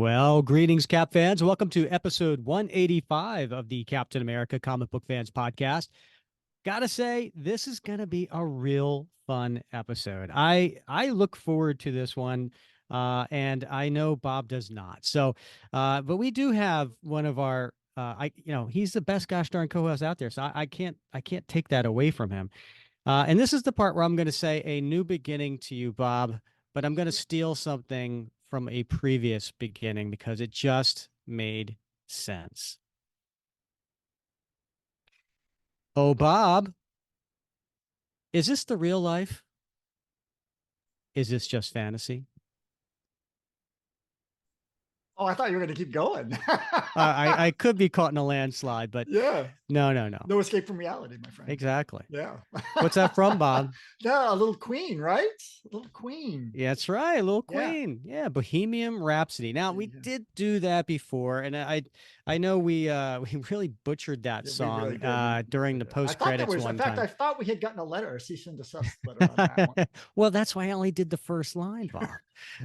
Well, greetings, Cap fans. Welcome to episode 185 of the Captain America Comic Book Fans podcast. Gotta say, this is gonna be a real fun episode. I look forward to this one, and I know Bob does not. But we do have one of our, he's the best gosh darn co-host out there, so I can't take that away from him. And this is the part where I'm going to say a new beginning to you, Bob, but I'm going to steal something from a previous beginning because it just made sense. Oh, Bob, is this the real life? Is this just fantasy? Oh, I thought you were going to keep going. I could be caught in a landslide, but Yeah. no, no, no. No escape from reality, my friend. Exactly. Yeah. What's that from, Bob? Yeah, a little queen, right? A little queen. Yeah, that's right, Little Yeah. Queen. Yeah, Bohemian Rhapsody. Now we Yeah. did do that before, and I know we we really butchered that Yeah, we really song did. during the I post thought there credits was, in one fact, I time. thought we had gotten a letter, a cease and desist letter on that one. Well, that's why I only did the first line, Bob.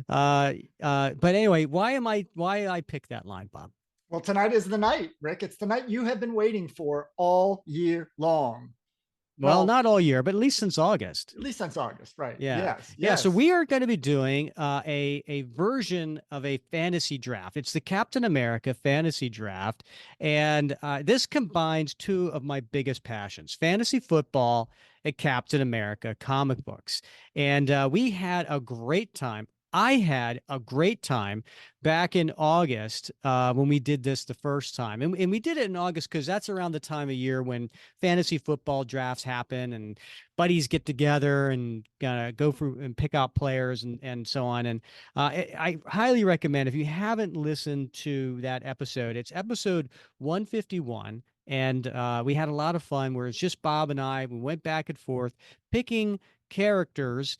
But anyway, why I picked that line, Bob? Well, tonight is the night, Rick. It's the night you have been waiting for all year long. Well, Well, not all year, but at least since August. at least since August, right? Yeah. Yes, Yeah. So yes. we are going to be doing a version of a fantasy draft. It's the Captain America fantasy draft. And this combines two of my biggest passions, fantasy football and Captain America comic books. And we had a great time. I had a great time back in August when we did this the first time. And we did it in August because that's around the time of year when fantasy football drafts happen and buddies get together and go through and pick out players and so on. And I highly recommend if you haven't listened to that episode, it's episode 151. And we had a lot of fun where it's just Bob and I. We went back and forth picking characters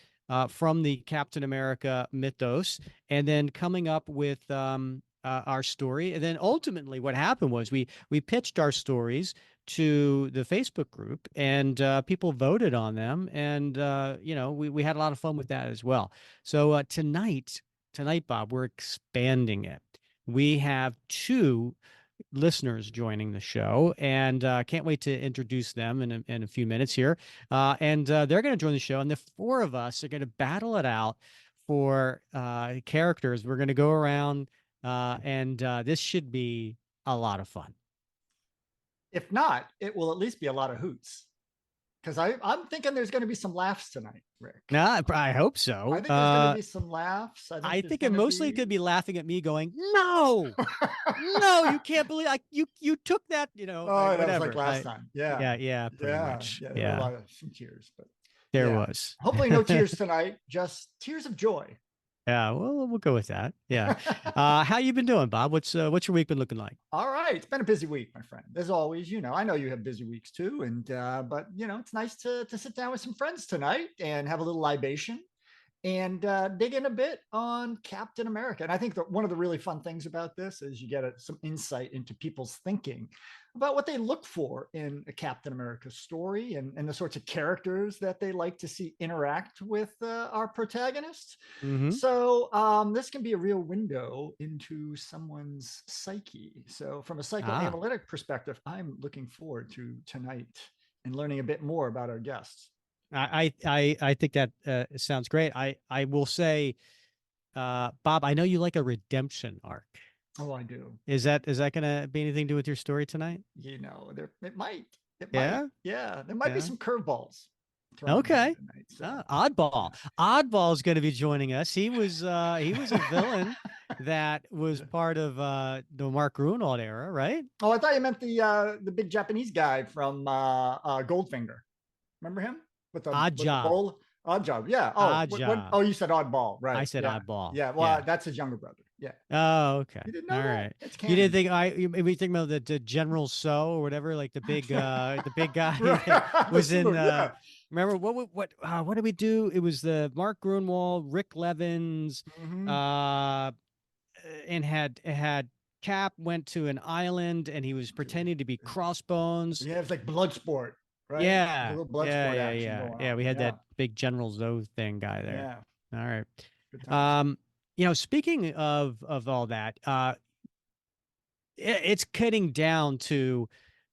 from the Captain America mythos and then coming up with our story. And then ultimately what happened was we pitched our stories to the Facebook group and people voted on them. And, we had a lot of fun with that as well. So tonight, Bob, we're expanding it. We have two listeners joining the show and can't wait to introduce them in a few minutes here. And they're going to join the show. And the four of us are going to battle it out for characters. We're going to go around and this should be a lot of fun. If not, it will at least be a lot of hoots. Because I'm thinking there's going to be some laughs tonight, Rick. I hope I so. think there's going to be some laughs. I There's think it going to mostly be. could be laughing at me going, no, no, you can't believe you took that, Oh, that was like whatever. last time. Yeah. Yeah, pretty Yeah. much. Yeah. There were a Yeah, lot of some tears, but there yeah. was. Hopefully, no tears tonight, just tears of joy. Yeah, well, we'll go with that. Yeah. How you been doing, Bob? What's your week been looking like? All right. It's been a busy week, my friend. As always, I know you have busy weeks too. But it's nice to sit down with some friends tonight and have a little libation and dig in a bit on Captain America. And I think that one of the really fun things about this is you get some insight into people's thinking about what they look for in a Captain America story and the sorts of characters that they like to see interact with our protagonists. Hmm. So this can be a real window into someone's psyche. So from a Ah, psychoanalytic perspective, I'm looking forward to tonight and learning a bit more about our guests. I think that sounds great. I will say, Bob, I know you like a redemption arc. Oh, I do. Is that gonna be anything to do with your story tonight? There it might. It might. Yeah, Yeah, there might be yeah. some curveballs thrown in there Okay. tonight. So, Oddball. yeah. Oddball is going to be joining us. He was a villain that was part of the Mark Gruenwald era, right? Oh, I thought you meant the big Japanese guy from Goldfinger. Remember him Odd with the job. bowl? Odd job. Yeah. Oh, Odd what? job. Oh, you said oddball, I right? said Yeah. oddball. Yeah. Well, Yeah. that's his younger brother. Yeah. Oh, okay. You didn't All know that? right. It's You didn't canon. think you maybe think about the General So or whatever, like the big guy that The was in sumo, yeah. remember what did we do? It was the Mark Gruenwald, Rick Levins, Hmm. uh and had Cap went to an island and he was pretending to be Crossbones. Yeah, it's like blood sport, right? There's a Yeah, little blood yeah, sport yeah, action yeah, going yeah. on. We had Yeah. that big General Zoe thing guy there. Yeah. All right. Good times. Um, Speaking of all that, it's cutting down to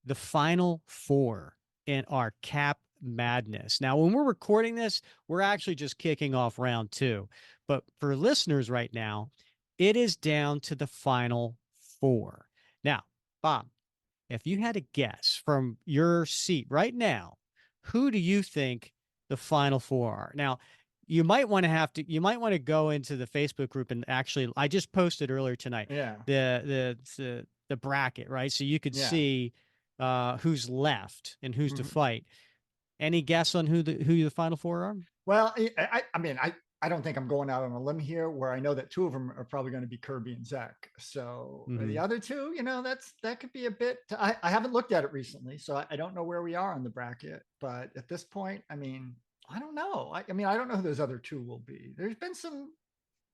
the final four in our cap madness. Now, when we're recording this, we're actually just kicking off round two. But for listeners right now, it is down to the final four. Now, Bob, if you had to guess from your seat right now, who do you think the final four are? Now, you might want to go into the Facebook group and actually I just posted earlier tonight Yeah. the bracket, right? So you could Yeah. see who's left and who's to Mhm. fight. Any guess on who the final four are? Well, I mean, I don't think I'm going out on a limb here where I know that two of them are probably going to be Kirby and Zach. So the Hmm. other two, that could be a bit. I haven't looked at it recently, so I don't know where we are on the bracket. But at this point, I mean, I don't know. I mean, I don't know who those other two will be. There's been some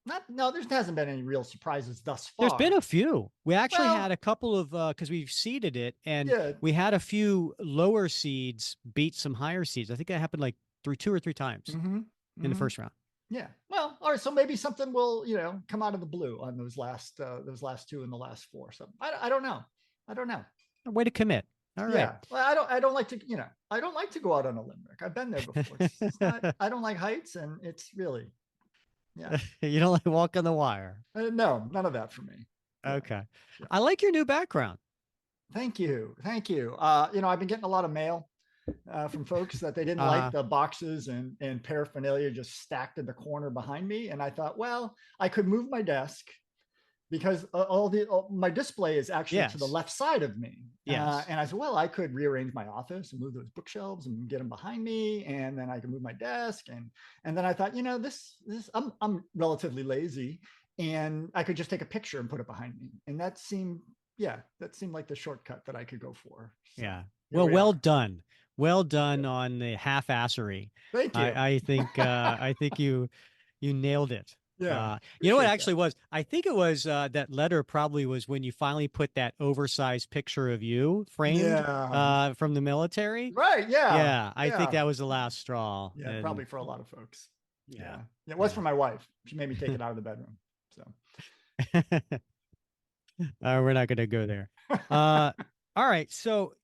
not no, there hasn't been any real surprises thus There's been far. a few. We actually had Well, a couple of because we've seeded it, and yeah. we had a few lower seeds beat some higher seeds. I think that happened like two or three times Mm-hmm. in the Mm-hmm. first round. Yeah. Well, all right. So maybe something will, come out of the blue on those last two and the last four. So I don't know. I don't know. Way to commit. All right. Yeah. Well, I don't like to, I don't like to go out on a limb, Rick. I've been there before. It's not, I don't like heights, and it's really, yeah. You don't like walking the wire. No, none of that for me. Yeah. Okay. Yeah. I like your new background. Thank you. Thank you. I've been getting a lot of mail from folks that they didn't like Uh, the boxes and paraphernalia just stacked in the corner behind me. And I thought, well, I could move my desk because my display is actually to the yes. left side of me. Yes. And I said, well, I could rearrange my office and move those bookshelves and get them behind me, and then I can move my desk. And then I thought, this I'm relatively lazy, and I could just take a picture and put it behind me, and that seemed like the shortcut that I could go for. So Yeah. here Well, we are. well done on the half-assery. Thank you. I think you nailed it. Yeah, You know what appreciate actually that. was? I think it was that letter probably was when you finally put that oversized picture of you framed Yeah. from the military. Right. Yeah. Yeah, I think Yeah. that was the last straw. Yeah. And Probably for a lot of folks. yeah, Yeah. Yeah. It was yeah. for my wife. She made me take it out of the bedroom. So We're not going to go there. Uh, all right. So,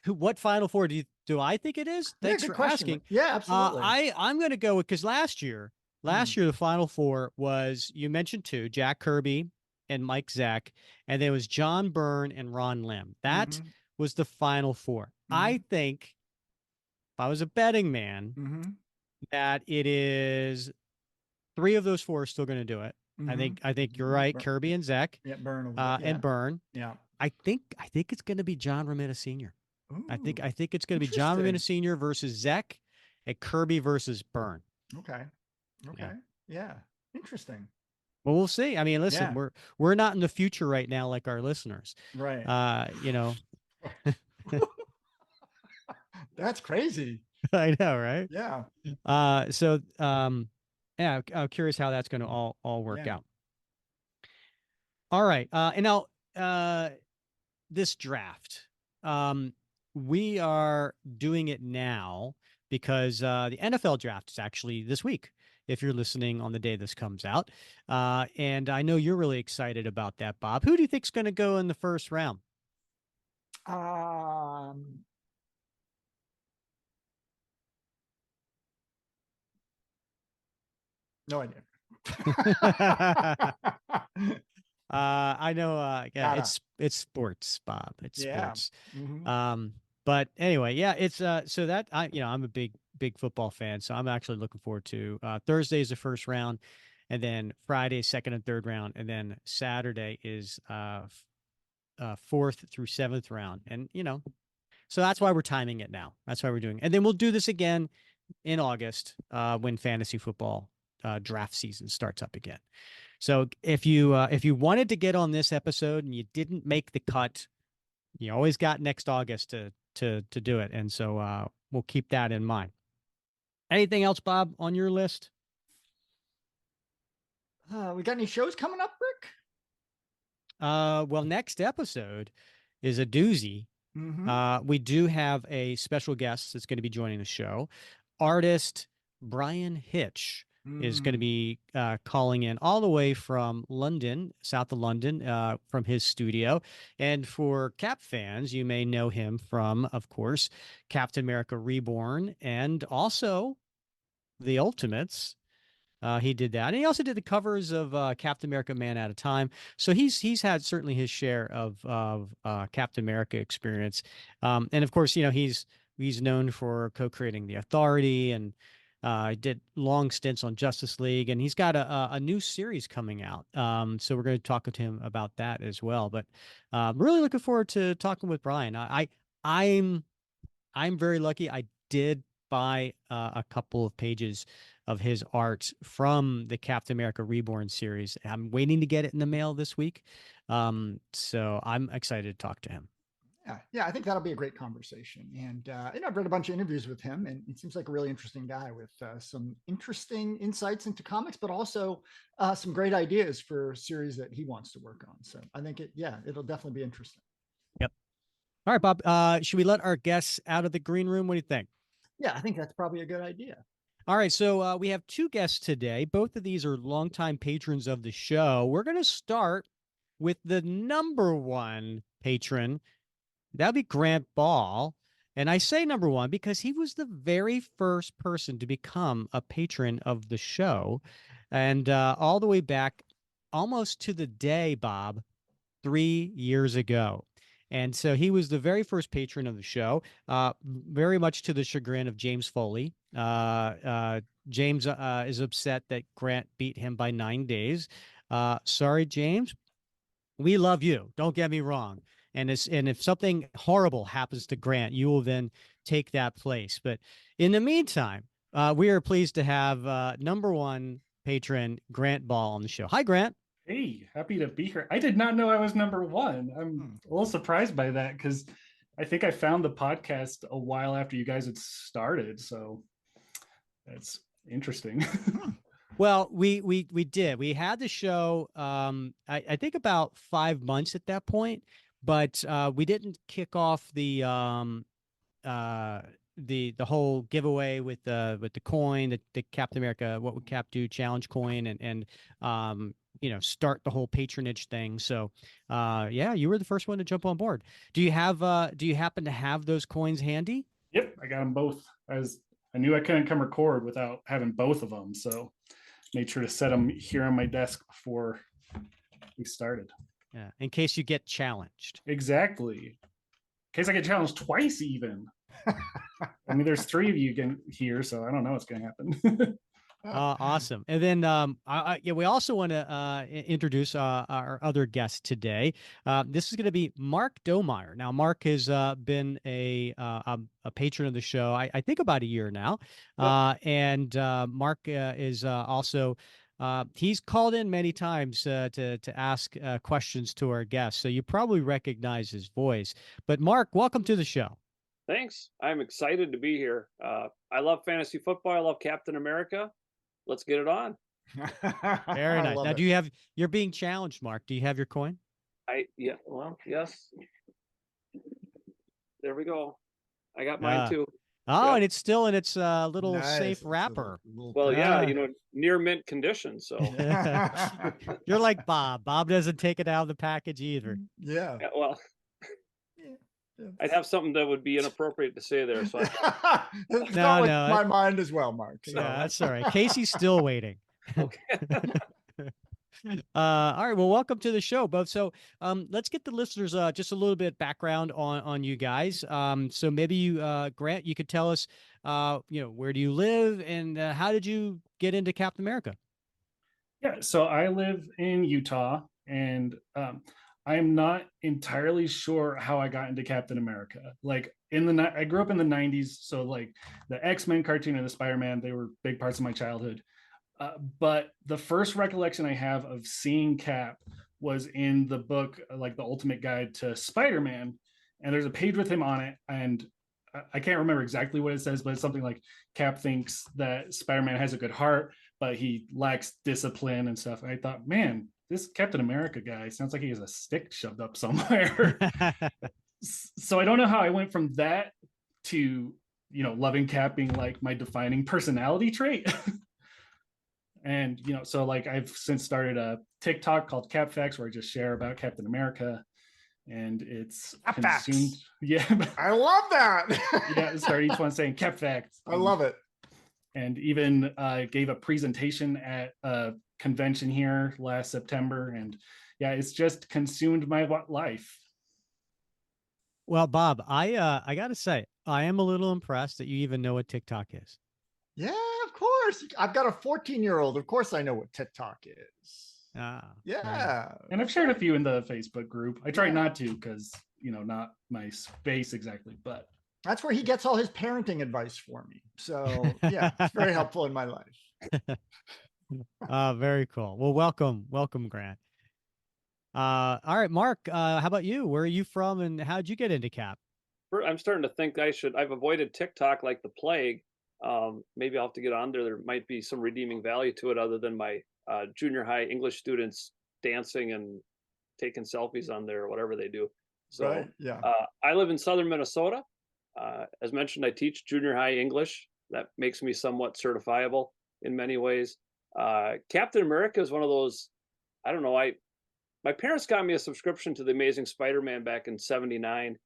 what Final Four do I think it is? yeah, Thanks good for question, Rick. asking. Yeah, absolutely. I'm going to go with because Mm, last year the Final Four was you mentioned two, Jack Kirby and Mike Zach, and there was John Byrne and Ron Lim. That mm-hmm, was the Final Four. mm-hmm, I think if I was a betting man, mm-hmm, that it is three of those four are still going to do it. mm-hmm. I think you're right, Kirby and Zach, Yeah, Burn will do it. and Yeah. Byrne. Yeah. I think it's going to be John Romita Sr. Ooh, I think it's going to be John Romita interesting. Sr. versus Zach and Kirby versus Byrne. Okay. Yeah. Okay. Yeah. Interesting. Well, we'll see. I mean, listen, Yeah. we're not in the future right now like our listeners. Right. You know, That's crazy. I know, right? Yeah. So yeah, I'm curious how that's going to all work Yeah. out. All right. And now this draft. Um, we are doing it now because the NFL draft is actually this week. If you're listening on the day this comes out, and I know you're really excited about that, Bob. Who do you think's going to go in the first round? Um, no idea. I know. Yeah, Nada. it's sports, Bob. It's Yeah. sports. Mm-hmm. But anyway, yeah, it's so that I'm a big football fan, so I'm actually looking forward to Thursday is the first round, and then Friday second and third round, and then Saturday is fourth through seventh round, and so that's why we're timing it now. That's why we're doing, and then we'll do this again in August when fantasy football draft season starts up again. So if you wanted to get on this episode and you didn't make the cut, you always got next August to do it, and so we'll keep that in mind. Anything else, Bob, on your list? We got any shows coming up, Rick? Well, next episode is a doozy. Mm-hmm. We do have a special guest that's going to be joining the show, artist Brian Hitch is going to Mm. be calling in all the way from London, south of London, from his studio. And for Cap fans, you may know him from, of course, Captain America Reborn and also the Ultimates. He did that, and he also did the covers of Captain America: Man at a Time. So he's had certainly his share of Captain America experience, and of course, he's known for co-creating the Authority, and did long stints on Justice League, and he's got a new series coming out. So we're going to talk to him about that as well. But really looking forward to talking with Brian. I'm I'm very lucky. I did buy a couple of pages of his art from the Captain America Reborn series. I'm waiting to get it in the mail this week. So I'm excited to talk to him. Yeah, I think that'll be a great conversation. And I've read a bunch of interviews with him, and he seems like a really interesting guy with some interesting insights into comics, but also some great ideas for series that he wants to work on. So I think it'll definitely be interesting. Yep. All right, Bob. Should we let our guests out of the green room? What do you think? Yeah, I think that's probably a good idea. All right, so we have two guests today. Both of these are longtime patrons of the show. We're going to start with the number one patron. That'd be Grant Ball. And I say number one because he was the very first person to become a patron of the show. And all the way back almost to the day, Bob, 3 years ago. And so he was the very first patron of the show, very much to the chagrin of James Foley. James is upset that Grant beat him by 9 days. Sorry, James. We love you. Don't get me wrong. And if something horrible happens to Grant, you will then take that place. But in the meantime, we are pleased to have number one patron Grant Ball on the show. Hi, Grant. Hey, happy to be here. I did not know I was number one. I'm Hmm. a little surprised by that because I think I found the podcast a while after you guys had started. So that's interesting. Hmm. Well, we did. We had the show. I think about 5 months at that point, but we didn't kick off uh the whole giveaway with the coin, the Captain America What Would Cap Do challenge coin, and start the whole patronage thing. So yeah, you were the first one to jump on board. Do you happen to have those coins handy? Yep, I got them both. I knew I couldn't come record without having both of them, so made sure to set them here on my desk before we started. Yeah, in case you get challenged. Exactly. In case I get challenged twice, even. I mean, there's three of you here, so I don't know what's going to happen. Awesome. And then yeah, we also want to introduce our other guest today. This is going to be Mark Domeyer. Now, Mark has been a patron of the show, I think about a year now. Yep. And Mark is also he's called in many times to ask questions to our guests. So you probably recognize his voice. But Mark, welcome to the show. Thanks. I'm excited to be here. I love fantasy football. I love Captain America. Let's get it on. Very I nice. love Now, it. you're being challenged, Mark. Do you have your coin? Yes. There we go. I got mine Uh, too. oh, Yep. and it's still in its little safe Nice. It's a wrapper. Well, yeah, Ah. near mint condition. So, You're like Bob. Bob doesn't take it out of the package either. Yeah. yeah, well, Yeah. I'd have something that would be inappropriate to say there. So, It's No, gone with no, my mind as well, Mark. So. Yeah, that's all right. Casey's still waiting. okay. All right. Well, welcome to the show, both. So, let's get the listeners just a little bit background on you guys. So maybe Grant, you could tell us, where do you live and how did you get into Captain America? Yeah, so I live in Utah, and I'm not entirely sure how I got into Captain America. Like I grew up in the '90s, so like the X-Men cartoon and the Spider-Man, they were big parts of my childhood. But the first recollection I have of seeing Cap was in the book, like the Ultimate Guide to Spider-Man, and there's a page with him on it, and I can't remember exactly what it says, but it's something like Cap thinks that Spider-Man has a good heart, but he lacks discipline and stuff. And I thought, man, this Captain America guy sounds like he has a stick shoved up somewhere. So I don't know how I went from that to loving Cap being like my defining personality trait. And so like I've since started a TikTok called Cap Facts where I just share about Captain America, and it's Cap consumed. Facts. Yeah, I love that. yeah. Start each one saying Cap Facts. I love it. And even gave a presentation at a convention here last September, and yeah, it's just consumed my life. Well, Bob, I gotta say, I am a little impressed that you even know what TikTok is. Yeah, of course. I've got a 14-year-old. Of course I know what TikTok is. Ah, Yeah. And I've shared a few in the Facebook group. I try Yeah. not to because, not my space exactly, but That's where he gets all his parenting advice for me. So yeah, it's very helpful in my life. Very cool. Well, welcome, Grant. All right, Mark, how about you? Where are you from and how'd you get into Cap? I'm starting to think I've avoided TikTok like the plague. Maybe I'll have to get on there. There might be some redeeming value to it other than my junior high English students dancing and taking selfies on there or whatever they do. So Right. Yeah. I live in southern Minnesota. As mentioned, I teach junior high English. That makes me somewhat certifiable in many ways. Captain America is one of those. I don't know. My parents got me a subscription to the Amazing Spider-Man back in '79,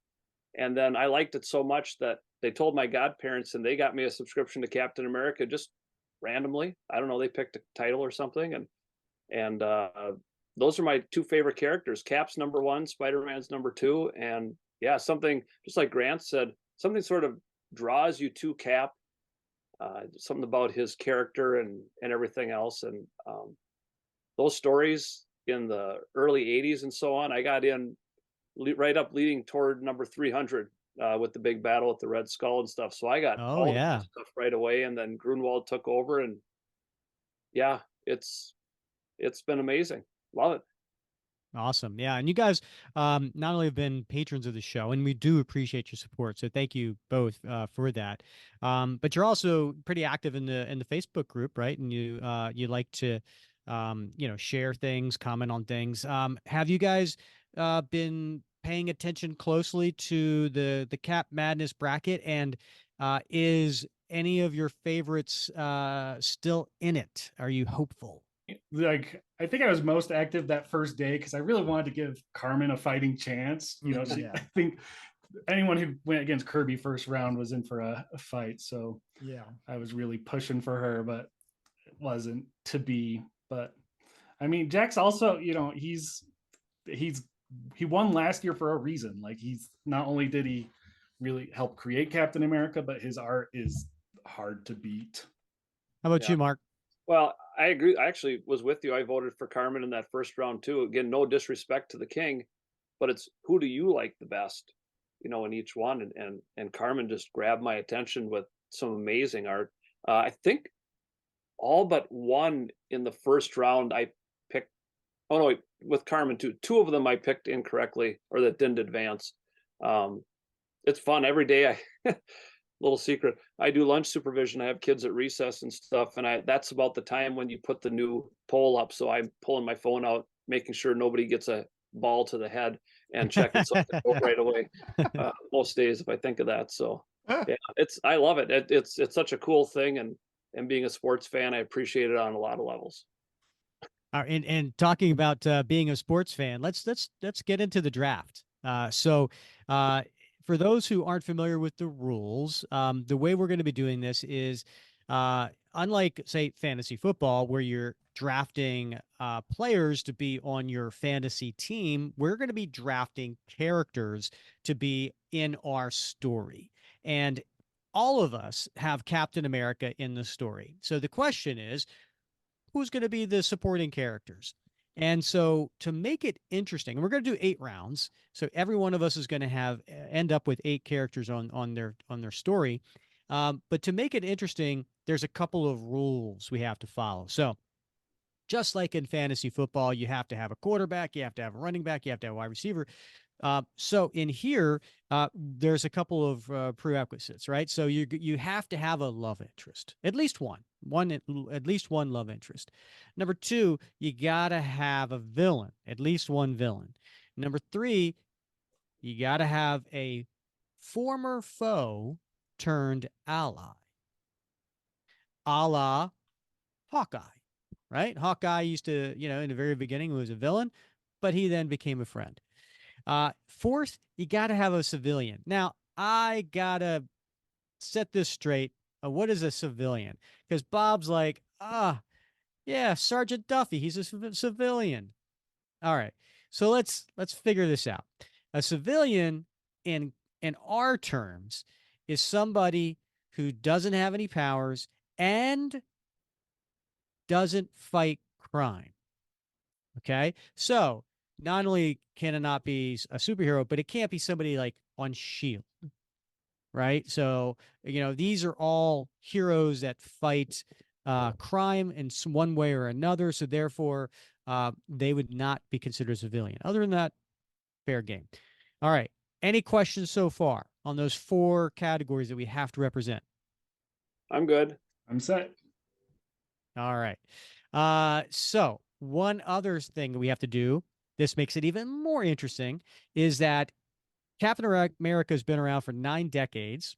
and then I liked it so much that they told my godparents, and they got me a subscription to Captain America just randomly. I don't know. They picked a title or something, and those are my two favorite characters. Cap's number one, Spider-Man's number two, and yeah, something just like Grant said, something sort of draws you to Cap. Something about his character and everything else, and those stories in the early '80s and so on. I got in right up leading toward number 300 with the big battle with the Red Skull and stuff. So I got Oh all the yeah. good stuff right away, and then Grunwald took over, and yeah, it's been amazing. Love it. Awesome. Yeah. And you guys not only have been patrons of the show, and we do appreciate your support. So thank you both for that. But you're also pretty active in the Facebook group, right? And you like to share things, comment on things. Have you guys been paying attention closely to the Cap Madness bracket? And is any of your favorites still in it? Are you hopeful? like I think I was most active that first day because I really wanted to give Carmen a fighting chance. Yeah. I think anyone who went against Kirby first round was in for a fight. So Yeah. I was really pushing for her, but it wasn't to be. But I mean, Jack's also, he's he won last year for a reason. Like he's not only did he really help create Captain America, but his art is hard to beat. How about Yeah. you, Mark? Well, I agree. I actually was with you. I voted for Carmen in that first round too. Again, no disrespect to the king, but it's who do you like the best, in each one. And Carmen just grabbed my attention with some amazing art. I think all but one in the first round I picked. Oh no, wait, with Carmen too. Two of them I picked incorrectly or that didn't advance. Um, it's fun every day. I little secret. I do lunch supervision. I have kids at recess and stuff, and that's about the time when you put the new poll up. So I'm pulling my phone out, making sure nobody gets a ball to the head and checking so I can vote right away. Most days if I think of that. So yeah, I love it. It's such a cool thing, and being a sports fan, I appreciate it on a lot of levels. And talking about being a sports fan, let's get into the draft. So for those who aren't familiar with the rules, the way we're going to be doing this is unlike, say, fantasy football, where you're drafting players to be on your fantasy team, we're going to be drafting characters to be in our story. And all of us have Captain America in the story. So the question is, who's going to be the supporting characters? And so to make it interesting, and we're going to do 8 rounds. So every one of us is going to have end up with 8 characters on their story. But to make it interesting, there's a couple of rules we have to follow. So just like in fantasy football, you have to have a quarterback, you have to have a running back, you have to have a wide receiver. So in here, there's a couple of prerequisites, right? So you have to have a love interest, at least at least one love interest. Number two, you gotta have a villain, at least one villain. Number three, you gotta have a former foe turned ally, a la Hawkeye. right? Hawkeye used to, in the very beginning, was a villain, but he then became a friend. Fourth, you got to have a civilian. Now, I got to set this straight. What is a civilian? Because Bob's like, yeah, Sergeant Duffy, he's a civilian. All right. So let's figure this out. A civilian in our terms is somebody who doesn't have any powers and doesn't fight crime. Okay? So, not only can it not be a superhero, but it can't be somebody like on Shield, right? So, these are all heroes that fight crime in one way or another. So, therefore, they would not be considered a civilian. Other than that, fair game. All right. Any questions so far on those 4 categories that we have to represent? I'm good. I'm set. All right. So one other thing we have to do, this makes it even more interesting, is that Captain America has been around for 9 decades.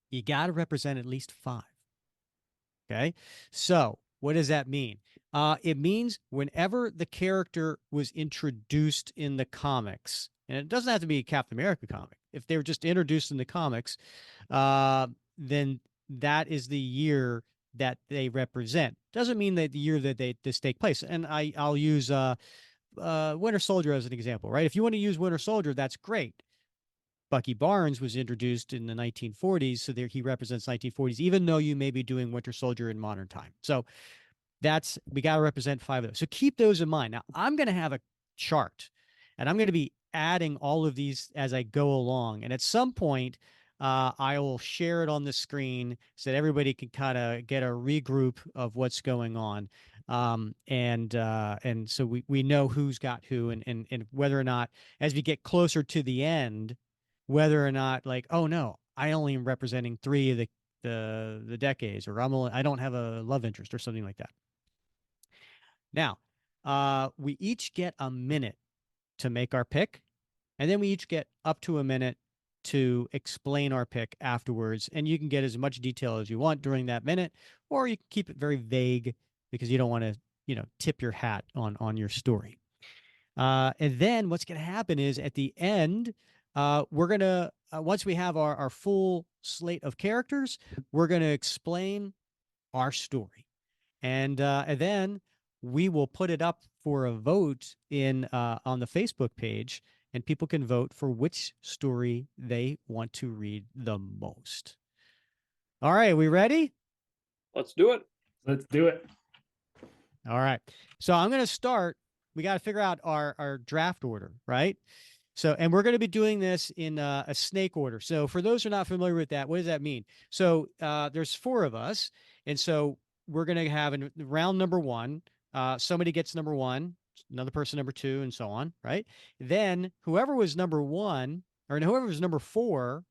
You got to represent at least 5. Okay. So what does that mean? It means whenever the character was introduced in the comics, and it doesn't have to be a Captain America comic. If they were just introduced in the comics, then that is the year that they represent. Doesn't mean that the year that this take place. And I'll use Winter Soldier as an example, right? If you want to use Winter Soldier, that's great. Bucky Barnes was introduced in the 1940s, so there he represents 1940s, even though you may be doing Winter Soldier in modern time. So we got to represent 5 of those. So keep those in mind. Now I'm going to have a chart, and I'm going to be adding all of these as I go along. And at some point, I will share it on the screen so that everybody can kind of get a regroup of what's going on. And so we know who's got who, and whether or not, as we get closer to the end, whether or not, like, oh no, I only am representing 3 of the decades, or I don't have a love interest or something like that. Now, we each get a minute to make our pick, and then we each get up to a minute to explain our pick afterwards. And you can get as much detail as you want during that minute, or you can keep it very vague because you don't want to, tip your hat on your story. And then what's going to happen is at the end, we're going to, once we have our full slate of characters, we're going to explain our story. And then we will put it up for a vote on the Facebook page, and people can vote for which story they want to read the most. All right, we ready? Let's do it. Let's do it. All right. So I'm going to start. We got to figure out our draft order, right? So, and we're going to be doing this in a snake order. So for those who are not familiar with that, what does that mean? So there's 4 of us. And so we're going to have in round number 1, somebody gets number 1, another person number 2, and so on, right? Then whoever was number 1, or whoever was number 4,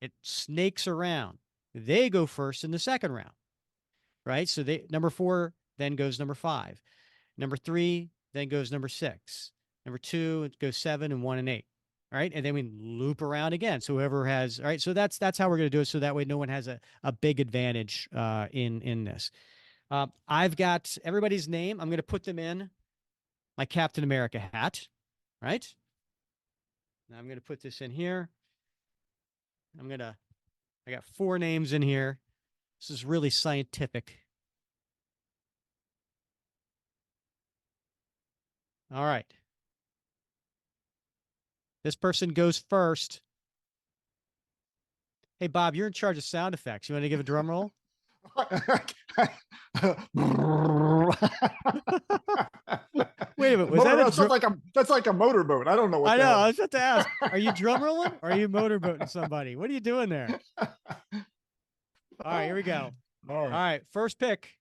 it snakes around. They go first in the second round, right? So number 4 then goes number 5. Number 3 then goes number 6. Number 2, it goes 7 and 1 and 8. All right. And then we loop around again. So whoever has, all right. So that's how we're going to do it. So that way no one has a big advantage in this. I've got everybody's name. I'm going to put them in my Captain America hat. Right. Now I'm going to put this in here. I got 4 names in here. This is really scientific. All right. This person goes first. Hey, Bob, you're in charge of sound effects. You want to give a drum roll? Wait a minute. Was that that's like a motorboat. I don't know what I know. I was about to ask. Are you drum rolling or are you motorboating somebody? What are you doing there? All right, here we go. All right. First pick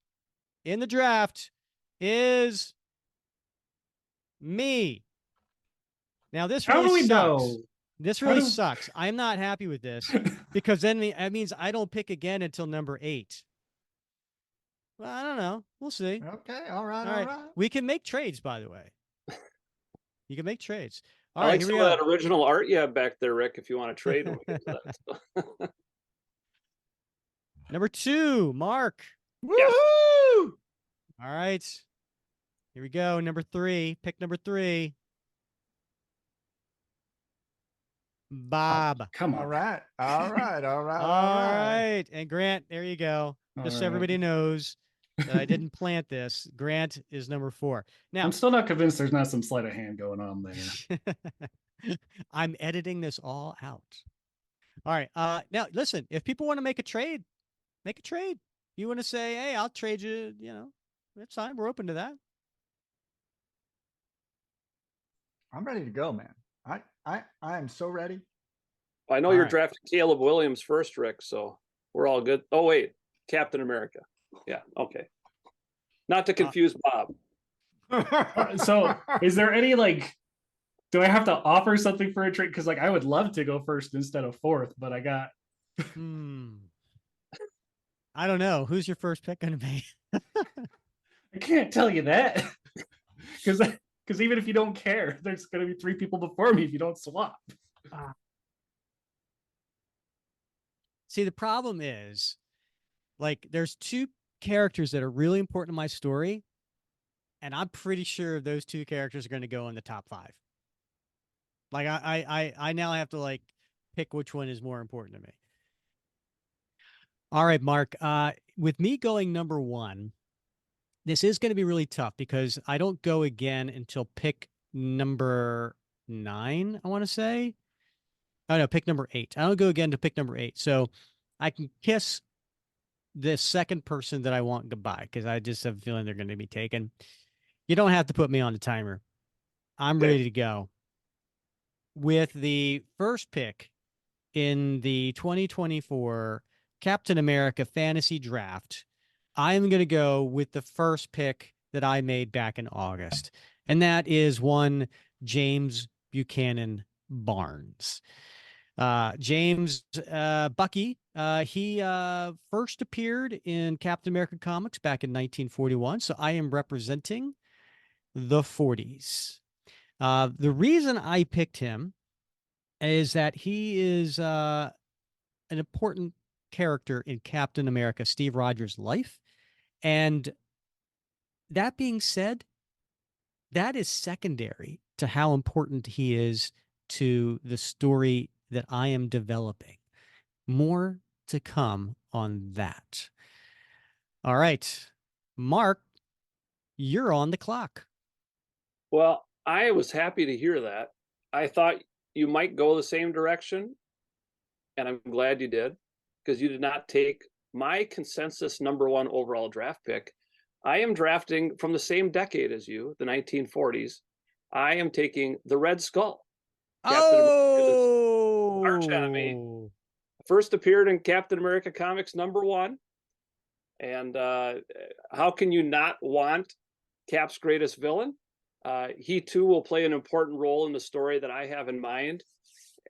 in the draft is me. Now this really How do we sucks. know? This really sucks. I'm not happy with this because then that means I don't pick again until number 8. Well, I don't know. We'll see. Okay. All right. All right. We can make trades, by the way. You can make trades. All I right, like here some we of go. that original art you have back there, Rick, if you want to trade when we get to that. Number 2, Mark. Woo! All All right. Here we go. Number 3. Pick number 3. Bob. Come All on. right. All right. All right. All All right. right. And Grant, there you go. Just so All right. everybody knows that I didn't plant this. Grant is number 4. Now, I'm still not convinced there's not some sleight of hand going on there. I'm editing this all out. All right. Now listen, if people want to make a trade, make a trade. You want to say, hey, I'll trade you, that's fine. We're open to that. I'm ready to go, man. I am so ready. I know All you're right. drafting Caleb Williams first, Rick, so we're all good. Oh, wait, Captain America. Yeah, okay. Not to confuse Bob. So is there any do I have to offer something for a trade? Because I would love to go first instead of fourth, but I got I don't know. Who's your first pick going to be? I can't tell you that. Because even if you don't care, there's going to be 3 people before me if you don't swap. See, the problem is, there's 2 characters that are really important in my story, and I'm pretty sure those 2 characters are going to go in the top 5. I now have to pick which one is more important to me. All right, Mark. With me going number 1, this is going to be really tough because I don't go again until pick number 9, I want to say. Oh, no, pick number 8. I don't go again to pick number 8. So I can kiss the second person that I want goodbye because I just have a feeling they're going to be taken. You don't have to put me on the timer. I'm ready to go. With the first pick in the 2024 Captain America Fantasy Draft, I'm going to go with the first pick that I made back in August, and that is one James Buchanan Barnes. James Bucky, he first appeared in Captain America comics back in 1941, so I am representing the 40s. The reason I picked him is that he is an important character in Captain America Steve Rogers' life. And that being said, that is secondary to how important he is to the story that I am developing. More to come on that. All right, Mark, you're on the clock. Well, I was happy to hear that. I thought you might go the same direction, and I'm glad you did, because you did not take my consensus number 1 overall draft pick. I am drafting from the same decade as you, the 1940s. I am taking the Red Skull. Captain America's arch enemy. First appeared in Captain America comics number 1. And how can you not want Cap's greatest villain? He too will play an important role in the story that I have in mind.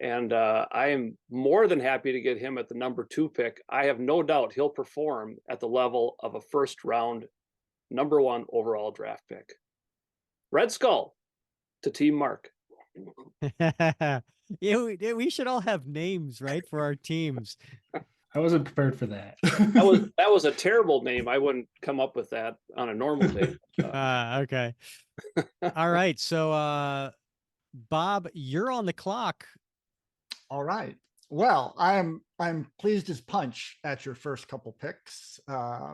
And I am more than happy to get him at the number 2 pick. I have no doubt he'll perform at the level of a first round number 1 overall draft pick. Red Skull to Team Mark. Yeah, we should all have names, right, for our teams. I wasn't prepared for that. that was a terrible name. I wouldn't come up with that on a normal day. Okay. All right. So Bob, you're on the clock. All right. Well, I'm pleased as punch at your first couple picks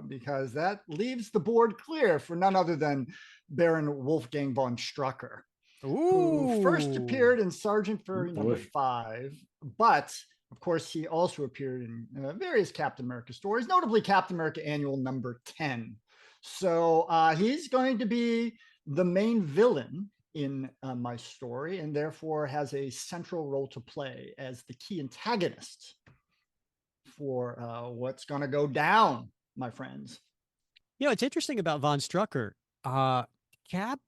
because that leaves the board clear for none other than Baron Wolfgang von Strucker, who first appeared in Sergeant Fury number 5, but of course he also appeared in various Captain America stories, notably Captain America Annual number 10. So he's going to be the main villain in my story, and therefore has a central role to play as the key antagonist for what's going to go down, my friends. It's interesting about Von Strucker. Cap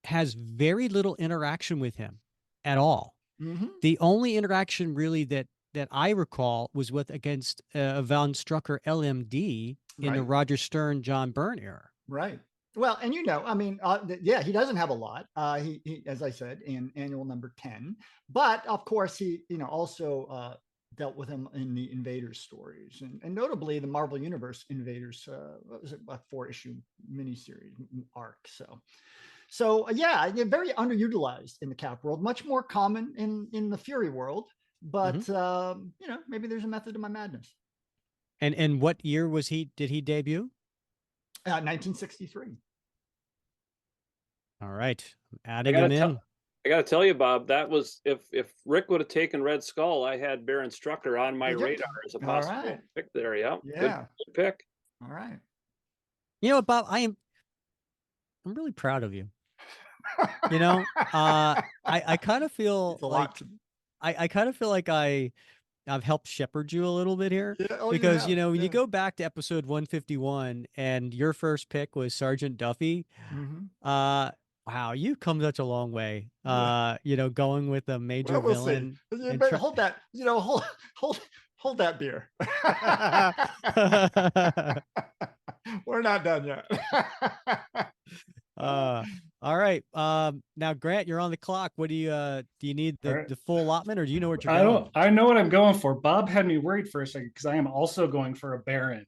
has very little interaction with him at all. Mm-hmm. The only interaction really that I recall was against Von Strucker LMD in the Roger Stern, John Byrne era. Right. Well, and I mean, yeah, he doesn't have a lot. He, as I said, in Annual number 10, but of course he, also dealt with him in the Invaders stories, and notably the Marvel Universe Invaders. What was it, a 4-issue miniseries arc? So yeah, very underutilized in the Cap world. Much more common in the Fury world, but maybe there's a method to my madness. And what year did he debut? 1963. All right, I'm I adding gotta him in. I got to tell you, Bob, that was if Rick would have taken Red Skull, I had Baron Strucker on my Did you? radar as a All possible right. pick there. Yeah, Yeah. good pick. All right. You know what, Bob? I'm really proud of you. You know, I kind of feel It's a like lot to, I kind of feel like I've helped shepherd you a little bit here, yeah. Oh, you because have. when Yeah. you go back to episode 151 and your first pick was Sergeant Duffy, Mhm. wow, you've come such a long way. Yeah. Going with a major Well, we'll see. villain Yeah, and but hold that. Hold that beer. We're not done yet. All right. Now Grant, you're on the clock. What do you need All the right. full allotment, or do you know what you're I going? don't. I know what I'm going for. Bob had me worried for a second because I am also going for a Baron,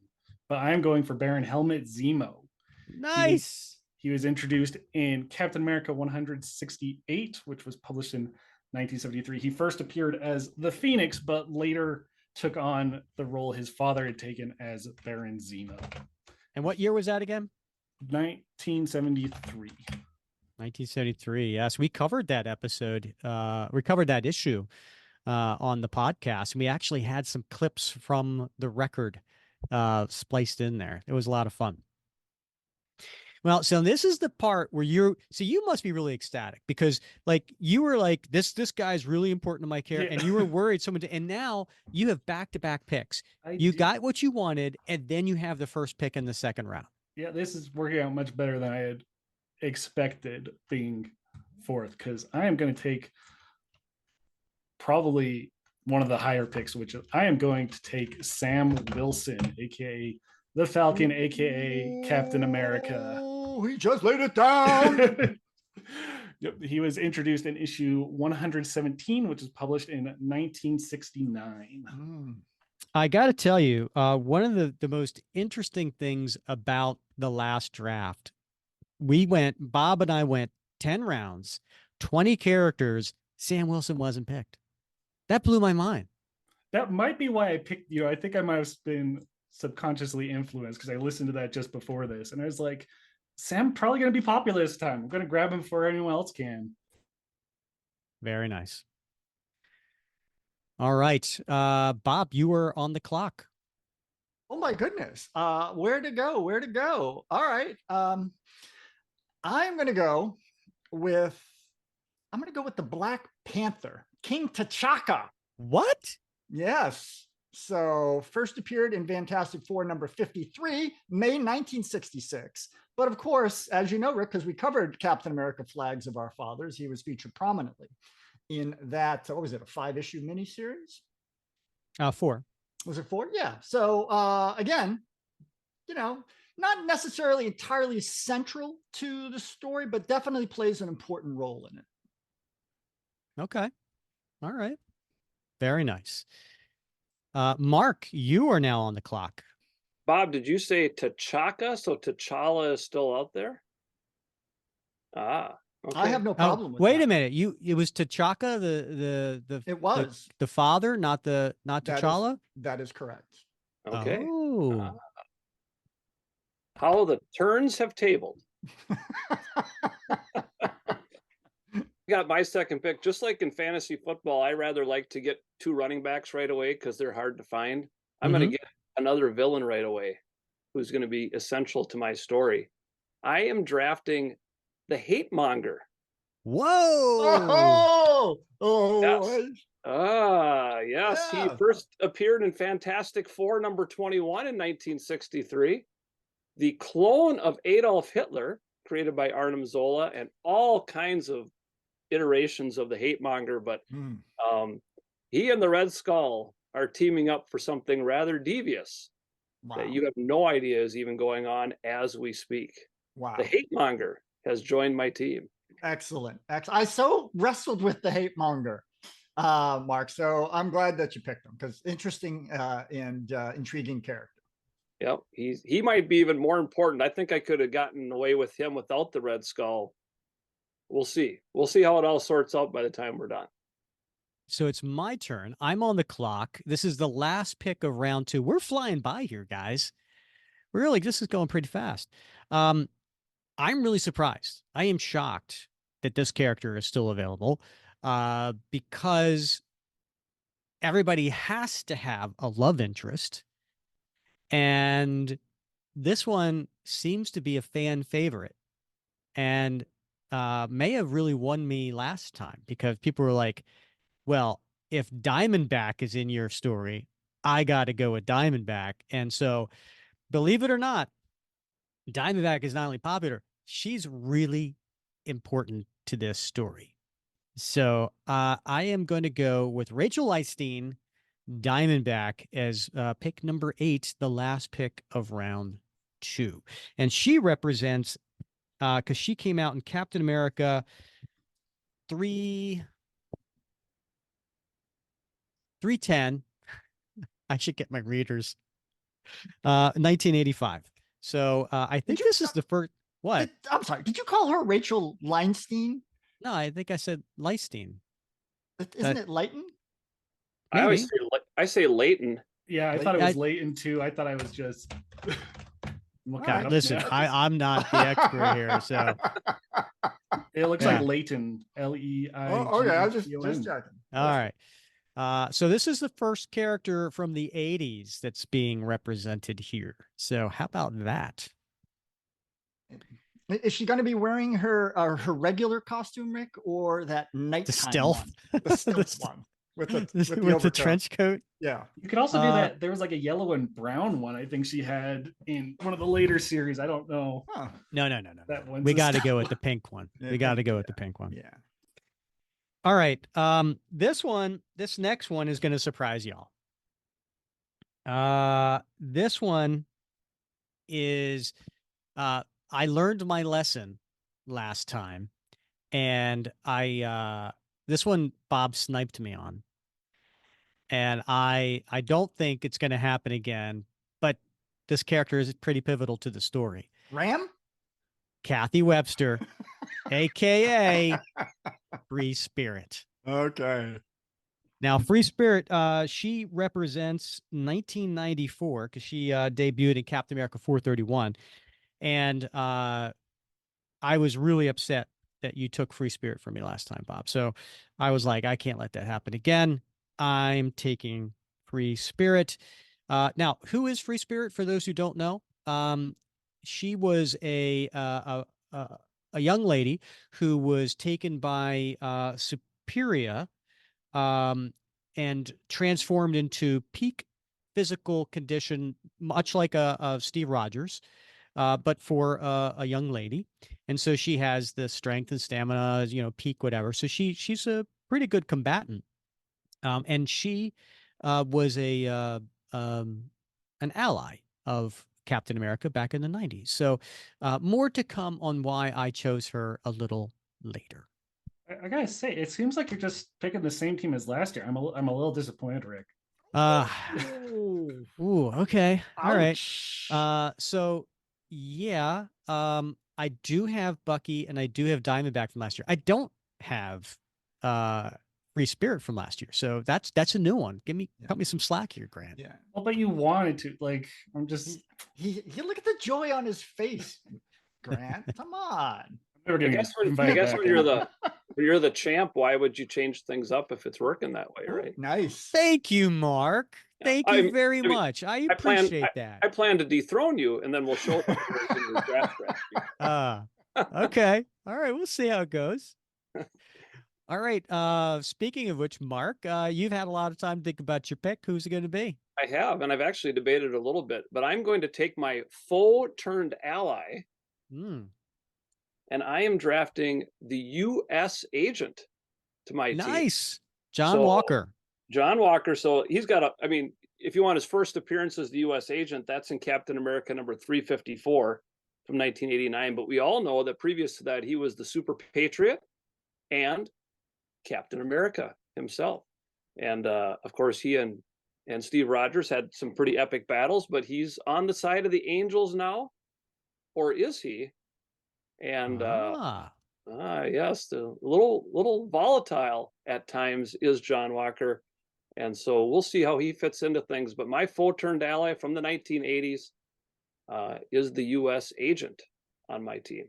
but I am going for Baron Helmut Zemo. Nice. He was introduced in Captain America 168, which was published in 1973. He first appeared as the Phoenix, but later took on the role his father had taken as Baron Zemo. And what year was that again? 1973. 1973. Yes, we covered that episode. We covered that issue on the podcast. And we actually had some clips from the record spliced in there. It was a lot of fun. Well, so this is the part where you must be really ecstatic, because like you were like, this guy's really important to my care, and you were worried and now you have back-to-back picks. You got what you wanted, and then you have the first pick in the second round. Yeah, this is working out much better than I had expected being fourth, because I am going to take probably one of the higher picks, which I am going to take Sam Wilson, aka the Falcon, aka Captain America. Oh, he just laid it down. Yep, he was introduced in issue 117, which was published in 1969. I got to tell you, one of the most interesting things about the last draft, Bob and I went 10 rounds, 20 characters. Sam Wilson wasn't picked. That blew my mind. That might be why I picked you. I think I might have been subconsciously influenced because I listened to that just before this. And I was like, Sam probably going to be popular this time. I'm going to grab him before anyone else can. Very nice. All right. Bob, you were on the clock. Oh my goodness. Where to go? Where to go? All right. I'm going to go with the Black Panther, King T'Chaka. What? Yes. So first appeared in Fantastic Four number 53, May 1966. But of course, as you know, Rick, because we covered Captain America Flags of Our Fathers, he was featured prominently in that, what was it, a 5-issue miniseries? 4. Was it 4? Yeah. So again, not necessarily entirely central to the story, but definitely plays an important role in it. Okay. All right. Very nice. Mark, you are now on the clock. Bob, did you say T'Chaka? So T'Challa is still out there? Okay. I have no problem with wait that. a minute. It was T'Chaka, it was the father, not T'Challa? That is correct. Okay. Oh. How the turns have tabled. Got my second pick. Just like in fantasy football, I rather like to get 2 running backs right away because they're hard to find. I'm going to get another villain right away who's going to be essential to my story. I am drafting the Hate Monger. Whoa! Oh, yes. Yes. Yeah. He first appeared in Fantastic Four number 21 in 1963. The clone of Adolf Hitler, created by Arnim Zola, and all kinds of iterations of the Hate Monger. But he and the Red Skull are teaming up for something rather devious that you have no idea is even going on as we speak. Wow. The Hate Monger has joined my team. Excellent. I so wrestled with the Hate Monger. Mark. So I'm glad that you picked him because interesting and intriguing character. Yep, he might be even more important. I think I could have gotten away with him without the Red Skull. We'll see. We'll see how it all sorts out by the time we're done. So it's my turn. I'm on the clock. This is the last pick of round 2. We're flying by here, guys. Really, this is going pretty fast. I'm really surprised. I am shocked that this character is still available because everybody has to have a love interest. And this one seems to be a fan favorite and may have really won me last time because people were like, well, if Diamondback is in your story, I got to go with Diamondback. And so, believe it or not, Diamondback is not only popular, she's really important to this story. So I am going to go with Rachel Eistein, Diamondback, as pick number 8, the last pick of round 2. And she represents, because she came out in Captain America 310. I should get my readers. 1985. So I think this is the first. What? I'm sorry. Did you call her Rachel Leinstein? No, I think I said Leistein. Isn't it Leighton? I always Maybe. say, I say Leighton. Yeah, I thought it was Leighton too. I thought I was just looking All it right, up Listen, now. I'm not the expert here, so It looks Yeah. like Leighton, L-E-I-G-T-O-N. Oh, okay. I was just checking. all right. So this is the first character from the 80s that's being represented here. So how about that? Is she going to be wearing her regular costume, Rick, or that nighttime stealth? one? The stealth The- one with with the the overcoat. trench coat. Yeah. You could also do Uh, that. There was like a yellow and brown one I think she had in one of the later series. I don't know. Huh. No. That one's We a got to stealth go with one. the pink one. Yeah, We got to pink, go with the pink one. Yeah. All right. This next one is going to surprise y'all. This one is, I learned my lesson last time, and this one Bob sniped me on, and I don't think it's going to happen again. But this character is pretty pivotal to the story. Ram? Kathy Webster, aka Free Spirit. Okay. Now, Free Spirit, she represents 1994 because she debuted in Captain America 431. And I was really upset that you took Free Spirit from me last time, Bob. So I was like, I can't let that happen again. I'm taking Free Spirit. Now, who is Free Spirit for those who don't know? She was a young lady who was taken by Superior and transformed into peak physical condition, much like a Steve Rogers, but for a young lady. And so she has the strength and stamina, peak whatever. So she's a pretty good combatant. And she was an ally of Captain America back in the 90s. So more to come on why I chose her a little later. I gotta say, it seems like you're just picking the same team as last year. I'm a little disappointed, Rick. Ooh, okay. All right. Ouch. So yeah, I do have Bucky and I do have Diamondback from last year. I don't have Free Spirit from last year. So that's a new one. Cut me some slack here, Grant. Yeah. Well, but you wanted to. Like, I'm just He look at the joy on his face, Grant. Come on. never I getting guess when, invited back when you're the champ, why would you change things up if it's working that way, right? Nice. Thank you, Mark. Yeah. Thank you very I mean, much. I I plan appreciate that. I plan to dethrone you, and then we'll show up in your draft strategy. Okay. All right. We'll see how it goes. All right. Speaking of which, Mark, you've had a lot of time to think about your pick. Who's it going to be? I have, and I've actually debated a little bit, but I'm going to take my foe turned ally, Hmm. and I am drafting the U.S. agent to my team. Nice. John So, Walker. John Walker. So he's got I mean, if you want his first appearance as the U.S. agent, that's in Captain America number 354 from 1989. But we all know that previous to that, he was the Super Patriot and Captain America himself. And of course, he and Steve Rogers had some pretty epic battles, but he's on the side of the Angels now, or is he? And yes, the little volatile at times is John Walker, and so we'll see how he fits into things. But my foe turned ally from the 1980s is the U.S. agent on my team.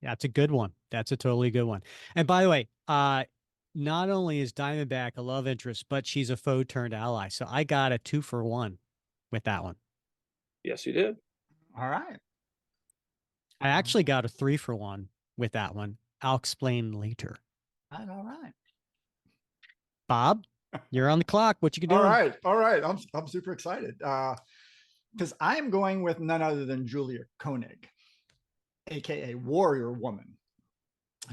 That's a good one. That's a totally good one. And by the way, not only is Diamondback a love interest, but she's a foe turned ally. So I got a 2-for-1 with that one. Yes, you did. All right. I actually got a 3-for-1 with that one. I'll explain later. All right. Bob, you're on the clock. What you doing? All right. I'm super excited because I'm going with none other than Julia Koenig, aka Warrior Woman,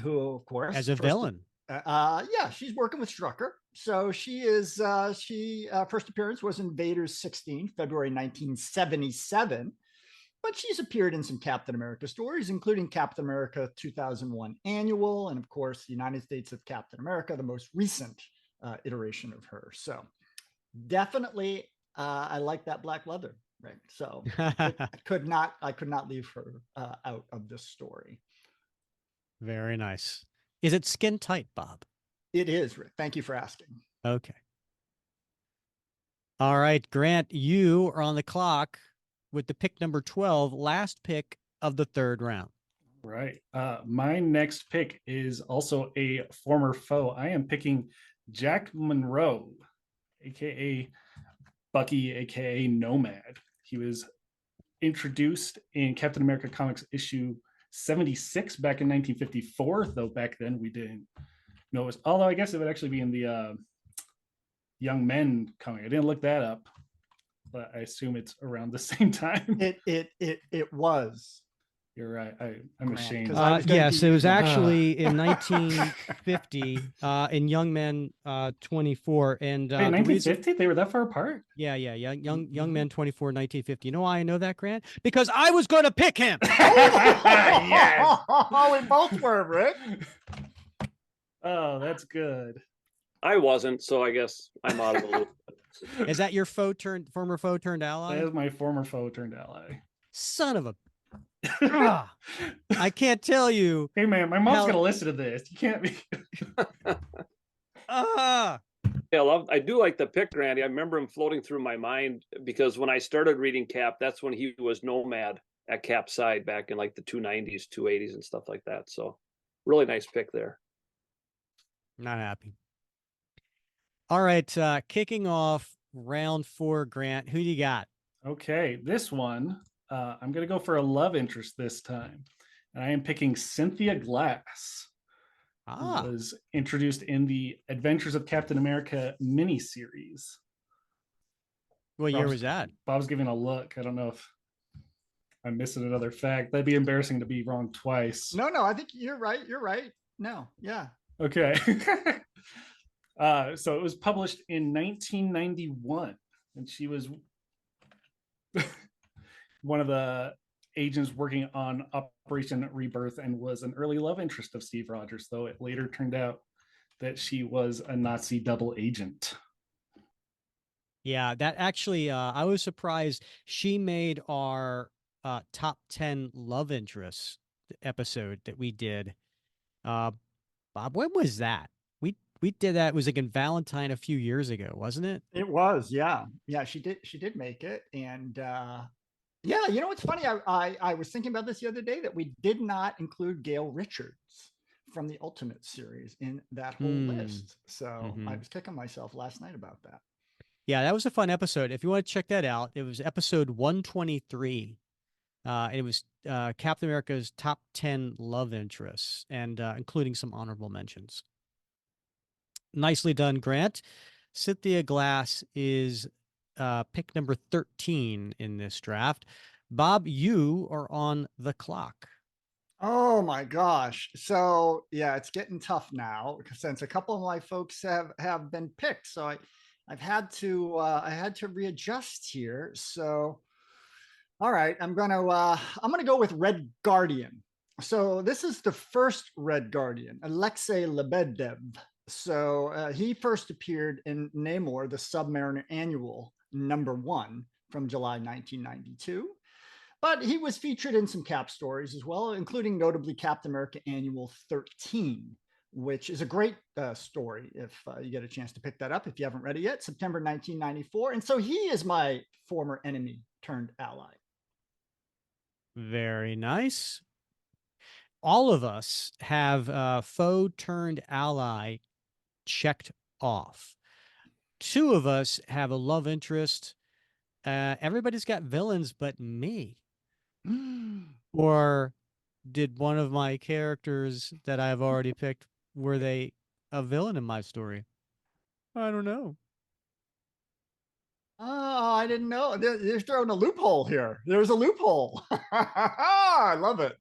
who, of course, as a villain. Yeah, she's working with Strucker. So she is. She first appearance was in Vader's 16, February 1977. But she's appeared in some Captain America stories, including Captain America 2001 Annual, and of course, the United States of Captain America, the most recent iteration of her. So definitely, I like that black leather, right? So I could not leave her out of this story. Very nice. Is it skin tight, Bob? It is, Rick. Thank you for asking. Okay. All right, Grant, you are on the clock with the pick number 12, last pick of the third round. Right. My next pick is also a former foe. I am picking Jack Monroe, aka Bucky, aka Nomad. He was introduced in Captain America Comics issue 76 back in 1954, though back then we didn't know it was, although I guess it would actually be in the Young Men comic. I didn't look that up, but I assume it's around the same time. It was. You're right. I'm ashamed. Yes, it was actually in 1950 in Young Men 24. And Wait, 1950? They were that far apart? Yeah. Young Men 24, 1950. You know why I know that, Grant? Because I was going to pick him. Yes. We both were, Rick. Oh, that's good. I wasn't, so I guess I'm out of the loop. Is that your former foe turned ally? That is my former foe turned ally. Son of a... I can't tell you. Hey man, my mom's gonna listen to this. You can't be. Yeah, I do like the pick, Randy. I remember him floating through my mind because when I started reading Cap, that's when he was Nomad at Cap's side back in like the 290s, 280s, and stuff like that. So, really nice pick there. Not happy. All right, kicking off round 4, Grant. Who do you got? Okay, this one. I'm going to go for a love interest this time. And I am picking Cynthia Glass, who was introduced in the Adventures of Captain America miniseries. What year was that? Bob's giving a look. I don't know if I'm missing another fact. That'd be embarrassing to be wrong twice. No, I think you're right. You're right. No, yeah. Okay. So it was published in 1991, and she was one of the agents working on Operation Rebirth and was an early love interest of Steve Rogers, though it later turned out that she was a Nazi double agent. Yeah, that actually, I was surprised. She made our top 10 love interests episode that we did. Bob, when was that? We did that. It was like in Valentine a few years ago, wasn't it? It was, yeah. She did make it, and yeah, you know what's funny? I was thinking about this the other day that we did not include Gail Richards from the Ultimate series in that whole list. So I was kicking myself last night about that. Yeah, that was a fun episode. If you want to check that out, it was episode 123. It was Captain America's top 10 love interests, and including some honorable mentions. Nicely done, Grant. Cynthia Glass is pick number 13 in this draft. Bob, you are on the clock. Oh my gosh. So yeah, it's getting tough now since a couple of my folks have been picked. So I've had to readjust here. So all right, I'm gonna go with Red Guardian. So this is the first Red Guardian, Alexei Lebedev. So he first appeared in Namor, the Submariner Annual #1 from July 1992. But he was featured in some Cap stories as well, including notably Captain America Annual 13, which is a great story if you get a chance to pick that up if you haven't read it yet, September 1994. And so he is my former enemy turned ally. Very nice. All of us have foe turned ally checked off. Two of us have a love interest. Everybody's got villains but me. Or did one of my characters that I've already picked, were they a villain in my story? I don't know. Oh, I didn't know. They're throwing a loophole here. There's a loophole. I love it.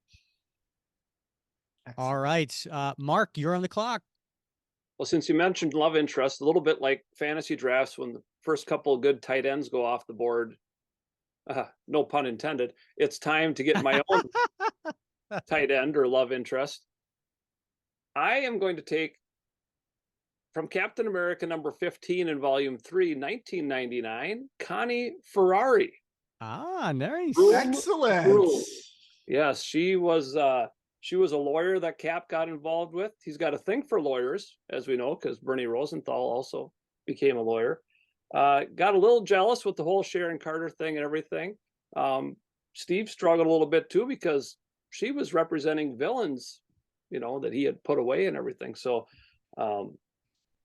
All Excellent. right. Mark, you're on the clock. Well, since you mentioned love interest, a little bit like fantasy drafts, when the first couple of good tight ends go off the board, no pun intended, it's time to get my own tight end or love interest. I am going to take from Captain America number 15 in volume 3, 1999, Connie Ferrari. Ah, nice. Excellent. Yes, she was a lawyer that Cap got involved with. He's got a thing for lawyers, as we know, because Bernie Rosenthal also became a lawyer. Got a little jealous with the whole Sharon Carter thing and everything. Steve struggled a little bit too because she was representing villains, that he had put away and everything. So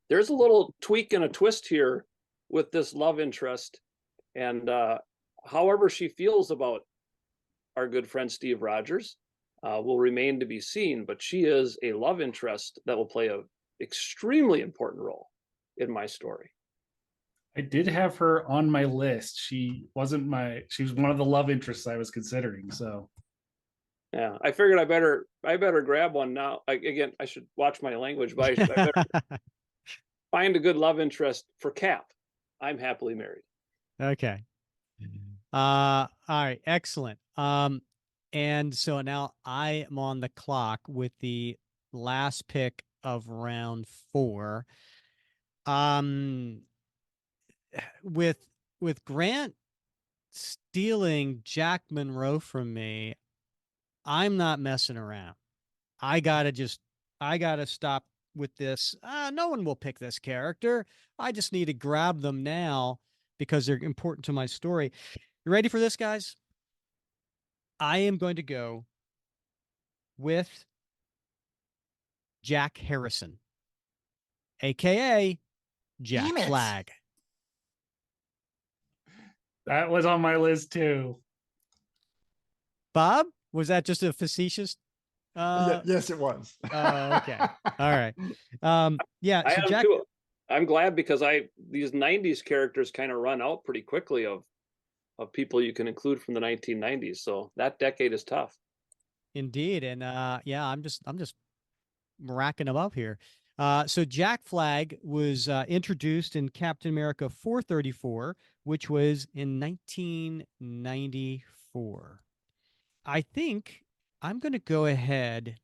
there's a little tweak and a twist here with this love interest, and however she feels about our good friend Steve Rogers will remain to be seen, but she is a love interest that will play an extremely important role in my story. I did have her on my list. She was one of the love interests I was considering. So yeah, I figured I better grab one now. Again, I should watch my language, but I better find a good love interest for Cap. I'm happily married. Okay. All right, excellent. And so now I am on the clock with the last pick of round 4. Um, with Grant stealing Jack Monroe from me, I'm not messing around. I gotta stop with this. No one will pick this character. I just need to grab them now because they're important to my story. You ready for this, guys? I am going to go with Jack Harrison, aka Damn Jack it. Flag. that was on my list too. Bob, was that just a facetious? Yes, it was. Okay. All right. Yeah. I So am Jack. too. I'm glad because these 90s characters kind of run out pretty quickly of people you can include from the 1990s. So that decade is tough. Indeed, and yeah, I'm just racking them up here. So Jack Flag was introduced in Captain America 434, which was in 1994. I think I'm going to go ahead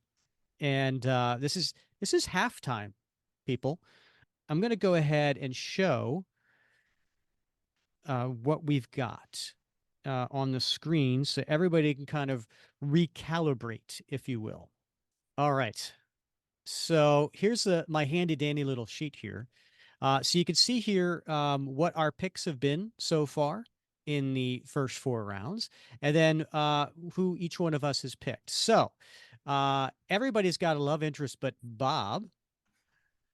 and this is halftime, people. I'm going to go ahead and show what we've got on the screen so everybody can kind of recalibrate, if you will. All right. So here's my handy dandy little sheet here. So you can see here what our picks have been so far in the first 4 rounds, and then who each one of us has picked. So everybody's got a love interest but Bob.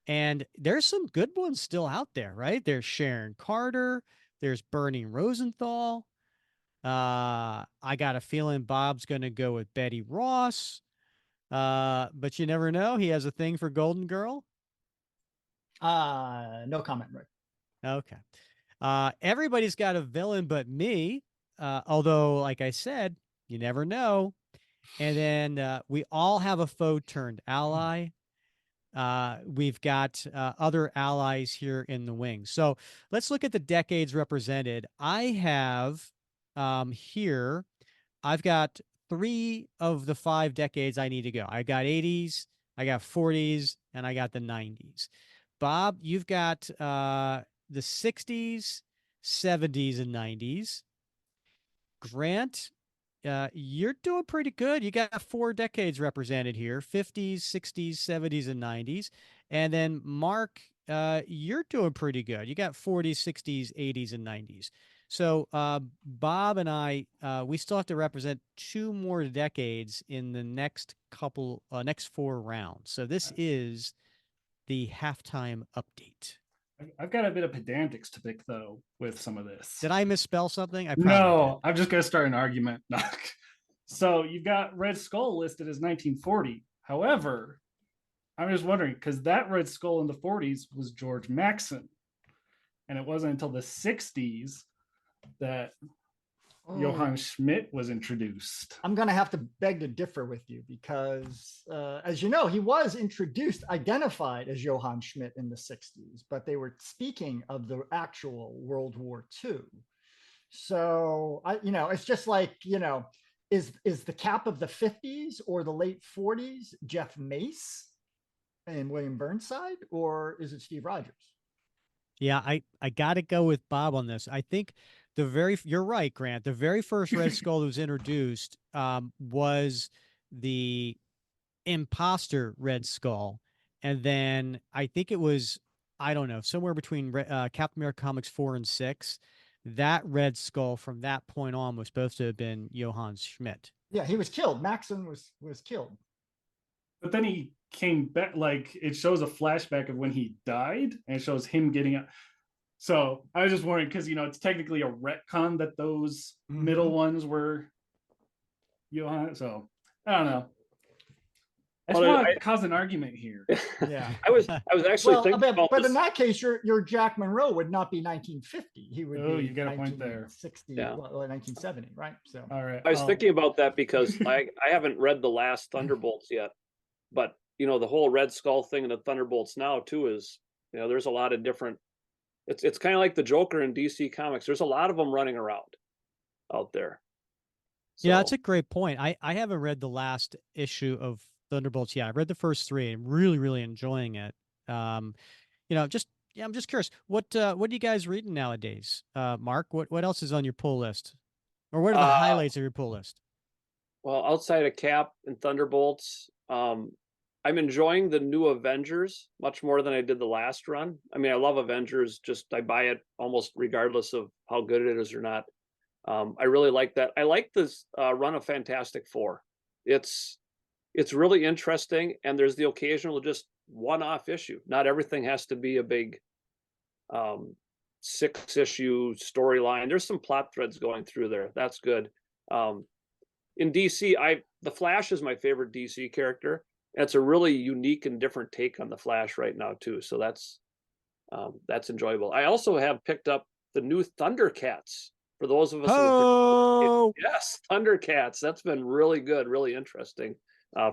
And there's some good ones still out there, right? There's Sharon Carter. There's Bernie Rosenthal. I got a feeling Bob's going to go with Betty Ross. But you never know. He has a thing for Golden Girl. No comment, Rick. Okay. Everybody's got a villain but me. Although, like I said, you never know. And then we all have a foe turned ally. We've got other allies here in the wings. So let's look at the decades represented. I have here, I've got 3 of the 5 decades I need to go. I got 80s, I got 40s, and I got the 90s. Bob, you've got the 60s, 70s, and 90s. Grant, you're doing pretty good. You got 4 decades represented here: 50s, 60s, 70s, and 90s. And then Mark, you're doing pretty good. You got 40s, 60s, 80s, and 90s. So Bob and I, we still have to represent 2 more decades in the next 4 rounds. So this is the halftime update. I've got a bit of pedantics to pick though with some of this. Did I misspell something? I probably No, did. I'm just gonna start an argument. So you've got Red Skull listed as 1940. However, I'm just wondering because that Red Skull in the 40s was George Maxson, and it wasn't until the 60s that Johann Schmidt was introduced. I'm going to have to beg to differ with you because, as you know, he was identified as Johann Schmidt in the 60s, but they were speaking of the actual World War II. So, it's just like, is the Cap of the 50s or the late 40s Jeff Mace and William Burnside, or is it Steve Rogers? Yeah, I got to go with Bob on this. I think you're right, Grant. The very first Red Skull that was introduced was the imposter Red Skull. And then I think it was, I don't know, somewhere between Captain America Comics 4 and 6. That Red Skull from that point on was supposed to have been Johann Schmidt. Yeah, he was killed. Maxson was killed. But then he came back, like it shows a flashback of when he died, and it shows him getting up. So I was just wondering because it's technically a retcon that those middle ones were Johann. So I don't know. I just want to cause an argument here. Yeah, I was actually thinking about but this. in that case, your Jack Monroe would not be 1950. He would be. You got a point there. 60, yeah. 1970, right? So all right. I was thinking about that because I haven't read the last Thunderbolts yet, but the whole Red Skull thing and the Thunderbolts now too is there's a lot of different. It's kind of like the Joker in DC Comics. There's a lot of them running around out there. So, yeah, that's a great point. I haven't read the last issue of Thunderbolts yet. I read the first 3 and really, really enjoying it. I'm just curious. What are you guys reading nowadays? Mark, what else is on your pull list? Or what are the highlights of your pull list? Well, outside of Cap and Thunderbolts, I'm enjoying the new Avengers much more than I did the last run. I mean, I love Avengers. I buy it almost regardless of how good it is or not. I really like that. I like this run of Fantastic Four. It's really interesting, and there's the occasional just one-off issue. Not everything has to be a big 6-issue storyline. There's some plot threads going through there. That's good. In DC, the Flash is my favorite DC character. And it's a really unique and different take on the Flash right now too. So that's enjoyable. I also have picked up the new Thundercats for those of us. Yes, Thundercats. That's been really good, really interesting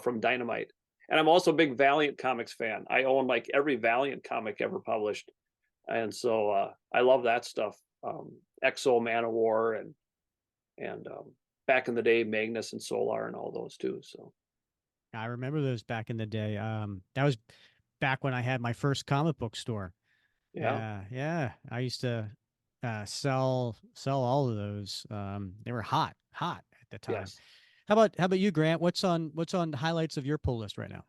from Dynamite. And I'm also a big Valiant Comics fan. I own like every Valiant comic ever published, and so I love that stuff. Exo, Man of War, and back in the day, Magnus and Solar and all those too. So. I remember those back in the day. That was back when I had my first comic book store. Yeah. Yeah. I used to sell all of those. They were hot at the time. Yes. How about you, Grant? What's on the highlights of your pull list right now?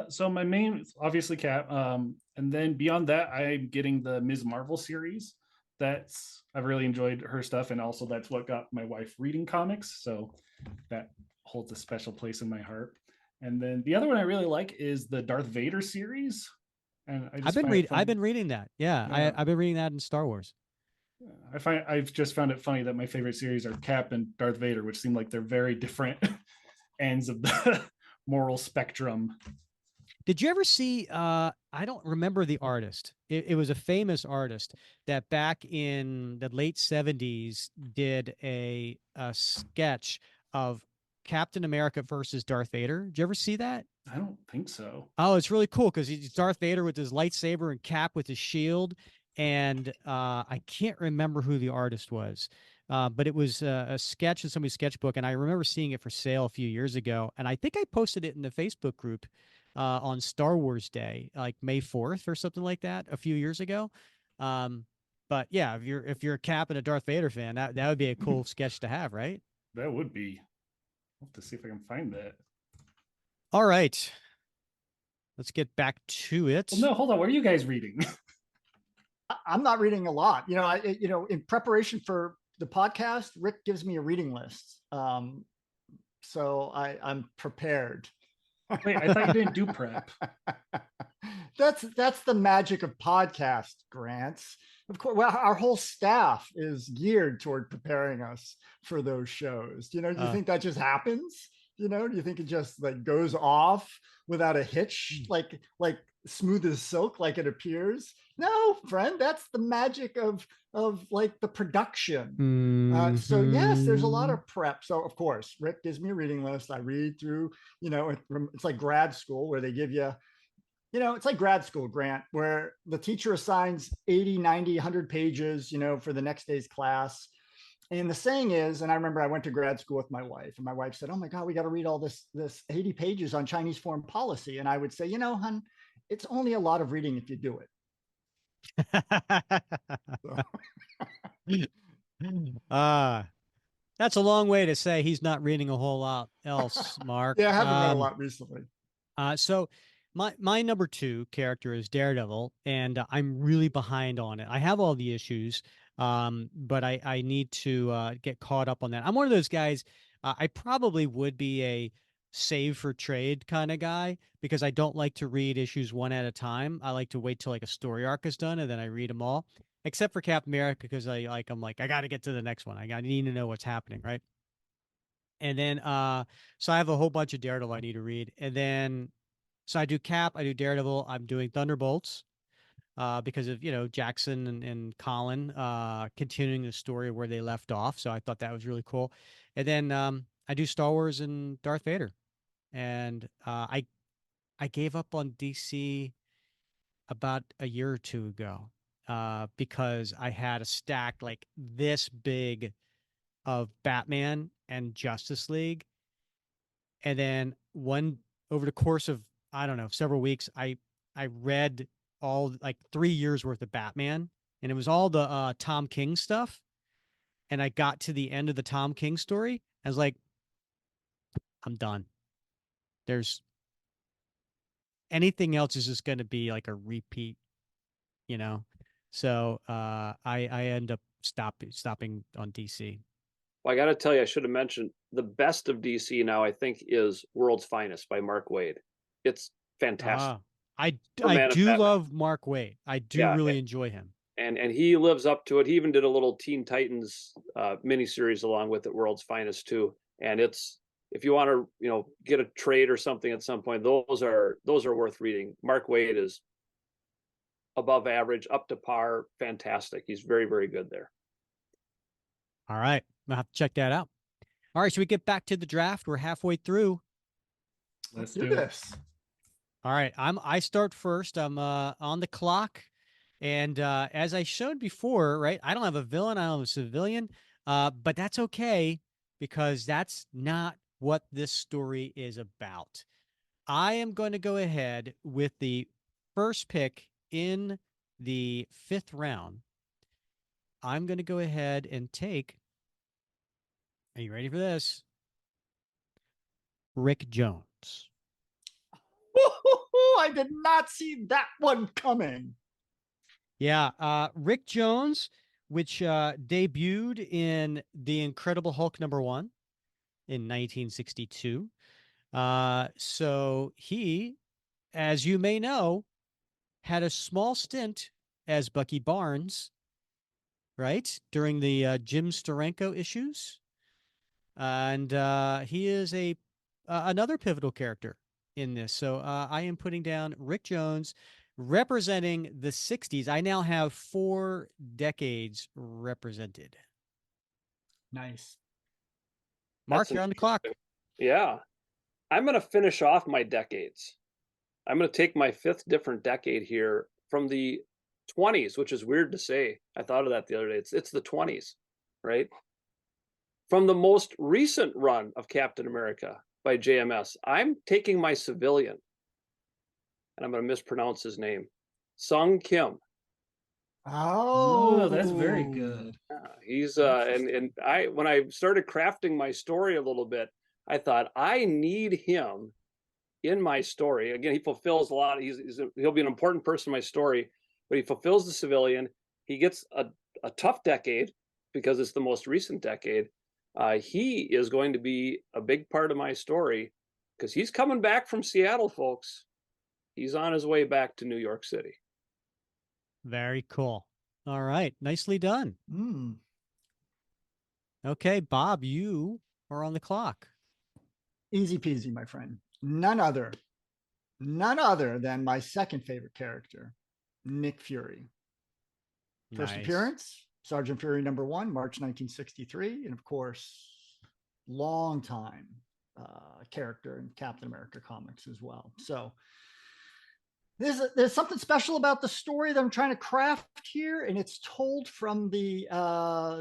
So my main, obviously, Cap. And then beyond that, I'm getting the Ms. Marvel series. I've really enjoyed her stuff, and also that's what got my wife reading comics. So that holds a special place in my heart. And then the other one I really like is the Darth Vader series. And I've been reading that. Yeah. I've been reading that in Star Wars. I've just found it funny that my favorite series are Cap and Darth Vader, which seem like they're very different ends of the moral spectrum. Did you ever see I don't remember the artist. It was a famous artist that back in the late 70s did a sketch of Captain America versus Darth Vader. Did you ever see that? I don't think so. Oh, it's really cool because he's Darth Vader with his lightsaber and Cap with his shield. And I can't remember who the artist was, but it was a sketch in somebody's sketchbook. And I remember seeing it for sale a few years ago. And I think I posted it in the Facebook group on Star Wars Day, like May 4th or something like that, a few years ago. But yeah, if you're a Cap and a Darth Vader fan, that would be a cool sketch to have, right? That would be. I'll have to see if I can find that. All right, let's get back to it. Well, no, hold on. What are you guys reading? I'm not reading a lot. In preparation for the podcast, Rick gives me a reading list. So I'm prepared. Wait, I thought you didn't do prep. That's the magic of podcast, Grants. Of course, well, our whole staff is geared toward preparing us for those shows. Do you think that just happens? Do you think it just like goes off without a hitch, like smooth as silk, like it appears? No, friend, that's the magic of like the production. So yes, there's a lot of prep. So of course, Rick gives me a reading list. I read through. It's like grad school where they give you. It's like grad school, Grant, where the teacher assigns 80, 90, 100 pages, for the next day's class. And the saying is, and I remember I went to grad school with my wife, and my wife said, "Oh my God, we got to read all this 80 pages on Chinese foreign policy." And I would say, "Hun, it's only a lot of reading if you do it." That's a long way to say he's not reading a whole lot else, Mark. Yeah, I haven't read a lot recently. So my number 2 character is Daredevil, and I'm really behind on it. I have all the issues, but I need to get caught up on that. I'm one of those guys. I probably would be a save for trade kind of guy because I don't like to read issues one at a time. I like to wait till like a story arc is done and then I read them all, except for Captain America because I'm like I got to get to the next one. I need to know what's happening, right? And then so I have a whole bunch of Daredevil I need to read, and then so I do Cap, I do Daredevil, I'm doing Thunderbolts because of Jackson and Colin continuing the story where they left off. So I thought that was really cool. And then I do Star Wars and Darth Vader, and I gave up on DC about a year or two ago because I had a stack like this big of Batman and Justice League, and then over the course of I don't know several weeks, I read all like 3 years worth of Batman, and it was all the Tom King stuff. And I got to the end of the Tom King story. I was like, I'm done. There's anything else is just going to be like a repeat, you know? So I end up stopping on DC. Well, I got to tell you, I should have mentioned the best of DC now, I think, is World's Finest by Mark Waid. It's fantastic. I Man of do Batman. love Mark Waid. I do really enjoy him. And he lives up to it. He even did a little Teen Titans miniseries along with it, World's Finest too. And it's, if you want to, get a trade or something at some point, those are worth reading. Mark Waid is above average, up to par, fantastic. He's very, very good there. All right, I'll have to check that out. All right, should we get back to the draft? We're halfway through. Let's do this. All right, I start first. I'm on the clock, and as I showed before, right, I don't have a villain, I don't have a civilian, but that's okay because that's not what this story is about. I am going to go ahead with the first pick in the 5th round. I'm going to go ahead and take. Are you ready for this? Rick Jones. I did not see that one coming. Yeah, Rick Jones, which debuted in The Incredible Hulk #1 in 1962. So he, as you may know, had a small stint as Bucky Barnes, right, during the Jim Steranko issues. And he is another pivotal character in this. So I am putting down Rick Jones representing the 60s. I now have 4 decades represented. Nice. Mark, you're on the clock. Yeah. I'm going to finish off my decades. I'm going to take my 5th different decade here from the 20s, which is weird to say. I thought of that the other day. It's the 20s, right? From the most recent run of Captain America by JMS, I'm taking my civilian. and I'm going to mispronounce his name. Sung Kim. Oh, that's very Oh, good. He's and I when I started crafting my story a little bit, I thought I need him in my story. Again, he fulfills a lot. He'll be an important person in my story, but he fulfills the civilian. He gets a tough decade because it's the most recent decade. He is going to be a big part of my story because he's coming back from Seattle, folks. He's on his way back to New York City. Very cool. All right. Nicely done. mm. Okay, Bob, you are on the clock. Easy peasy, my friend. None other than my second favorite character, Nick Fury. First Nice. appearance, Sergeant Fury #1, March 1963. And of course, long time character in Captain America comics as well. So there's something special about the story that I'm trying to craft here, and it's told from the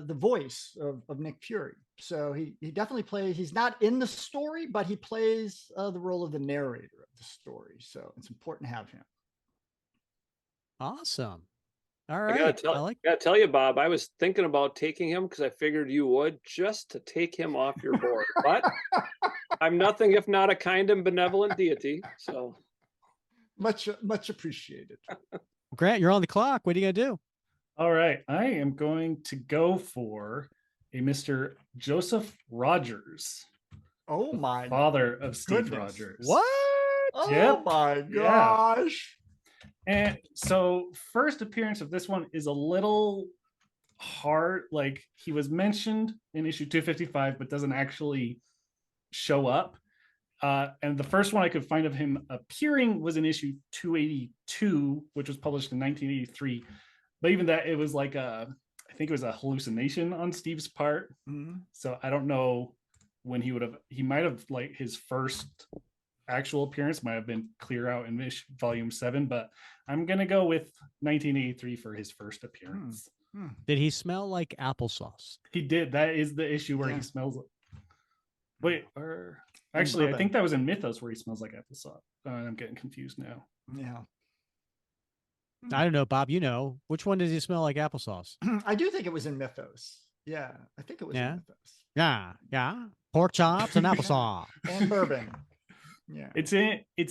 voice of Nick Fury. So he definitely plays. He's not in the story, but he plays the role of the narrator of the story. So it's important to have him. Awesome. All I right. I like gotta tell you, Bob, I was thinking about taking him because I figured you would just to take him off your board. But I'm nothing if not a kind and benevolent deity. So Much appreciated. Grant, you're on the clock. What are you gonna do? All right, I am going to go for a Mr. Joseph Rogers, Oh the my father of Steve goodness. Rogers. What? Oh Yep. my Yeah. gosh. And so, first appearance of this one is a little hard. Like, he was mentioned in issue 255, but doesn't actually show up. And the first one I could find of him appearing was in issue 282, which was published in 1983. But even that, it was like I think it was a hallucination on Steve's part. Mhm. So I don't know when he might have, like, his first actual appearance might have been clear out in volume 7, but I'm going to go with 1983 for his first appearance. Did he smell like applesauce? He did. That is the issue where Yeah. he smells like. Wait, actually, I bourbon. think that was in Mythos where he smells like applesauce. I'm getting confused now. Yeah. I don't know, Bob. You know, which one does he smell like applesauce? I do think it was in Mythos. Yeah, I think it was Yeah. in Mythos. Yeah. Pork chops and applesauce. And bourbon. Yeah. It's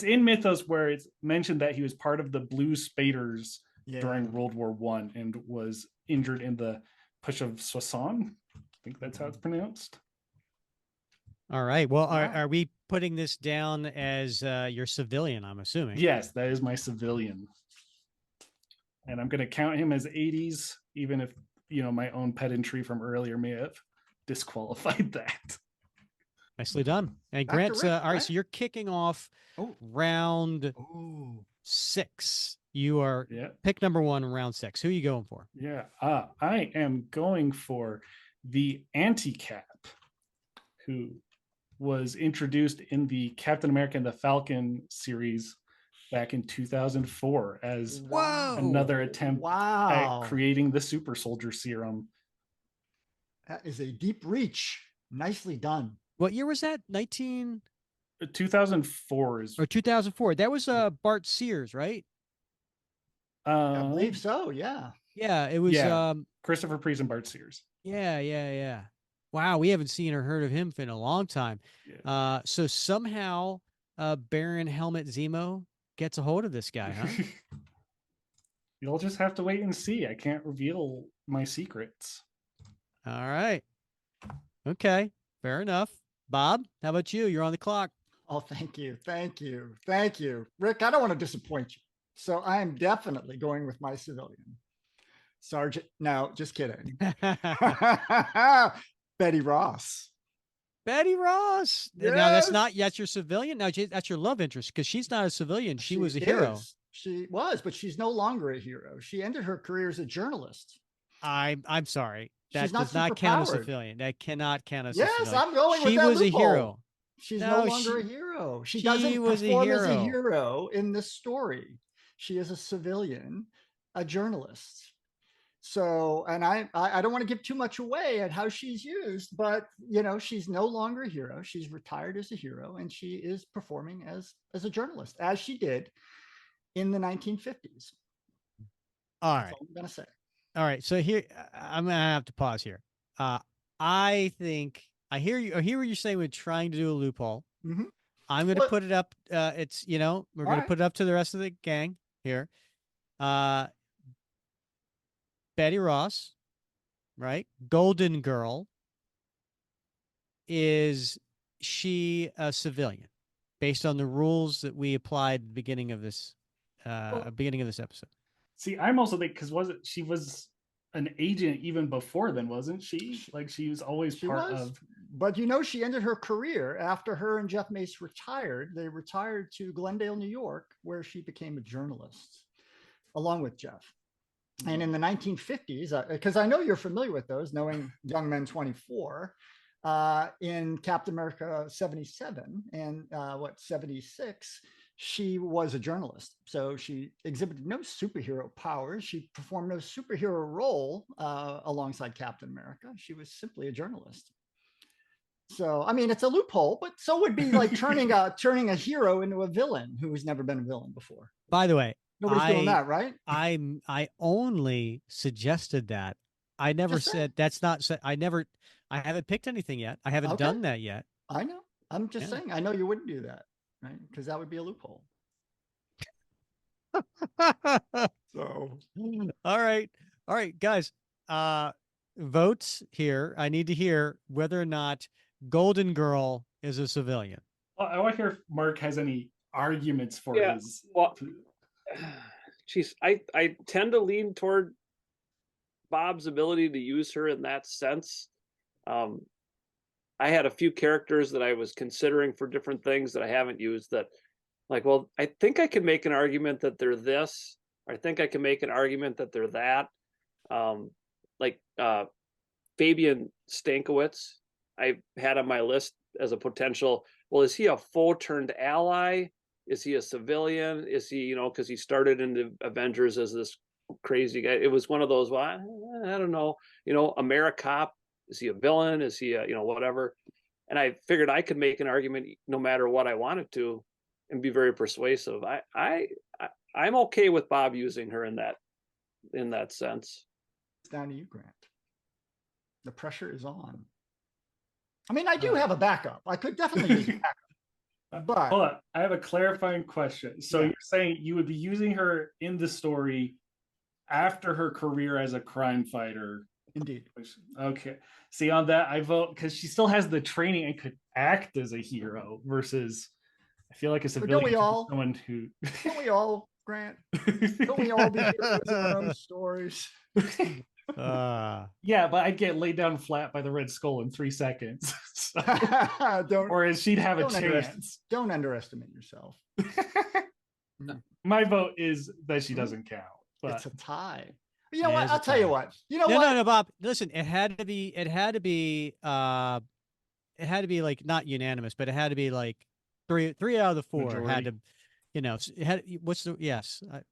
in Mythos where it's mentioned that he was part of the Blue Spaders Yeah. during World War One and was injured in the push of Soissons. I think that's how it's pronounced. All right. Well, Wow. are we putting this down as your civilian? I'm assuming. Yes, that is my civilian. And I'm going to count him as 80s, even if, my own pedantry from earlier may have disqualified that. Nicely done. And Back to Grant's Rick, all right. right? So you're kicking off Oh. round Oh. 6. You are Yeah. pick number 1 in round 6. Who are you going for? Yeah. I am going for the Anti-Cap, who was introduced in the Captain America and the Falcon series back in 2004 as another attempt Wow. at creating the super soldier serum. That is a deep reach. Nicely done. What year was that? 2004 is 2004. That was Bart Sears, right? I believe so. Yeah. Yeah, it was Yeah. Christopher Priest and Bart Sears. Yeah. Wow, we haven't seen or heard of him in a long time. Yeah. So somehow Baron Helmut Zemo gets a hold of this guy, huh? You'll just have to wait and see. I can't reveal my secrets. All right. Okay, fair enough. Bob, how about you? You're on the clock. Oh, thank you. Rick, I don't want to disappoint you. So I am definitely going with my civilian. Sergeant. No, just kidding. Betty Ross. Betty Ross. Yes. Now that's your civilian. Now that's your love interest because she's not a civilian. She was a hero. is. She was, but she's no longer a hero. She ended her career as a journalist. I'm sorry. That She's not does not count as superpowered. civilian. That cannot count as a Yes, civilian. I'm going with She that was a loophole. hero. She's No, no longer a hero. She doesn't was a perform as a hero. hero in this story. She is a civilian, a journalist. So, and I don't want to give too much away at how she's used, but she's no longer a hero. She's retired as a hero, and she is performing as a journalist, as she did in the 1950s. All That's right. all I'm going to say. All right. So here, I'm going to have to pause here. I think I hear you. I hear what you're saying with trying to do a loophole. Mm-hmm. I'm going to Well, put it up. It's, we're all going to right. put it up to the rest of the gang here. Betty Ross, right? Golden Girl. Is she a civilian based on the rules that we applied at the beginning of this episode? See, I'm also thinking, because she was an agent even before then, wasn't she? Like she was always part of. But she ended her career after her and Jeff Mace retired. They retired to Glendale, New York, where she became a journalist along with Jeff. And in the 1950s, because I know you're familiar with those, knowing Young Men 24, in Captain America 77 and 76, she was a journalist. So she exhibited no superhero powers. She performed no superhero role alongside Captain America. She was simply a journalist. So, I mean, it's a loophole, but so would be like turning a hero into a villain who has never been a villain before. By the way, nobody's doing that, right? I only suggested that. I never said that's not. I haven't picked anything yet. I haven't done that yet. I know. I'm just saying. I know you wouldn't do that, right? Because that would be a loophole. So, all right, guys. Votes here. I need to hear whether or not Golden Girl is a civilian. Well, I want to hear if Mark has any arguments for his. Well, geez, I tend to lean toward Bob's ability to use her in that sense. I had a few characters that I was considering for different things that I haven't used that, like, well, I think I can make an argument that they're this, or I think I can make an argument that they're that. Like Fabian Stankiewicz, I had on my list as a potential. Well, is he a foe turned ally? Is he a civilian? Is he, because he started in the Avengers as this crazy guy. It was one of those, well, I don't know, AmeriCop. Is he a villain? Is he whatever? And I figured I could make an argument no matter what I wanted to and be very persuasive. I'm okay with Bob using her in that sense. It's down to you, Grant. The pressure is on. I mean, I do have a backup. I could definitely use a backup. But hold on, I have a clarifying question. So you're saying you would be using her in the story after her career as a crime fighter? Indeed. Okay. See, on that, I vote because she still has the training and could act as a hero versus, I feel like a civilian. Don't we all? Someone who. Don't we all, Grant? Don't we all be heroes in our own stories? Yeah, but I'd get laid down flat by the Red Skull in 3 seconds. So. Or she'd have a chance. Don't underestimate yourself. My vote is that she doesn't count. But it's a tie. You know what? I'll tell you what. No, Bob. Listen, it had to be like not unanimous, but it had to be like three out of the four majority. Had to, it had what's the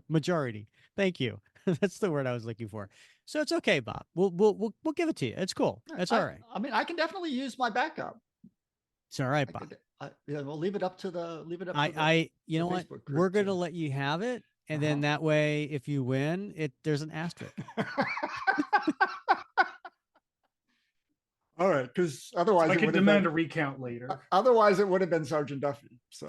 majority. Thank you. That's the word I was looking for. So it's okay, Bob. We'll give it to you. It's cool. That's all right. I mean, I can definitely use my backup. It's all right, Bob. We'll leave it up to the. You know what? We're gonna let you have it. And then that way, if you win, there's an asterisk. All right, because otherwise I could demand a recount later. Otherwise, it would have been Sergeant Duffy. So,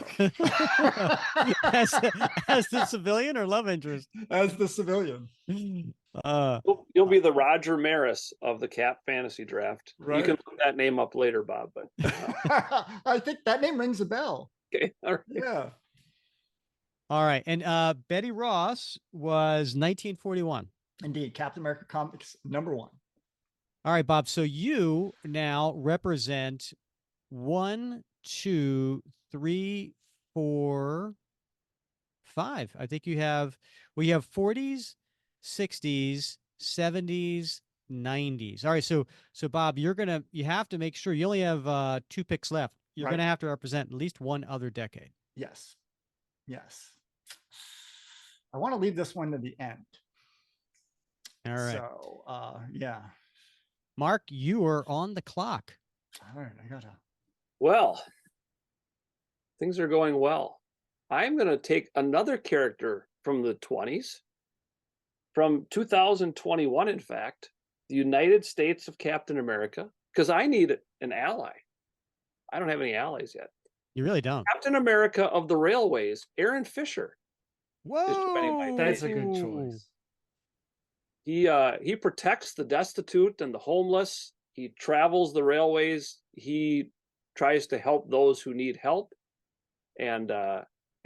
as the civilian or love interest? As the civilian. You'll be the Roger Maris of the Cap Fantasy Draft. Right. You can look that name up later, Bob. But I think that name rings a bell. Okay. All right. Yeah. All right. And Betty Ross was 1941. Indeed. Captain America Comics #1. All right, Bob. So you now represent 1, 2, 3, 4, 5. I think we have 40s, 60s, 70s, 90s. All right. So Bob, you have to make sure you only have 2 picks left. You're going to have to represent at least one other decade. Yes. I want to leave this one to the end. All right. So, yeah. Mark, you are on the clock. All right, I gotta. Well, things are going well. I'm going to take another character from the 20s, from 2021, in fact, the United States of Captain America, because I need an ally. I don't have any allies yet. You really don't. Captain America of the Railways, Aaron Fisher, is joining my That's team. a good Whoa. choice. He protects the destitute and the homeless. He travels the railways. He tries to help those who need help, and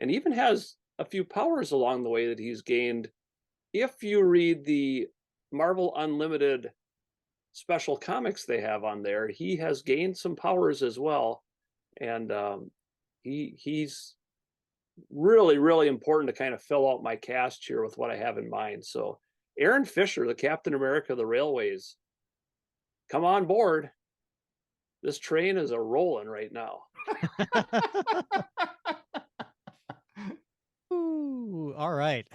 even has a few powers along the way that he's gained. If you read the Marvel Unlimited special comics they have on there, he has gained some powers as well, and he's really, really important to kind of fill out my cast here with what I have in mind. So Aaron Fisher, the Captain America of the Railways, come on board. This train is a rolling right now. Ooh, all right.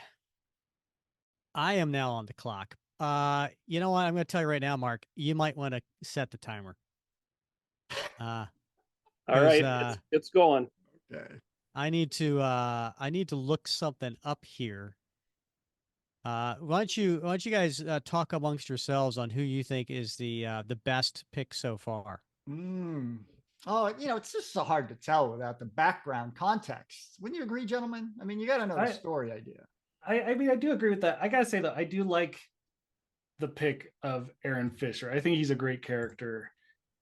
I am now on the clock. You know what? I'm going to tell you right now, Mark. You might want to set the timer. All 'Cause, right, it's going. Okay. I need to look something up here. Why don't you guys talk amongst yourselves on who you think is the best pick so far? Mm. Oh, it's just so hard to tell without the background context. Wouldn't you agree, gentlemen? I mean, you got to know the story idea. I mean, I do agree with that. I gotta say though, I do like the pick of Aaron Fisher. I think he's a great character,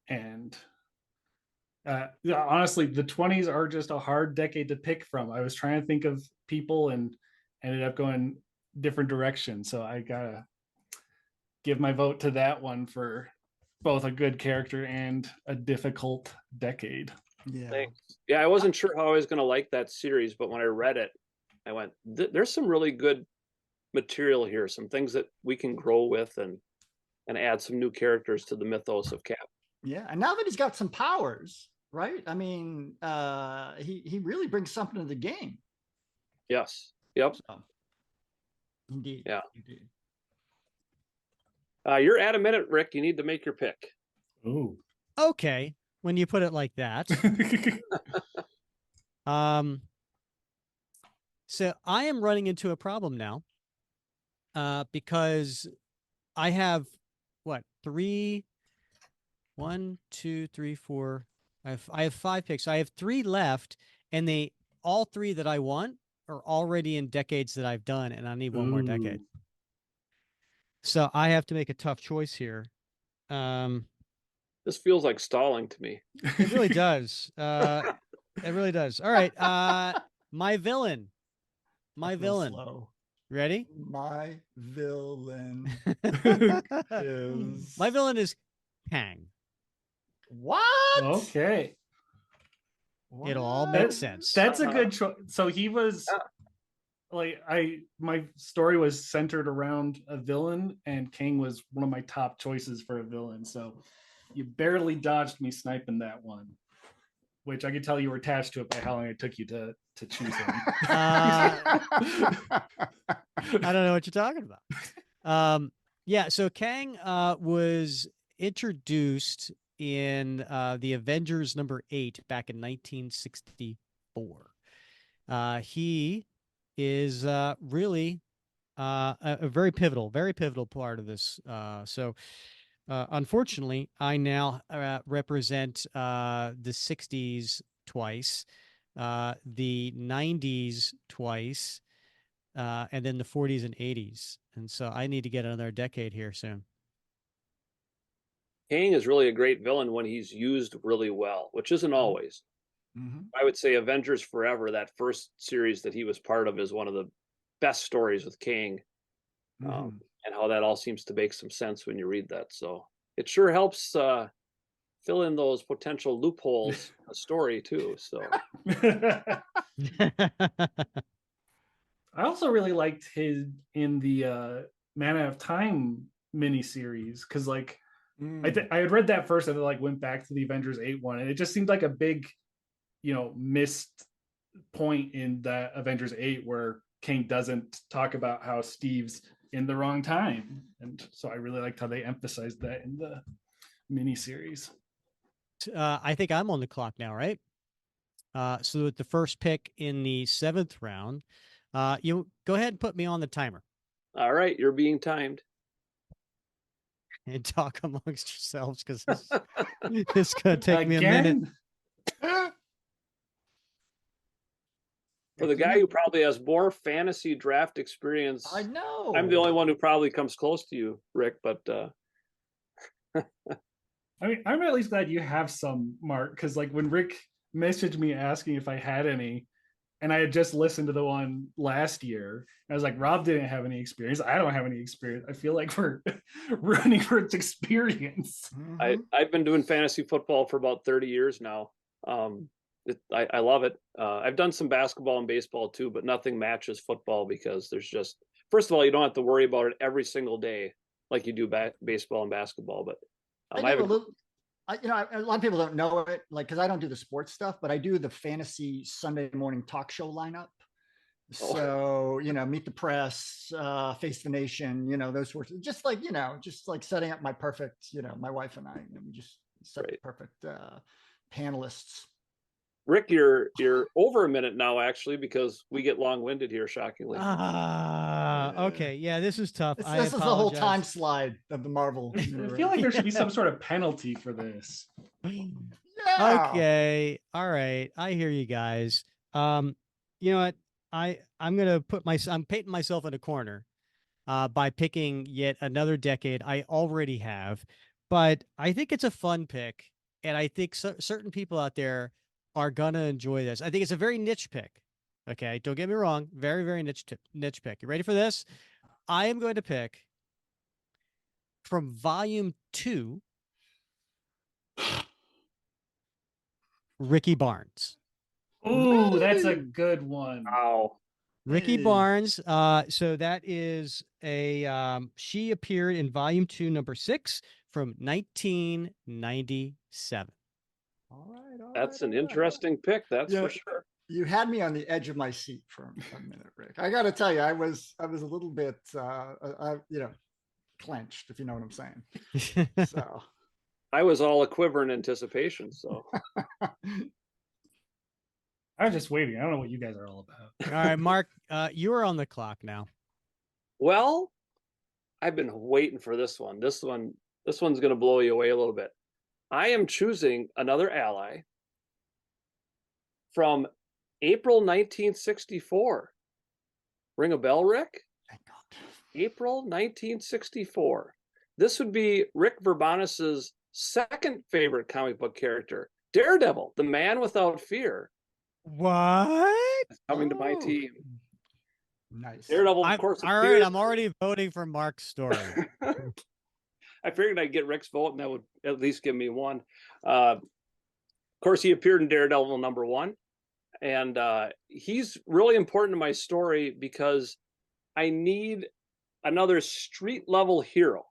and yeah, honestly, the 20s are just a hard decade to pick from. I was trying to think of people and ended up going different directions. So I gotta give my vote to that one for both a good character and a difficult decade. Yeah. Thanks. Yeah, I wasn't sure how I was going to like that series, but when I read it, I went, "There's some really good material here, some things that we can grow with and add some new characters to the mythos of Cap." Yeah. And now that he's got some powers, right? I mean, he really brings something to the game. Yes. Yep. So, indeed. Yeah. Indeed. You're at a minute, Rick. You need to make your pick. Ooh. Okay, when you put it like that. So I am running into a problem now, because I have what, three, one, two, three, four. I have five picks. I have three left, and all three that I want are already in decades that I've done, and I need one more decade. So I have to make a tough choice here. This feels like stalling to me. It really does. It really does. All right. My villain. My villain. Slow. Ready? My villain is My villain is Kang. what? Okay. It'll all make sense. That's a good choice. So he was like, my story was centered around a villain, and King was one of my top choices for a villain. So you barely dodged me sniping that one, which I could tell you were attached to it by how long it took you to choose him. I don't know what you're talking about. Yeah, so Kang was introduced in the Avengers #8 back in 1964. He is really a very pivotal part of this. So unfortunately, I now represent the 60s twice, the 90s twice, and then the 40s and 80s. And so I need to get another decade here soon. Kang is really a great villain when he's used really well, which isn't always. Mm-hmm. I would say Avengers Forever, that first series that he was part of, is one of the best stories with Kang, and how that all seems to make some sense when you read that. So it sure helps fill in those potential loopholes in the story too. So I also really liked his in the Man Out of Time miniseries, because like I had read that first and then like went back to the Avengers 8 one, and it just seemed like a big, missed point in that Avengers 8 where King doesn't talk about how Steve's in the wrong time. And so I really liked how they emphasized that in the miniseries. I think I'm on the clock now, right? So with the first pick in the 7th round, you go ahead and put me on the timer All right, you're being timed. and talk amongst yourselves because it's going to take me a minute. For the guy who probably has more fantasy draft experience, I know. I'm the only one who probably comes close to you, Rick. But I mean, I'm at least glad you have some, Mark, because like when Rick messaged me asking if I had any, and I had just listened to the one last year, I was like, Rob didn't have any experience. I don't have any experience. I feel like we're running for its experience. I've been doing fantasy football for about 30 years now. I love it. I've done some basketball and baseball too, but nothing matches football because there's just, first of all, you don't have to worry about it every single day like you do baseball and basketball. But I do a little. A lot of people don't know it, like, because I don't do the sports stuff, but I do the fantasy Sunday morning talk show lineup. So, Meet the Press, Face the Nation, those sorts of, just like setting up my perfect, my wife and I, we just set the perfect panelists. Rick, you're over a minute now, actually, because we get long-winded here, shockingly. Okay. Yeah, this is tough. This is the whole time slide of the Marvel universe. I feel like there should be some sort of penalty for this. Yeah. Okay. All right. I hear you guys. You know what? I'm painting myself in a corner by picking yet another decade I already have, but I think it's a fun pick, and I think certain people out there are gonna enjoy this. I think it's a very niche pick. Okay, don't get me wrong, very, very niche pick. You ready for this? I am going to pick from volume 2, Ricky Barnes. Ooh, that's a good one. Wow. Ricky Barnes. So that is she appeared in volume 2, number 6 from 1997. All right. That's an interesting pick. That's for sure. You had me on the edge of my seat for a minute, Rick. I got to tell you, I was a little bit, clenched, if you know what I'm saying. So I was all a quiver in anticipation. So I was just waiting. I don't know what you guys are all about. All right, Mark, you are on the clock now. Well, I've been waiting for this one. This one's going to blow you away a little bit. I am choosing another ally from April 1964. Ring a bell, Rick? Thank God. April 1964. This would be Rick Verbanis's second favorite comic book character, Daredevil, the man without fear. What? Coming to my team. Nice. Daredevil, of course. All right, I'm already voting for Mark's story. I figured I'd get Rick's vote, and that would at least give me one. Of course, he appeared in Daredevil number 1, and he's really important to my story because I need another street-level hero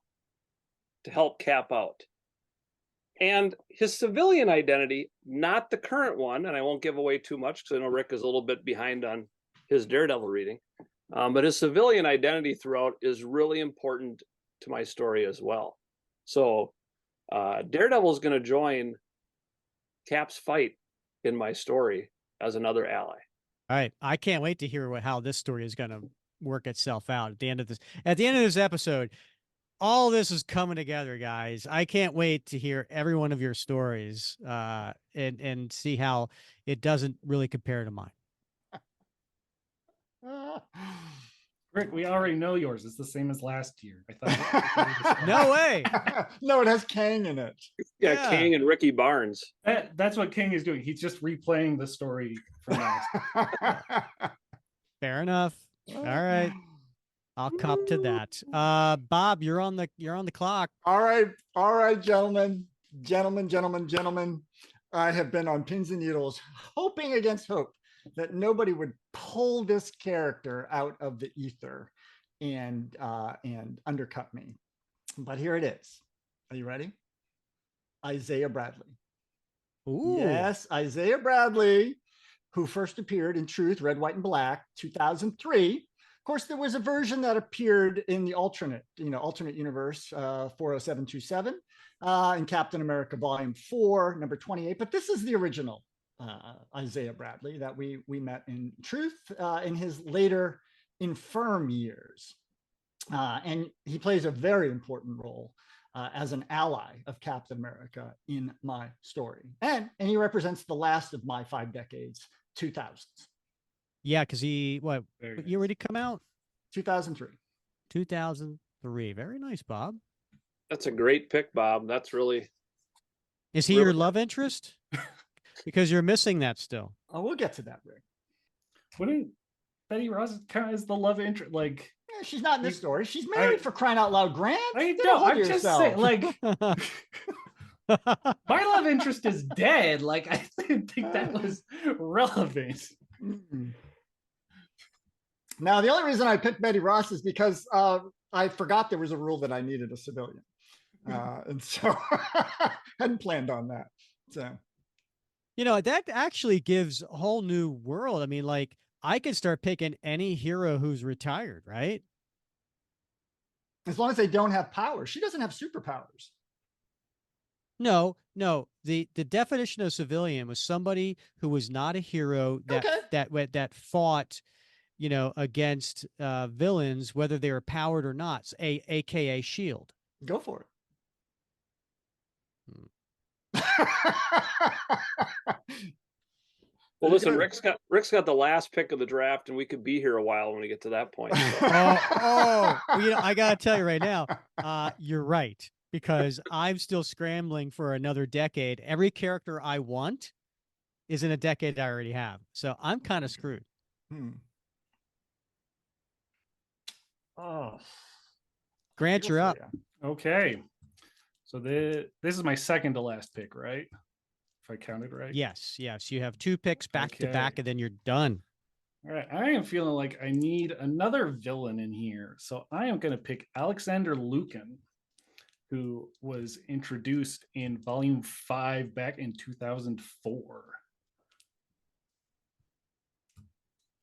to help Cap out. And his civilian identity, not the current one, and I won't give away too much because I know Rick is a little bit behind on his Daredevil reading, but his civilian identity throughout is really important to my story as well. So Daredevil is going to join Cap's fight in my story as another ally. All right, I can't wait to hear how this story is going to work itself out at the end of this episode. All this is coming together, guys. I can't wait to hear every one of your stories and see how it doesn't really compare to mine. Rick, we already know yours. It's the same as last year. I thought. No way. No, it has Kang in it. Yeah, King and Ricky Barnes. That's what King is doing. He's just replaying the story from last. Fair enough. All right. I'll cop to that. Bob, you're on the clock. All right, gentlemen. I have been on pins and needles, hoping against hope that nobody would pull this character out of the ether and undercut me. But here it is. Are you ready? Isaiah Bradley. Ooh. Yes, Isaiah Bradley, who first appeared in Truth, Red, White, and Black, 2003. Of course, there was a version that appeared in the alternate universe, 40727, in Captain America Volume 4, number 28. But this is the original Isaiah Bradley that we met in truth in his later infirm years. And he plays a very important role as an ally of Captain America in my story. And he represents the last of my 5 decades, 2000s. Yeah, because what year did he come out? 2003. 2003. Very nice, Bob. That's a great pick, Bob. That's really. Is he your love interest? Because you're missing that still. Oh, we'll get to that, Rick. Wouldn't Betty Ross count as the love interest? Like, yeah, she's not in this story. She's married, for crying out loud, Grant. I know. I'm just saying, like, my love interest is dead. Like, I didn't think that was relevant. Now, the only reason I picked Betty Ross is because I forgot there was a rule that I needed a civilian. And so I hadn't planned on that. So, you know, that actually gives a whole new world. I mean, like, I could start picking any hero who's retired, right? As long as they don't have powers. She doesn't have superpowers. No. The definition of civilian was somebody who was not a hero that fought, you know, against villains, whether they were powered or not. AKA Shield. Go for it. Well, listen, Rick's got the last pick of the draft, and we could be here a while when we get to that point. So. Well, you know, I gotta tell you right now, you're right, because I'm still scrambling for another decade. Every character I want is in a decade I already have, so I'm kind of screwed. Oh, Grant, you're up. Okay, so this is my second to last pick, right? If I counted right. Yes. You have 2 picks back to back, and then you're done. All right. I am feeling like I need another villain in here. So I am going to pick Alexander Lukin, who was introduced in Volume 5 back in 2004.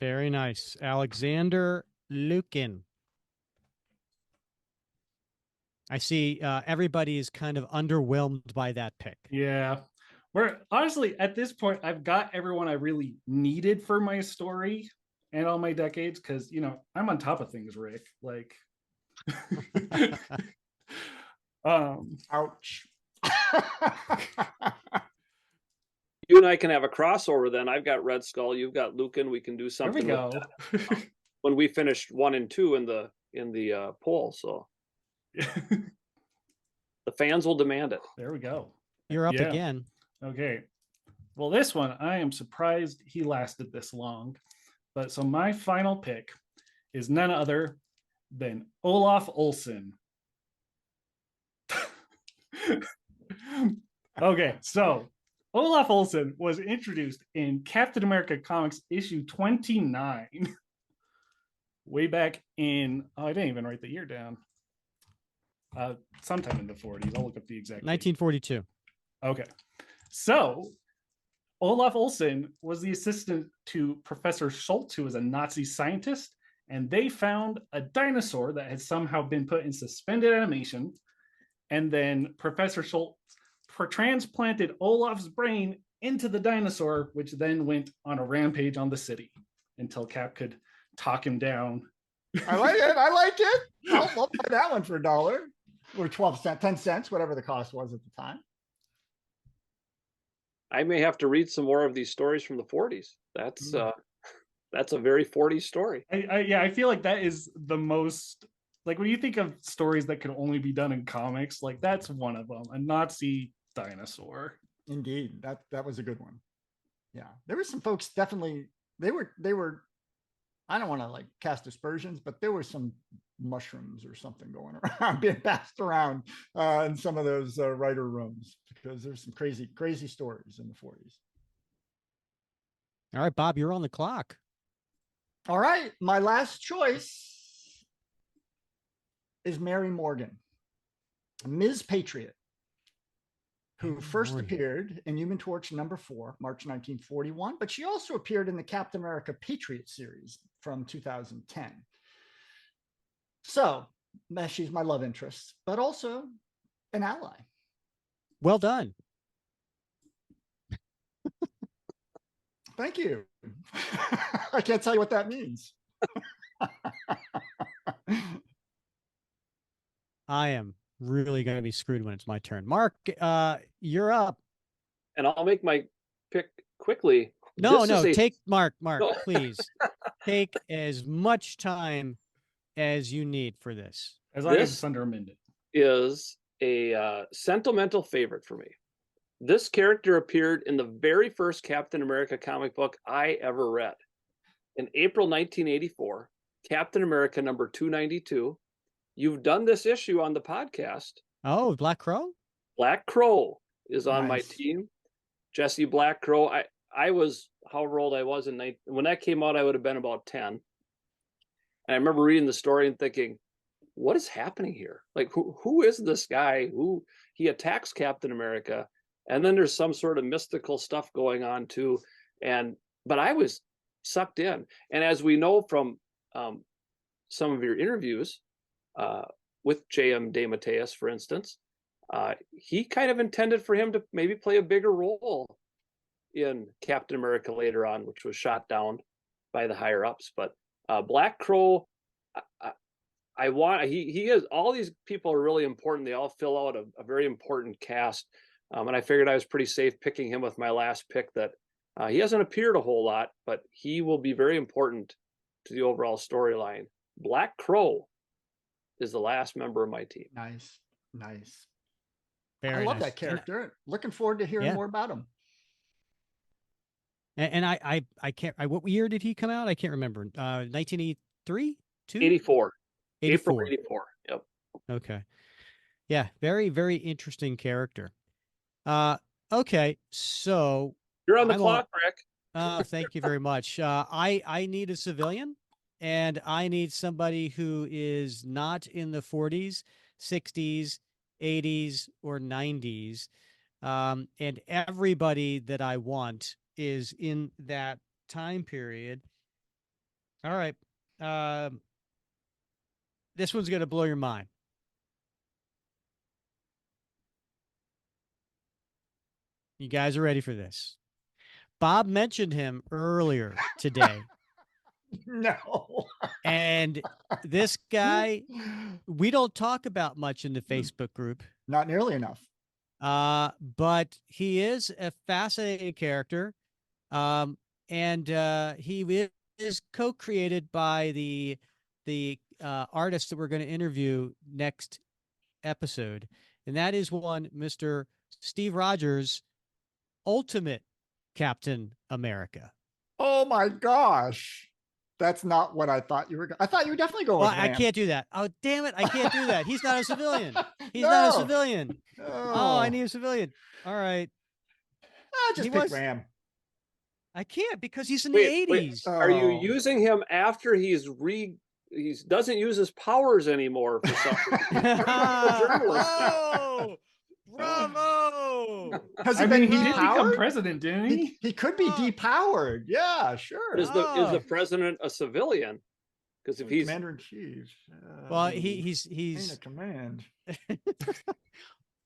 Very nice. Alexander Lukin. I see everybody is kind of underwhelmed by that pick. Yeah. Where honestly, at this point, I've got everyone I really needed for my story and all my decades, because, you know, I'm on top of things, Rick. Like, ouch. You and I can have a crossover then. I've got Red Skull, you've got Lucan. We can do something. There we go. When we finished 1 and 2 in the poll, so the fans will demand it. There we go. You're up again. Okay. Well, this one, I am surprised he lasted this long. But so my final pick is none other than Olaf Olsen. Okay, so Olaf Olsen was introduced in Captain America Comics issue 29. Way back in, I didn't even write the year down. Sometime in the 40s. I'll look up the exact 1942. date. Okay. So Olaf Olsen was the assistant to Professor Schultz, who was a Nazi scientist, and they found a dinosaur that had somehow been put in suspended animation. And then Professor Schultz transplanted Olaf's brain into the dinosaur, which then went on a rampage on the city until Cap could talk him down. I like it. I'll buy that one for $1 or 12 cents, 10 cents, whatever the cost was at the time. I may have to read some more of these stories from the 40s. That's a very 40s story. I feel like that is the most, like, when you think of stories that could only be done in comics, like, that's one of them. A Nazi dinosaur. Indeed, that was a good one. Yeah, there were some folks definitely. They were. I don't want to like cast aspersions, but there were some mushrooms or something going around, being passed around in some of those writer rooms, because there's some crazy stories in the 40s. All right, Bob, you're on the clock. All right, my last choice is Mary Morgan, Ms. Patriot, who first appeared in Human Torch #4, March 1941, but she also appeared in the Captain America Patriot series from 2010. So she's my love interest, but also an ally. Well done. Thank you. I can't tell you what that means. I am really going to be screwed when it's my turn. Mark, you're up. And I'll make my pick quickly. No, This no, is a take Mark, no. please. Take as much time as you need for this. As long as This it's under a minute. is a sentimental favorite for me. This character appeared in the very first Captain America comic book I ever read. In April 1984, Captain America number 292. You've done this issue on the podcast. Oh, Black Crow? Black Crow is on my Nice. team. Jesse Black Crow. I was however old I was when that came out, I would have been about 10. And I remember reading the story and thinking, what is happening here? Like, who is this guy? Who he attacks Captain America, and then there's some sort of mystical stuff going on too. But I was sucked in, and as we know from some of your interviews with J.M. DeMatteis, for instance, he kind of intended for him to maybe play a bigger role in Captain America later on, which was shot down by the higher ups. But Black Crow, he is, all these people are really important. They all fill out a very important cast. And I figured I was pretty safe picking him with my last pick, that he hasn't appeared a whole lot, but he will be very important to the overall storyline. Black Crow is the last member of my team. Nice. Nice. Very I love nice. that character. Looking forward to hearing more about him. And I can't, what year did he come out? I can't remember. 1983? 84. 84. April 84. Yep. Okay. Yeah. Very, very interesting character. Okay. So you're on the clock, Rick. Thank you very much. I need a civilian, and I need somebody who is not in the 40s, 60s, 80s, or 90s. And everybody that I want is in that time period. All right. This one's going to blow your mind. You guys are ready for this. Bob mentioned him earlier today. No. And this guy, we don't talk about much in the Facebook group. Not nearly enough. But he is a fascinating character. And he is co-created by the artist that we're going to interview next episode. And that is one Mr. Steve Rogers, Ultimate Captain America. Oh my gosh. That's not what I thought you were. I thought you were definitely going with I Ram. can't do that. Oh, damn it. I can't do that. He's not a civilian. He's not a civilian. No. Oh, I need a civilian. All right. Just pick Ram. I can't because he's in the 80s. Are you using him after he doesn't use his powers anymore for something? Oh, bravo! Has he he been did depowered? become president, didn't he? He could be depowered. Yeah, sure. Is the president a civilian? Because if he's commander in chief, well, he's in a command.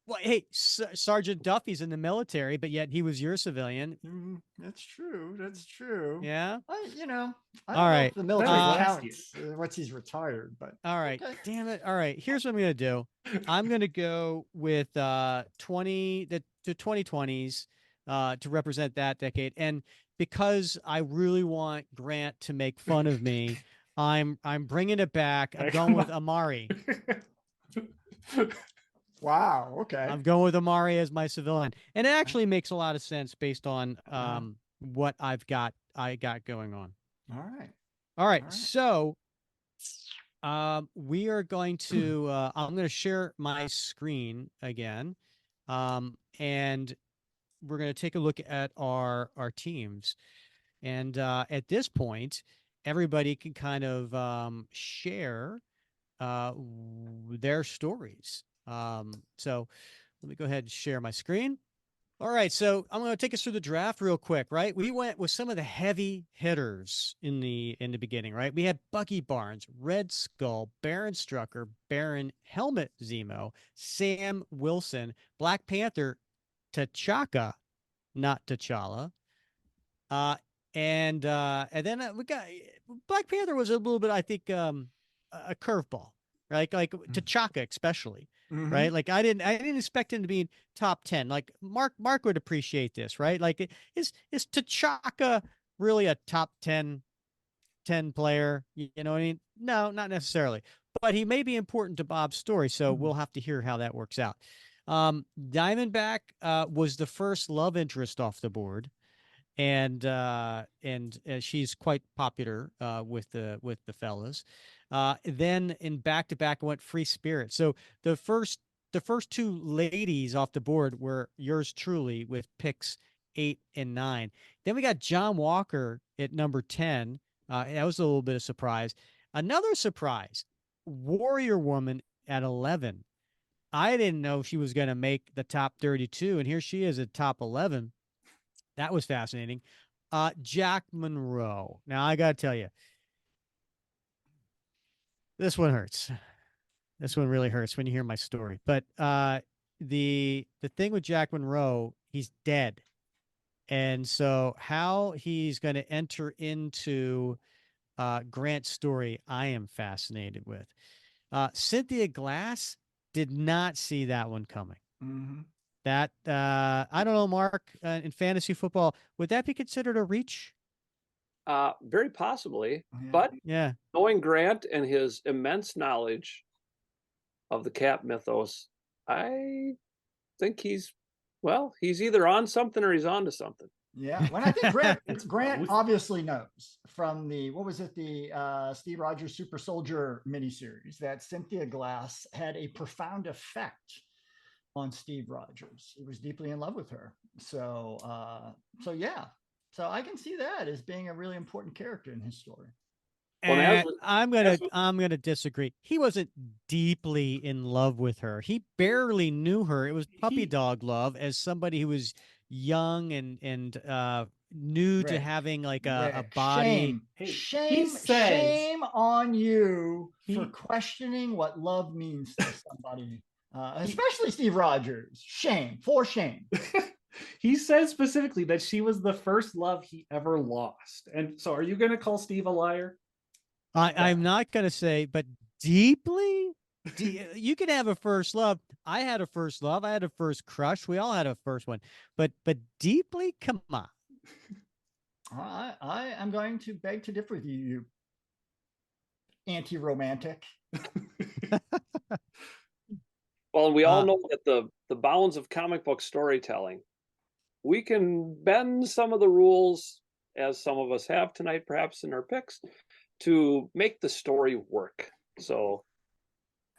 Well, hey, Sergeant Duffy's in the military, but yet he was your civilian. That's true. That's true. Yeah. I don't know if the military counts once he's retired, but all right. Okay. Damn it. All right. Here's what I'm gonna do. I'm gonna go with the 2020s to represent that decade, and because I really want Grant to make fun of me, I'm bringing it back. I'm going with Amari. Wow. Okay. I'm going with Amari as my civilian, and it actually makes a lot of sense based on what I got going on. All right. So we are going to I'm going to share my screen again, and we're going to take a look at our teams, and at this point everybody can kind of share their stories. So let me go ahead and share my screen. All right, so I'm going to take us through the draft real quick, right? We went with some of the heavy hitters in the beginning, right? We had Bucky Barnes, Red Skull, Baron Strucker, Baron Helmet Zemo, Sam Wilson, Black Panther, T'Chaka, not T'Challa, and then we got Black Panther was a little bit, I think, a curveball, right? Like T'Chaka especially, Mhm. right? Like I didn't expect him to be in top 10. Like Mark would appreciate this, right? Like is T'Chaka really a top 10 player? You know what I mean? No, not necessarily. But he may be important to Bob's story, so we'll have to hear how that works out. Diamondback was the first love interest off the board, and she's quite popular with the fellas. Then in back to back went Free Spirit. So the first the first two ladies off the board were yours truly with picks 8 and 9. Then we got John Walker at number 10. That was a little bit of surprise. Another surprise, Warrior Woman at 11. I didn't know she was going to make the top 32, and here she is at top 11. That was fascinating. Jack Monroe. Now I gotta tell you, this one hurts. This one really hurts when you hear my story. But the thing with Jack Monroe, he's dead, and so how he's going to enter into Grant's story, I am fascinated with. Cynthia Glass did not see that one coming. Mhm. That I don't know, Mark. In fantasy football, would that be considered a reach? Very possibly, Yeah. but Yeah. knowing Grant and his immense knowledge of the Cap mythos, I think he's either on something or he's on to something. Yeah. When I think Grant It's Grant both. obviously knows from the what was it, the Steve Rogers Super Soldier miniseries, that Cynthia Glass had a profound effect on Steve Rogers. He was deeply in love with her. So yeah. So I can see that as being a really important character in his story. Well, And as I'm gonna disagree. He wasn't deeply in love with her. He barely knew her. It was puppy He dog love as somebody who was young and new to Rick, having like a Rick, body. he says shame on you for he questioning what love means to somebody, he especially Steve Rogers. Shame, for shame. he says specifically that she was the first love he ever lost. And so, are you going to call Steve a liar? I'm not gonna say, but deeply. You can have a first love. I had a first love. I had a first crush. We all had a first one. But deeply, come on. I am going to beg to differ with you, you anti-romantic. well, and we all Uh, know that the bounds of comic book storytelling, we can bend some of the rules, as some of us have tonight, perhaps in our picks, to make the story work. So,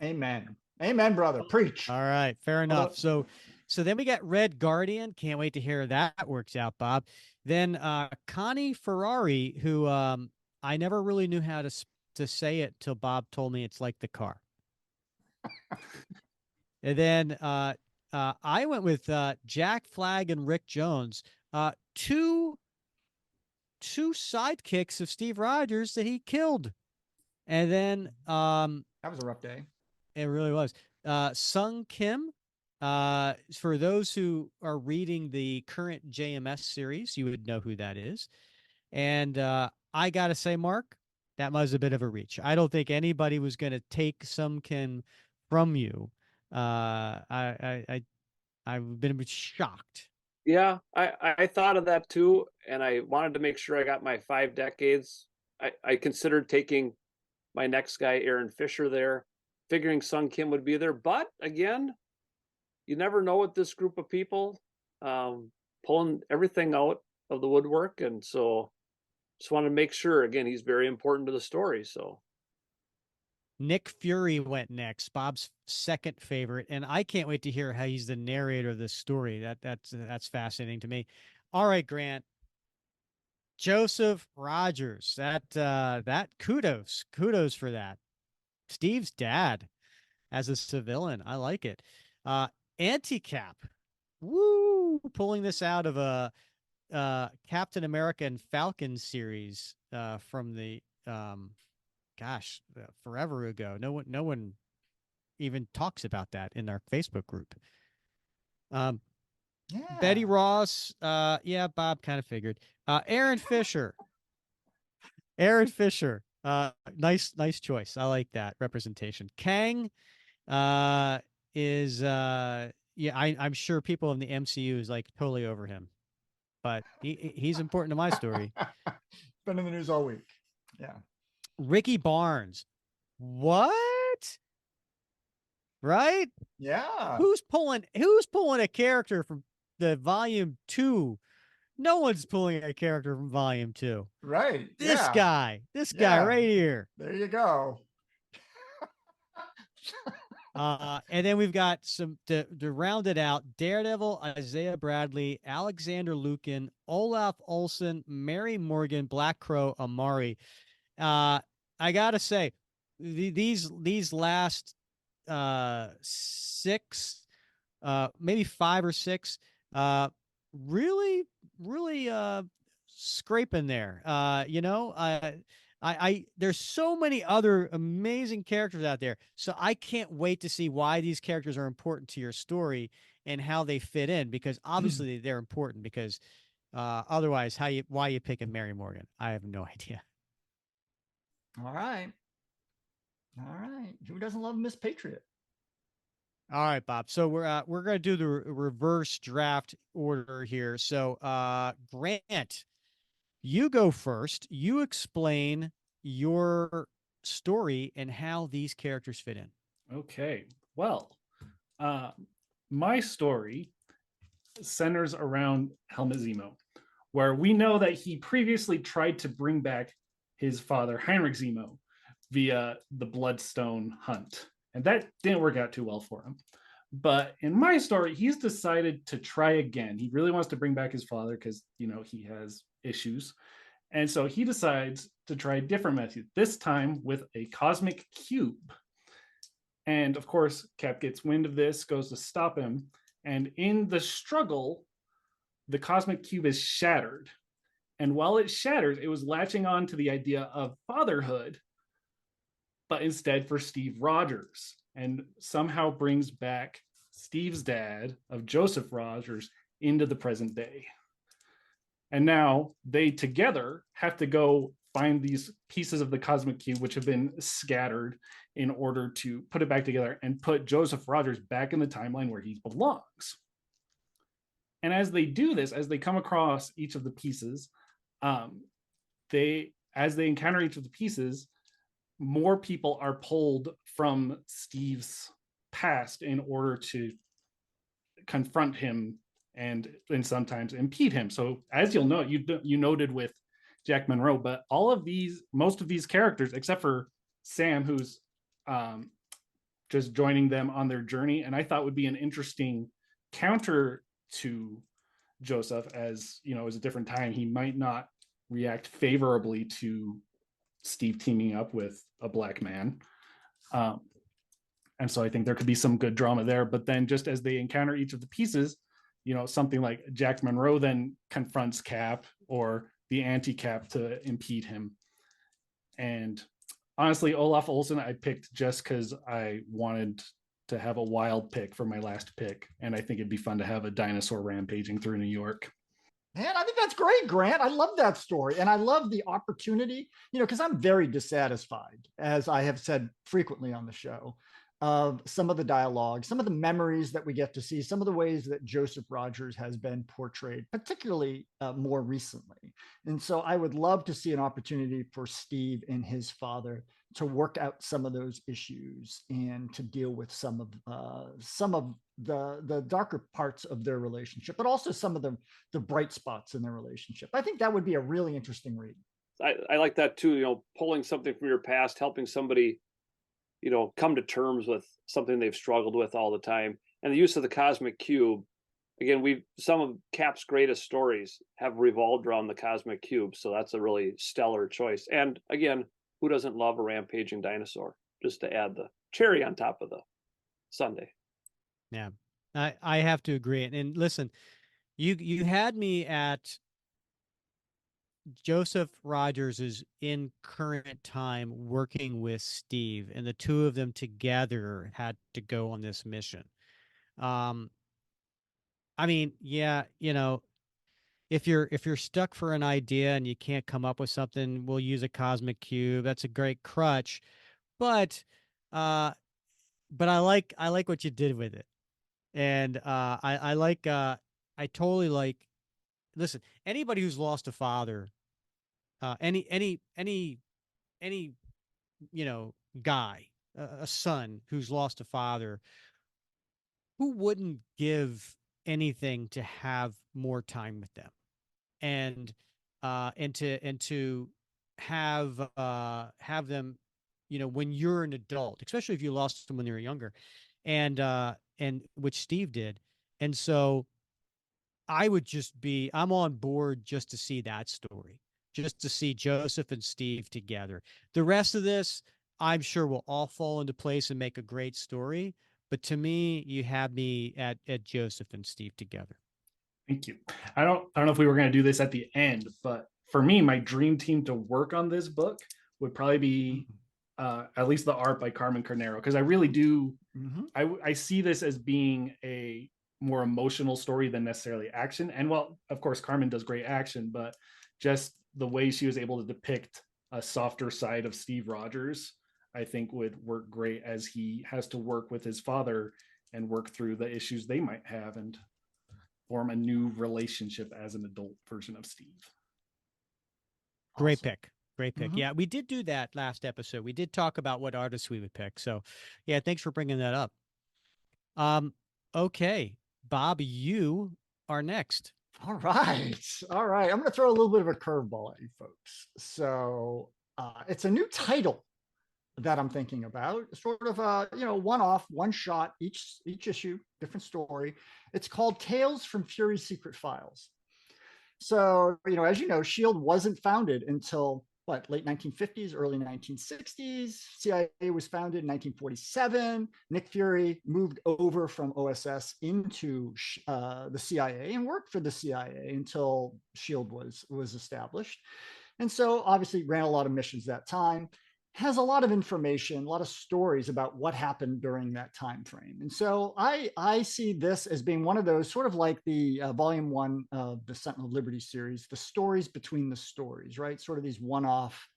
Amen. Amen, brother. Preach. All right, fair enough. Although So then we got Red Guardian. Can't wait to hear that works out, Bob. Then Connie Ferrari, who I never really knew how to say it till Bob told me it's like the car. And then I went with Jack Flag and Rick Jones, two sidekicks of Steve Rogers that he killed. And then That was a rough day. it really was. Sung Kim. For those who are reading the current JMS series, you would know who that is. And I gotta say, Mark, that was a bit of a reach. I don't think anybody was going to take Sung Kim from you. I've been a bit shocked. yeah, I thought of that too, and I wanted to make sure I got my 5 decades. I considered taking my next guy, Aaron Fisher, there, figuring Sung Kim would be there. But again, you never know with this group of people, pulling everything out of the woodwork. And so just want to make sure, again, he's very important to the story. So, Nick Fury went next, Bob's second favorite, and I can't wait to hear how he's the narrator of this story. That's fascinating to me. All right, Grant. Joseph Rogers. That kudos for that. Steve's dad as a civilian. I like it. Anti-Cap. Woo! Pulling this out of a Captain America and Falcon series from the forever ago. No one even talks about that in our Facebook group. Um, Betty Yeah. Ross. Yeah, Bob kind of figured. Aaron Fisher. Aaron Fisher. Nice choice. I like that representation. Kang uh is yeah, I'm sure people in the MCU is like totally over him, but he's important to my story. Been in the news all week. Yeah. Ricky Barnes. What? Right? Yeah. Who's pulling a character from the volume 2? No one's pulling a character from volume 2. Right. This Yeah. guy. This guy Yeah. right here. There you go. And then we've got some to round it out: Daredevil, Isaiah Bradley, Alexander Lukin, Olaf Olsen, Mary Morgan, Black Crow, Amari. I gotta say, these last six, maybe 5 or 6, uh, really, really scraping there. There's so many other amazing characters out there. So I can't wait to see why these characters are important to your story and how they fit in, because obviously they're important, because otherwise why you picking Mary Morgan? I have no idea. All right. All right. Who doesn't love Miss Patriot? All right, Bob. So we're gonna do the reverse draft order here. So Grant, you go first. You explain your story and how these characters fit in. Okay. Well, uh, my story centers around Helmut Zemo, where we know that he previously tried to bring back his father, Heinrich Zemo, via the Bloodstone hunt. And that didn't work out too well for him. But in my story, he's decided to try again. He really wants to bring back his father because, he has issues. And so he decides to try a different method, this time with a cosmic cube. And of course, Cap gets wind of this, goes to stop him. And in the struggle, the cosmic cube is shattered. And while it shatters, it was latching on to the idea of fatherhood, but instead for Steve Rogers, and somehow brings back Steve's dad of Joseph Rogers into the present day. And now they together have to go find these pieces of the cosmic cube, which have been scattered, in order to put it back together and put Joseph Rogers back in the timeline where he belongs. And as they do this, as they come across each of the pieces, as they encounter each of the pieces, more people are pulled from Steve's past in order to confront him and sometimes impede him. So as you'll know, you noted with Jack Monroe, but most of these characters, except for Sam, who's just joining them on their journey, and I thought would be an interesting counter to Joseph, as it was a different time. He might not react favorably to Steve teaming up with a black man. And so I think there could be some good drama there. But then just as they encounter each of the pieces, something like Jack Monroe then confronts Cap, or the anti-Cap, to impede him. And honestly, Olaf Olsen I picked just because I wanted to have a wild pick for my last pick. And I think it'd be fun to have a dinosaur rampaging through New York. Man, I think that's great, Grant. I love that story. And I love the opportunity, because I'm very dissatisfied, as I have said frequently on the show, of some of the dialogue, some of the memories that we get to see, some of the ways that Joseph Rogers has been portrayed, particularly more recently. And so I would love to see an opportunity for Steve and his father to work out some of those issues and to deal with some of the darker parts of their relationship, but also some of the bright spots in their relationship. I think that would be a really interesting read. I like that too. Pulling something from your past, helping somebody, come to terms with something they've struggled with all the time. And the use of the cosmic cube, again, some of Cap's greatest stories have revolved around the cosmic cube, so that's a really stellar choice. And again, who doesn't love a rampaging dinosaur? Just to add the cherry on top of the sundae. Yeah, I have to agree. And listen, you had me at Joseph Rogers is in current time working with Steve, and the two of them together had to go on this mission. Um, I mean, yeah, if you're stuck for an idea and you can't come up with something, we'll use a cosmic cube. That's a great crutch. But uh but I like what you did with it. And I totally like, listen, anybody who's lost a father, any you know guy, a son who's lost a father, who wouldn't give anything to have more time with them, and and to have them, when you're an adult, especially if you lost them when they were younger, and which Steve did. And so I'm on board just to see that story, just to see Joseph and Steve together. The rest of this, I'm sure, will all fall into place and make a great story. But to me, you have me at Joseph and Steve together. Thank you. I don't know if we were going to do this at the end, but for me, my dream team to work on this book would probably be at least the art by Carmen Carnero, because I really do. Mhm. I see this as being a more emotional story than necessarily action. And well, of course, Carmen does great action, but just the way she was able to depict a softer side of Steve Rogers, I think would work great as he has to work with his father and work through the issues they might have and form a new relationship as an adult version of Steve. Great Awesome. pick. Great pick. Mhm. Yeah, we did do that last episode. We did talk about what artists we would pick. So, yeah, thanks for bringing that up. Um, okay, Bob, you are next. All right. All right. I'm going to throw a little bit of a curveball at you folks. So it's a new title that I'm thinking about, sort of one off, one shot, each issue, different story. It's called Tales from Fury's Secret Files. So, as you know, Shield wasn't founded until what, late 1950s, early 1960s. CIA was founded in 1947. Nick Fury moved over from OSS into the CIA and worked for the CIA until Shield was established. And so obviously ran a lot of missions that time, has a lot of information, a lot of stories about what happened during that time frame. And so I see this as being one of those, sort of like the volume 1 of the Sentinel of Liberty series, the stories between the stories, right? Sort of these one-off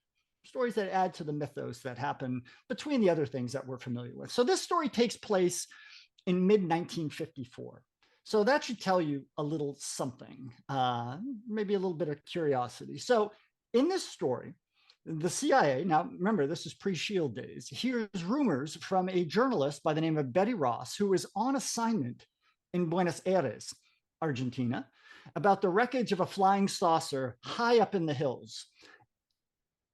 stories that add to the mythos that happen between the other things that we're familiar with. So this story takes place in mid 1954. So that should tell you a little something, maybe a little bit of curiosity. So in this story, the CIA, now remember, this is pre-Shield days, hears rumors from a journalist by the name of Betty Ross, who was on assignment in Buenos Aires, Argentina, about the wreckage of a flying saucer high up in the hills.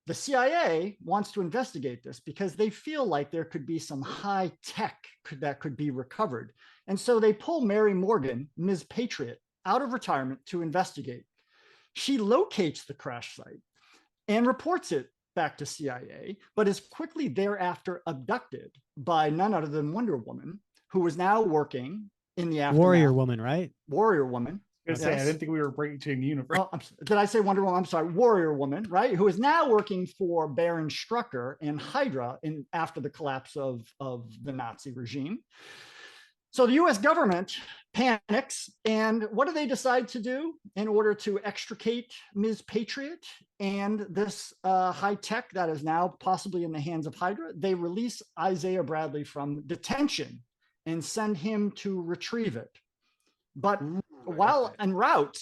The CIA wants to investigate this because they feel like there could be some high tech that could be recovered. And so they pull Mary Morgan, Ms. Patriot, out of retirement to investigate. She locates the crash site and reports it back to CIA, but is quickly thereafter abducted by none other than Wonder Woman, who was now working in the aftermath. Warrior Woman, right? Warrior Woman. I was gonna say, I didn't think we were breaking the universe. Oh, did I say Wonder Woman? I'm sorry, Warrior Woman, right? Who is now working for Baron Strucker and Hydra after the collapse of the Nazi regime. So the US government panics, and what do they decide to do in order to extricate Ms. Patriot and this high tech that is now possibly in the hands of Hydra? They release Isaiah Bradley from detention and send him to retrieve it. But while en route,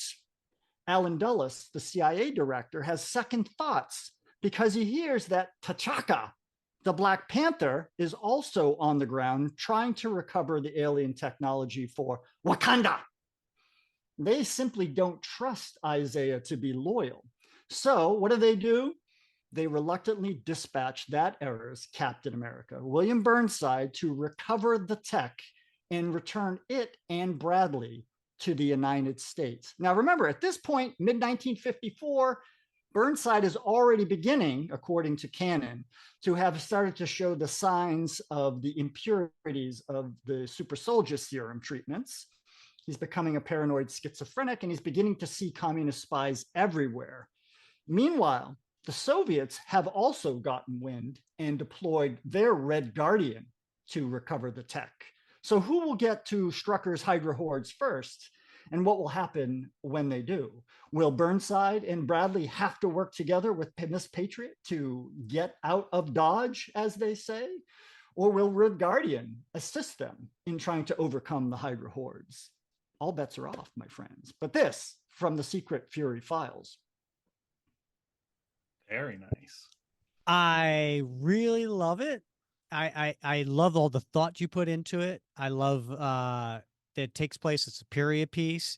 Alan Dulles, the CIA director, has second thoughts because he hears that T'Chaka, the Black Panther, is also on the ground trying to recover the alien technology for Wakanda. They simply don't trust Isaiah to be loyal. So what do? They reluctantly dispatch that era's Captain America, William Burnside, to recover the tech and return it and Bradley to the United States. Now, remember, at this point, mid-1954, Burnside is already beginning, according to canon, to have started to show the signs of the impurities of the super soldier serum treatments. He's becoming a paranoid schizophrenic, and he's beginning to see communist spies everywhere. Meanwhile, the Soviets have also gotten wind and deployed their Red Guardian to recover the tech. So who will get to Strucker's Hydra hordes first? And what will happen when they do? Will Burnside and Bradley have to work together with Miss Patriot to get out of Dodge, as they say? Or will Red Guardian assist them in trying to overcome the Hydra hordes? All bets are off, my friends. But this from the Secret Fury files. Very nice. I really love it. I love all the thought you put into it. I love that it takes place. It's a period piece.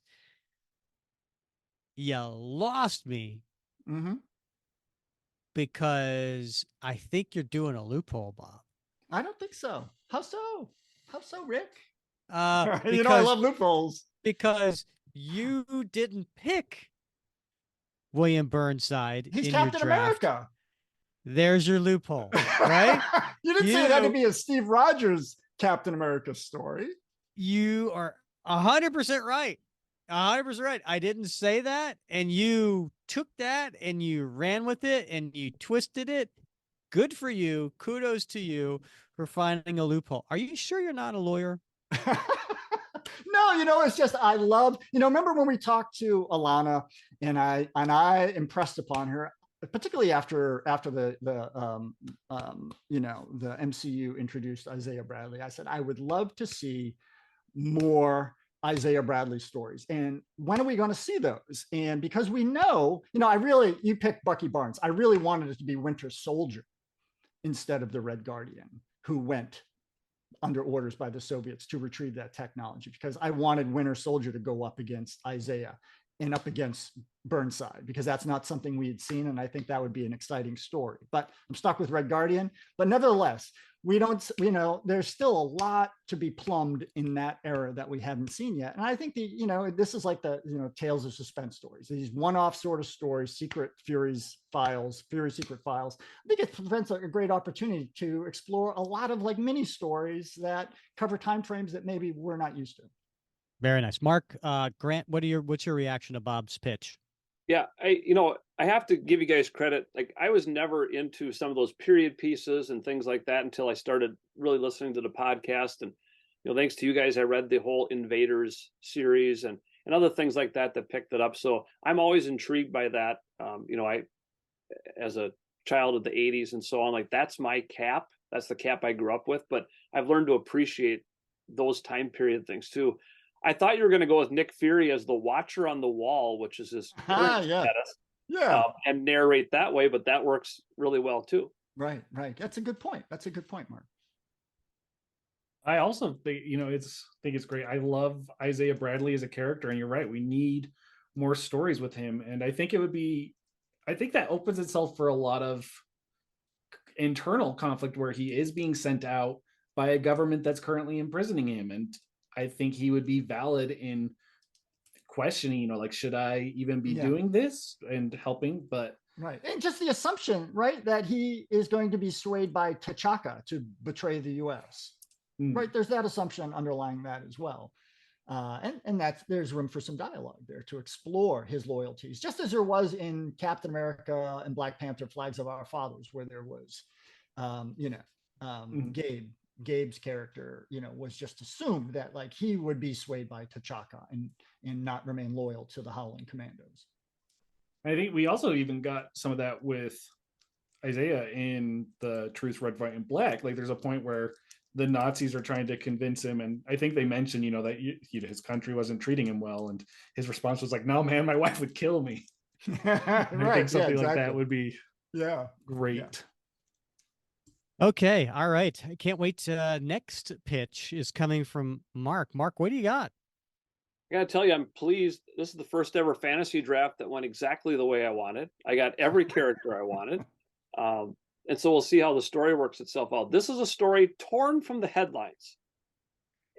You lost me because I think you're doing a loophole, Bob. I don't think so. How so? How so, Rick? Because, you know I love loopholes. Because you didn't pick William Burnside He's in Captain your draft. America. There's your loophole, right? You didn't say it had to be a Steve Rogers Captain America story. You are 100% right. 100% right. I didn't say that, and you took that and you ran with it and you twisted it. Good for you. Kudos to you for finding a loophole. Are you sure you're not a lawyer? No, it's just I love, remember when we talked to Alana and I impressed upon her, particularly after the MCU introduced Isaiah Bradley. I said I would love to see more Isaiah Bradley stories. And when are we going to see those? And because we know, you picked Bucky Barnes. I really wanted it to be Winter Soldier instead of the Red Guardian, who went under orders by the Soviets to retrieve that technology, because I wanted Winter Soldier to go up against Isaiah and up against Burnside, because that's not something we had seen. And I think that would be an exciting story, but I'm stuck with Red Guardian. But nevertheless, there's still a lot to be plumbed in that era that we haven't seen yet. And I think this is like the, tales of suspense stories, these one-off sort of stories, Fury Secret Files. I think it presents a great opportunity to explore a lot of like mini stories that cover timeframes that maybe we're not used to. Very nice. Mark, Grant, what's your reaction to Bob's pitch? Yeah, I have to give you guys credit. Like, I was never into some of those period pieces and things like that until I started really listening to the podcast. And, thanks to you guys, I read the whole Invaders series and other things like that picked it up. So I'm always intrigued by that. I, as a child of the 80s and so on, like that's my cap. That's the cap I grew up with. But I've learned to appreciate those time period things too. I thought you were going to go with Nick Fury as the Watcher on the Wall, which is his current status, and narrate that way, but that works really well too. Right. That's a good point. Mark. I also think, think it's great. I love Isaiah Bradley as a character, and you're right. We need more stories with him. And I think that opens itself for a lot of internal conflict where he is being sent out by a government that's currently imprisoning him. And I think he would be valid in questioning, should I even be doing this and helping? But right. And just the assumption, right, that he is going to be swayed by T'Chaka to betray the US. Right. There's that assumption underlying that as well. And there's room for some dialogue there to explore his loyalties, just as there was in Captain America and Black Panther Flags of Our Fathers, where there was, Gabe's character, was just assumed that like he would be swayed by T'Chaka and not remain loyal to the Howling Commandos. I think we also even got some of that with Isaiah in the Truth, Red, White, and Black. Like there's a point where the Nazis are trying to convince him, and I think they mentioned, that his country wasn't treating him well, and his response was like, "No, man, my wife would kill me." Right. I think something like that would be great. Yeah. Okay. All right. I can't wait. Next pitch is coming from Mark. Mark, what do you got? I gotta tell you, I'm pleased. This is the first ever fantasy draft that went exactly the way I wanted. I got every character I wanted. And so we'll see how the story works itself out. This is a story torn from the headlines.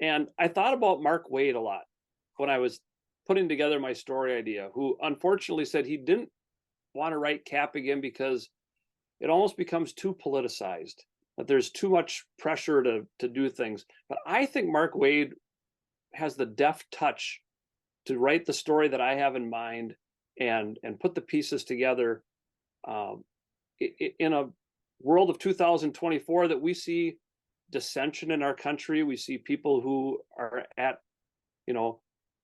And I thought about Mark Waid a lot when I was putting together my story idea, who unfortunately said he didn't want to write Cap again because it almost becomes too politicized, that there's too much pressure to do things. But I think Mark Waid has the deft touch to write the story that I have in mind and put the pieces together in a world of 2024 that we see dissension in our country. We see people who are at,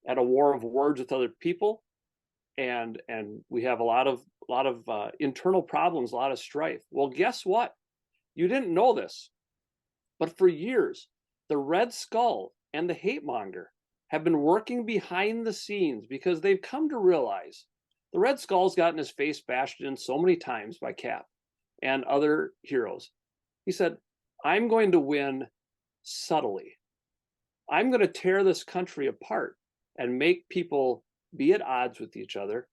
at a war of words with other people, and we have a lot of internal problems, a lot of strife. Well, guess what? You didn't know this, but for years, the Red Skull and the Hate Monger have been working behind the scenes because they've come to realize the Red Skull's gotten his face bashed in so many times by Cap and other heroes. He said, I'm going to win subtly. I'm going to tear this country apart and make people be at odds with each other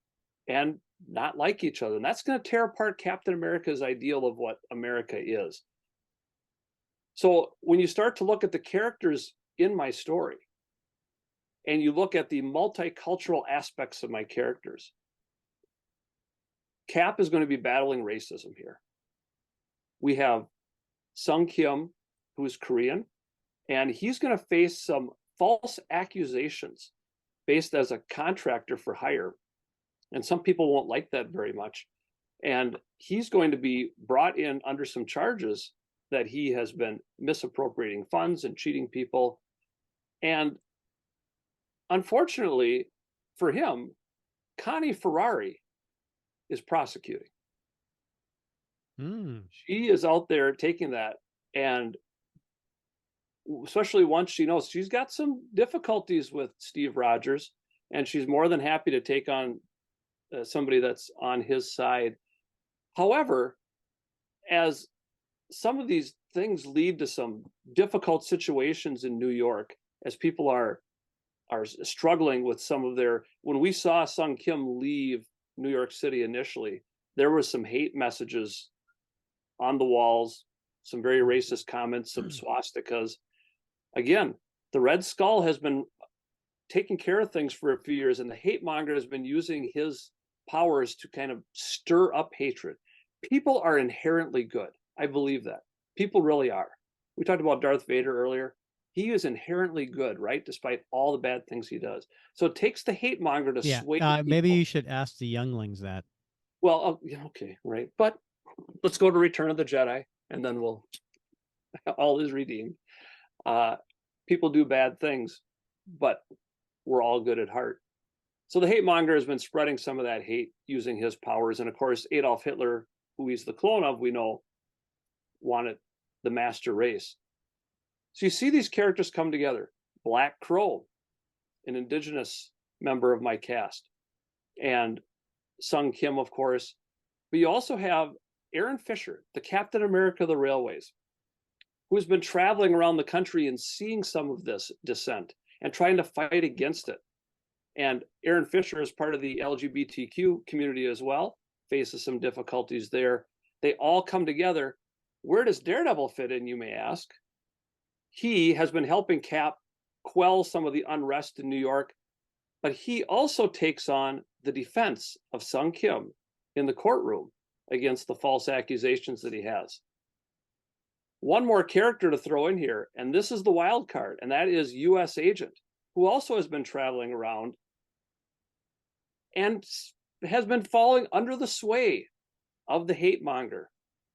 and not like each other. And that's going to tear apart Captain America's ideal of what America is. So when you start to look at the characters in my story and you look at the multicultural aspects of my characters, Cap is going to be battling racism here. We have Sung Kim, who is Korean, and he's going to face some false accusations based as a contractor for hire. And some people won't like that very much. And he's going to be brought in under some charges that he has been misappropriating funds and cheating people. And unfortunately for him, Connie Ferrari is prosecuting. She is out there taking that, and especially once she knows she's got some difficulties with Steve Rogers, and she's more than happy to take on somebody that's on his side. However, as some of these things lead to some difficult situations in New York, as people are struggling with some of their, when we saw Sung Kim leave New York City initially, there was some hate messages on the walls, some very racist comments, some swastikas. Again, the Red Skull has been taking care of things for a few years, and the hate monger has been using his powers to kind of stir up hatred. People are inherently good. I believe that. People really are. We talked about Darth Vader earlier. He is inherently good, right? Despite all the bad things he does. So it takes the hate monger to sway people. Maybe you should ask the younglings that. Well, okay, right. But let's go to Return of the Jedi, and then we'll all is redeemed. People do bad things, but we're all good at heart. So the hate monger has been spreading some of that hate using his powers. And of course, Adolf Hitler, who he's the clone of, we know, wanted the master race. So you see these characters come together. Black Crow, an indigenous member of my cast, and Sung Kim, of course. But you also have Aaron Fisher, the Captain America of the Railways, who's been traveling around the country and seeing some of this dissent and trying to fight against it. And Aaron Fisher is part of the LGBTQ community as well, faces some difficulties there. They all come together. Where does Daredevil fit in, you may ask? He has been helping Cap quell some of the unrest in New York, but he also takes on the defense of Sung Kim in the courtroom against the false accusations that he has. One more character to throw in here, and this is the wild card, and that is U.S. Agent, who also has been traveling around and has been falling under the sway of the hate monger.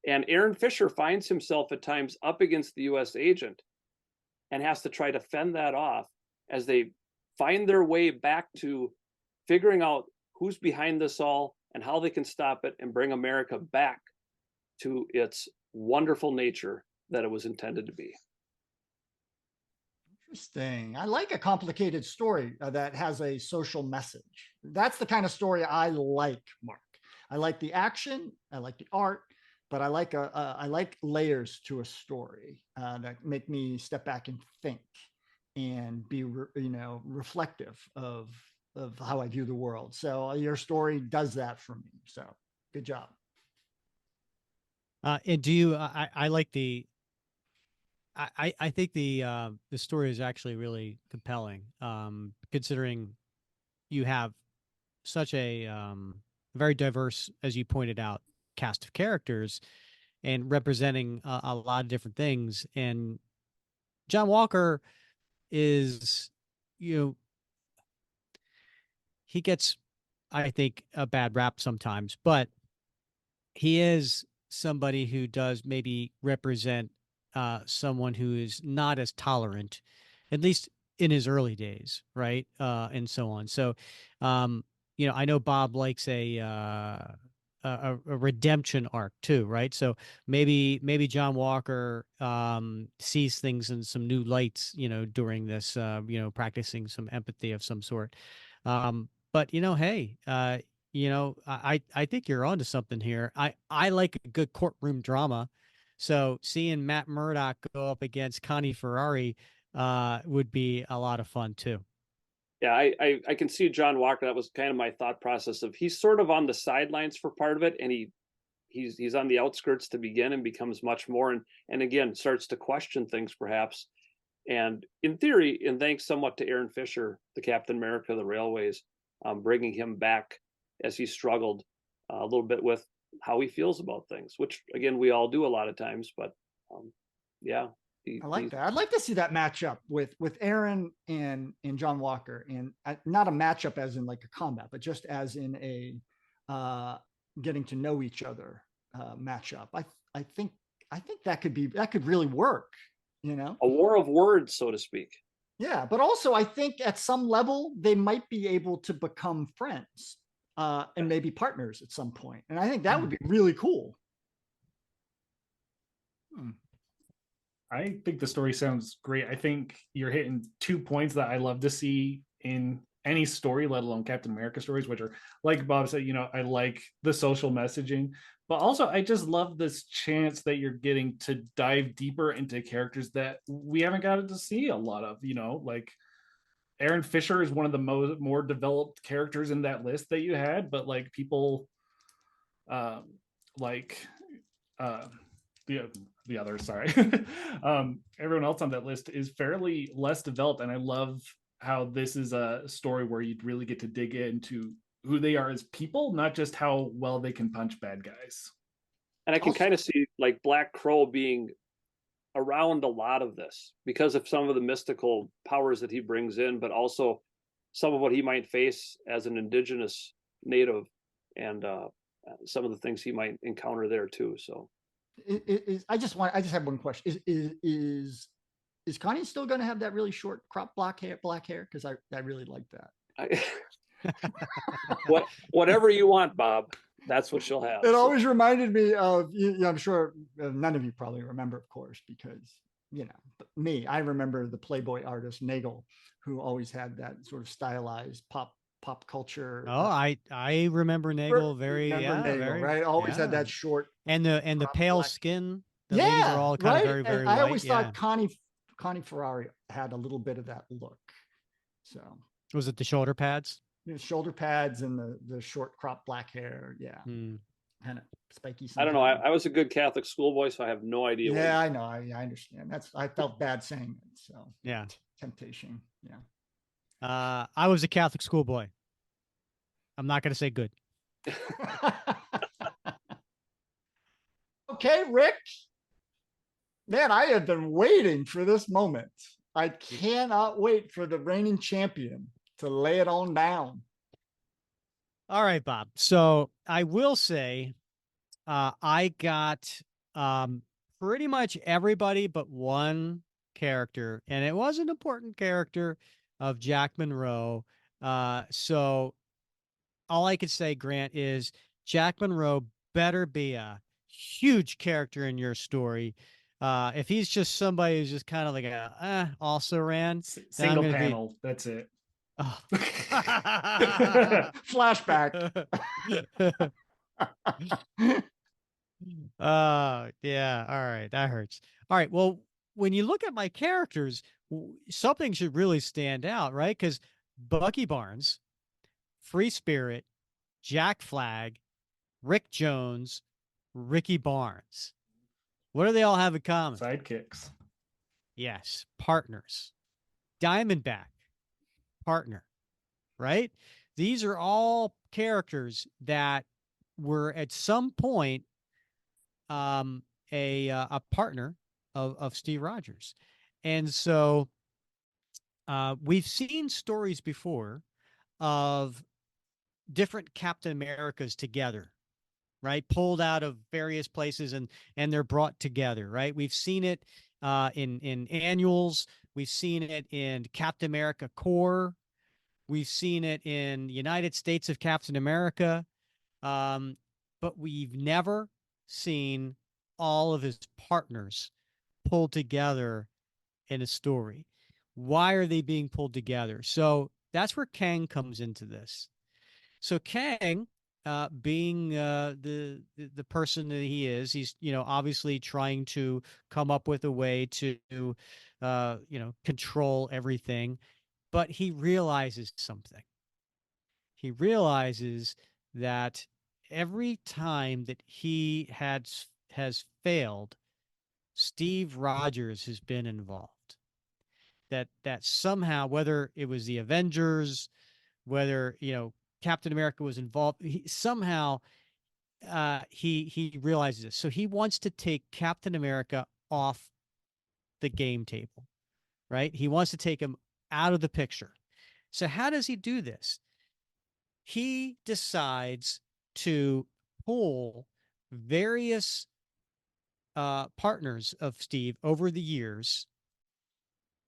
And Aaron Fisher finds himself at times up against the U.S. Agent and has to try to fend that off as they find their way back to figuring out who's behind this all and how they can stop it and bring America back to its wonderful nature that it was intended to be. Interesting. I like a complicated story that has a social message. That's the kind of story I like, Mark. I like the action, I like the art, but I like layers to a story that make me step back and think and be reflective of how I view the world. So your story does that for me. So good job. And do you? I like the. I think the story is actually really compelling, considering you have such a very diverse, as you pointed out, cast of characters and representing a lot of different things. And John Walker is, he gets, I think, a bad rap sometimes, but he is somebody who does maybe represent someone who is not as tolerant, at least in his early days, right? And so on. So, I know Bob likes a redemption arc too, right? So maybe John Walker sees things in some new lights, during this, practicing some empathy of some sort. But hey, I think you're onto something here. I like a good courtroom drama. So seeing Matt Murdock go up against Connie Ferrari would be a lot of fun too. Yeah, I can see John Walker. That was kind of my thought process of he's sort of on the sidelines for part of it, and he's on the outskirts to begin and becomes much more, and again starts to question things perhaps. And in theory, and thanks somewhat to Aaron Fisher, the Captain America of the Railways, bringing him back as he struggled a little bit with how he feels about things, which again we all do a lot of times. But yeah, I like that. I'd like to see that matchup with Aaron and John Walker, and not a matchup as in like a combat, but just as in a getting to know each other matchup. I think that could really work. A war of words, so to speak. Yeah, but also I think at some level they might be able to become friends and maybe partners at some point, and I think that would be really cool. I think the story sounds great. I think you're hitting 2 points that I love to see in any story, let alone Captain America stories, which are, like Bob said, I like the social messaging, but also I just love this chance that you're getting to dive deeper into characters that we haven't gotten to see a lot of, like Aaron Fisher is one of the more developed characters in that list that you had, but like people like the others, sorry. Everyone else on that list is fairly less developed, and I love how this is a story where you'd really get to dig into who they are as people, not just how well they can punch bad guys. And I can kind of see like Black Crow being around a lot of this because of some of the mystical powers that he brings in, but also some of what he might face as an indigenous native, and some of the things he might encounter there too. So I just have one question. Is Connie still going to have that really short crop black hair? Because I really like that. Whatever you want, Bob. That's what she'll have. It always reminded me of, I'm sure none of you probably remember, of course, because, me, I remember the Playboy artist Nagel, who always had that sort of stylized pop culture. Oh, I remember Nagel Nagel, right? Always had that short and the pale black skin. The ladies are all kind of very, very light. I light. always thought Connie Ferrari had a little bit of that look. So was it the shoulder pads? Shoulder pads and the short crop black hair. Yeah. Kind of spiky. I don't know. I was a good Catholic schoolboy, so I have no idea. Yeah, I know. I understand. I felt bad saying it. So yeah. Temptation. Yeah. I was a Catholic schoolboy. I'm not going to say good. Okay, Rick. Man, I have been waiting for this moment. I cannot wait for the reigning champion to lay it on down. All right, Bob. So I will say I got pretty much everybody but one character, and it was an important character of Jack Monroe. So all I could say, Grant, is Jack Monroe better be a huge character in your story. If he's just somebody who's just kind of like also ran single panel, that's it. Oh. Flashback. Yeah. All right. That hurts. All right. Well, when you look at my characters, something should really stand out, right? Because Bucky Barnes, Free Spirit, Jack Flag, Rick Jones, Ricky Barnes. What do they all have in common? Sidekicks. Yes. Partners. Diamondback. Partner. Right? These are all characters that were at some point a partner of Steve Rogers. And so we've seen stories before of different Captain Americas together, right? Pulled out of various places and they're brought together, right? We've seen it in annuals. We've seen it in Captain America Corps. We've seen it in United States of Captain America. But we've never seen all of his partners pulled together in a story. Why are they being pulled together? So that's where Kang comes into this. So Kang, being the person that he is, he's obviously trying to come up with a way to control everything, but he realizes something. He realizes that every time that he has failed, Steve Rogers has been involved. That somehow, whether it was the Avengers, whether Captain America was involved, somehow he realizes this. So he wants to take Captain America off the game table, right? He wants to take him out of the picture. So how does he do this? He decides to pull various partners of Steve over the years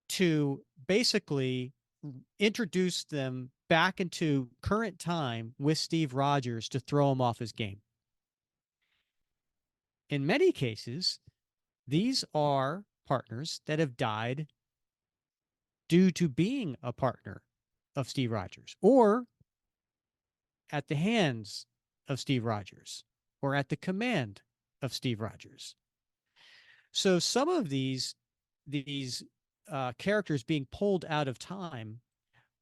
to basically introduce them back into current time with Steve Rogers to throw him off his game. In many cases, these are partners that have died due to being a partner of Steve Rogers, or at the hands of Steve Rogers, or at the command of Steve Rogers. So some of these characters being pulled out of time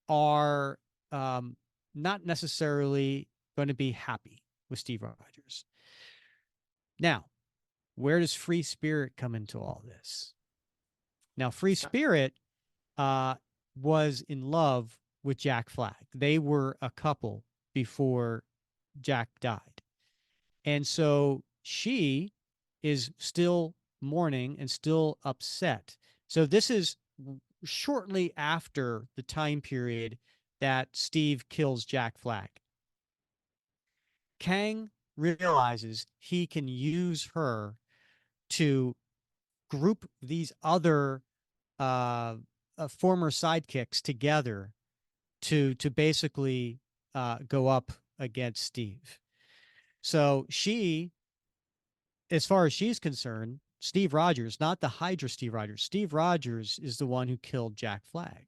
are not necessarily going to be happy with Steve Rogers. Now, where does Free Spirit come into all this? Now, Free Spirit was in love with Jack Flag. They were a couple before Jack died. And so she is still mourning and still upset. So this is shortly after the time period that Steve kills Jack Flag. Kang realizes he can use her to group these other former sidekicks together to basically go up against Steve. So she, as far as she's concerned, Steve Rogers, not the Hydra Steve Rogers. Steve Rogers is the one who killed Jack Flag.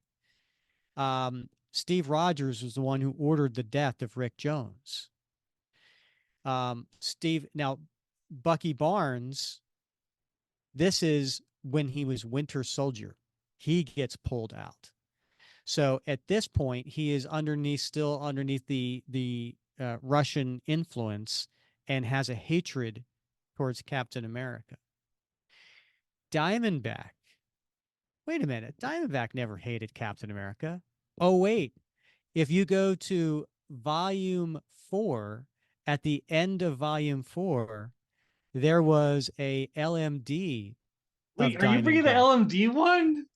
Steve Rogers was the one who ordered the death of Rick Jones. Now, Bucky Barnes, this is when he was Winter Soldier. He gets pulled out. So at this point, he is still underneath the Russian influence and has a hatred towards Captain America. Diamondback. Wait a minute. Diamondback never hated Captain America. Oh, wait. If you go to Volume 4, at the end of Volume 4, there was a LMD of Wait, are you bringing the Diamondback. LMD one?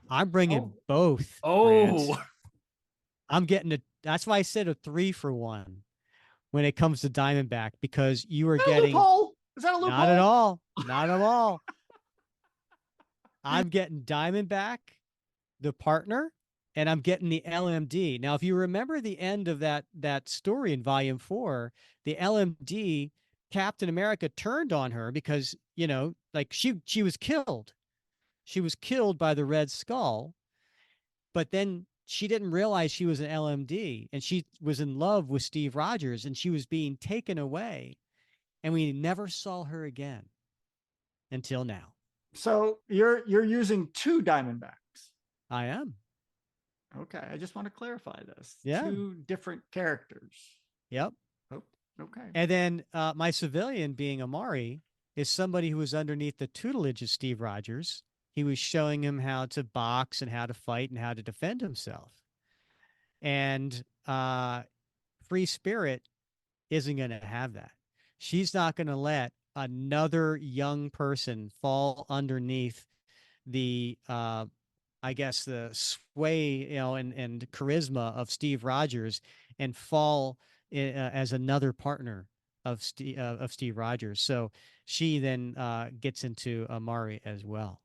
I'm bringing both. Oh, Grant. I'm getting that's why I said a 3-for-1 when it comes to Diamondback, because you are getting. Loophole? Is that a loophole? Not at all. Not at all. I'm getting Diamondback, the partner, and I'm getting the LMD. Now, if you remember the end of that story in Volume 4, the LMD, Captain America turned on her because, like she was killed. She was killed by the Red Skull, but then she didn't realize she was an LMD, and she was in love with Steve Rogers, and she was being taken away, and we never saw her again until now. So you're using two Diamondbacks. I am. Okay, I just want to clarify this. Yeah. Two different characters. Yep. Oh, okay. And then my civilian, being Amari, is somebody who was underneath the tutelage of Steve Rogers. He was showing him how to box and how to fight and how to defend himself. And Free Spirit isn't going to have that. She's not going to let another young person fall underneath the I guess the sway, and charisma of Steve Rogers and fall as another partner of Steve Rogers. So she then gets into Amari as well.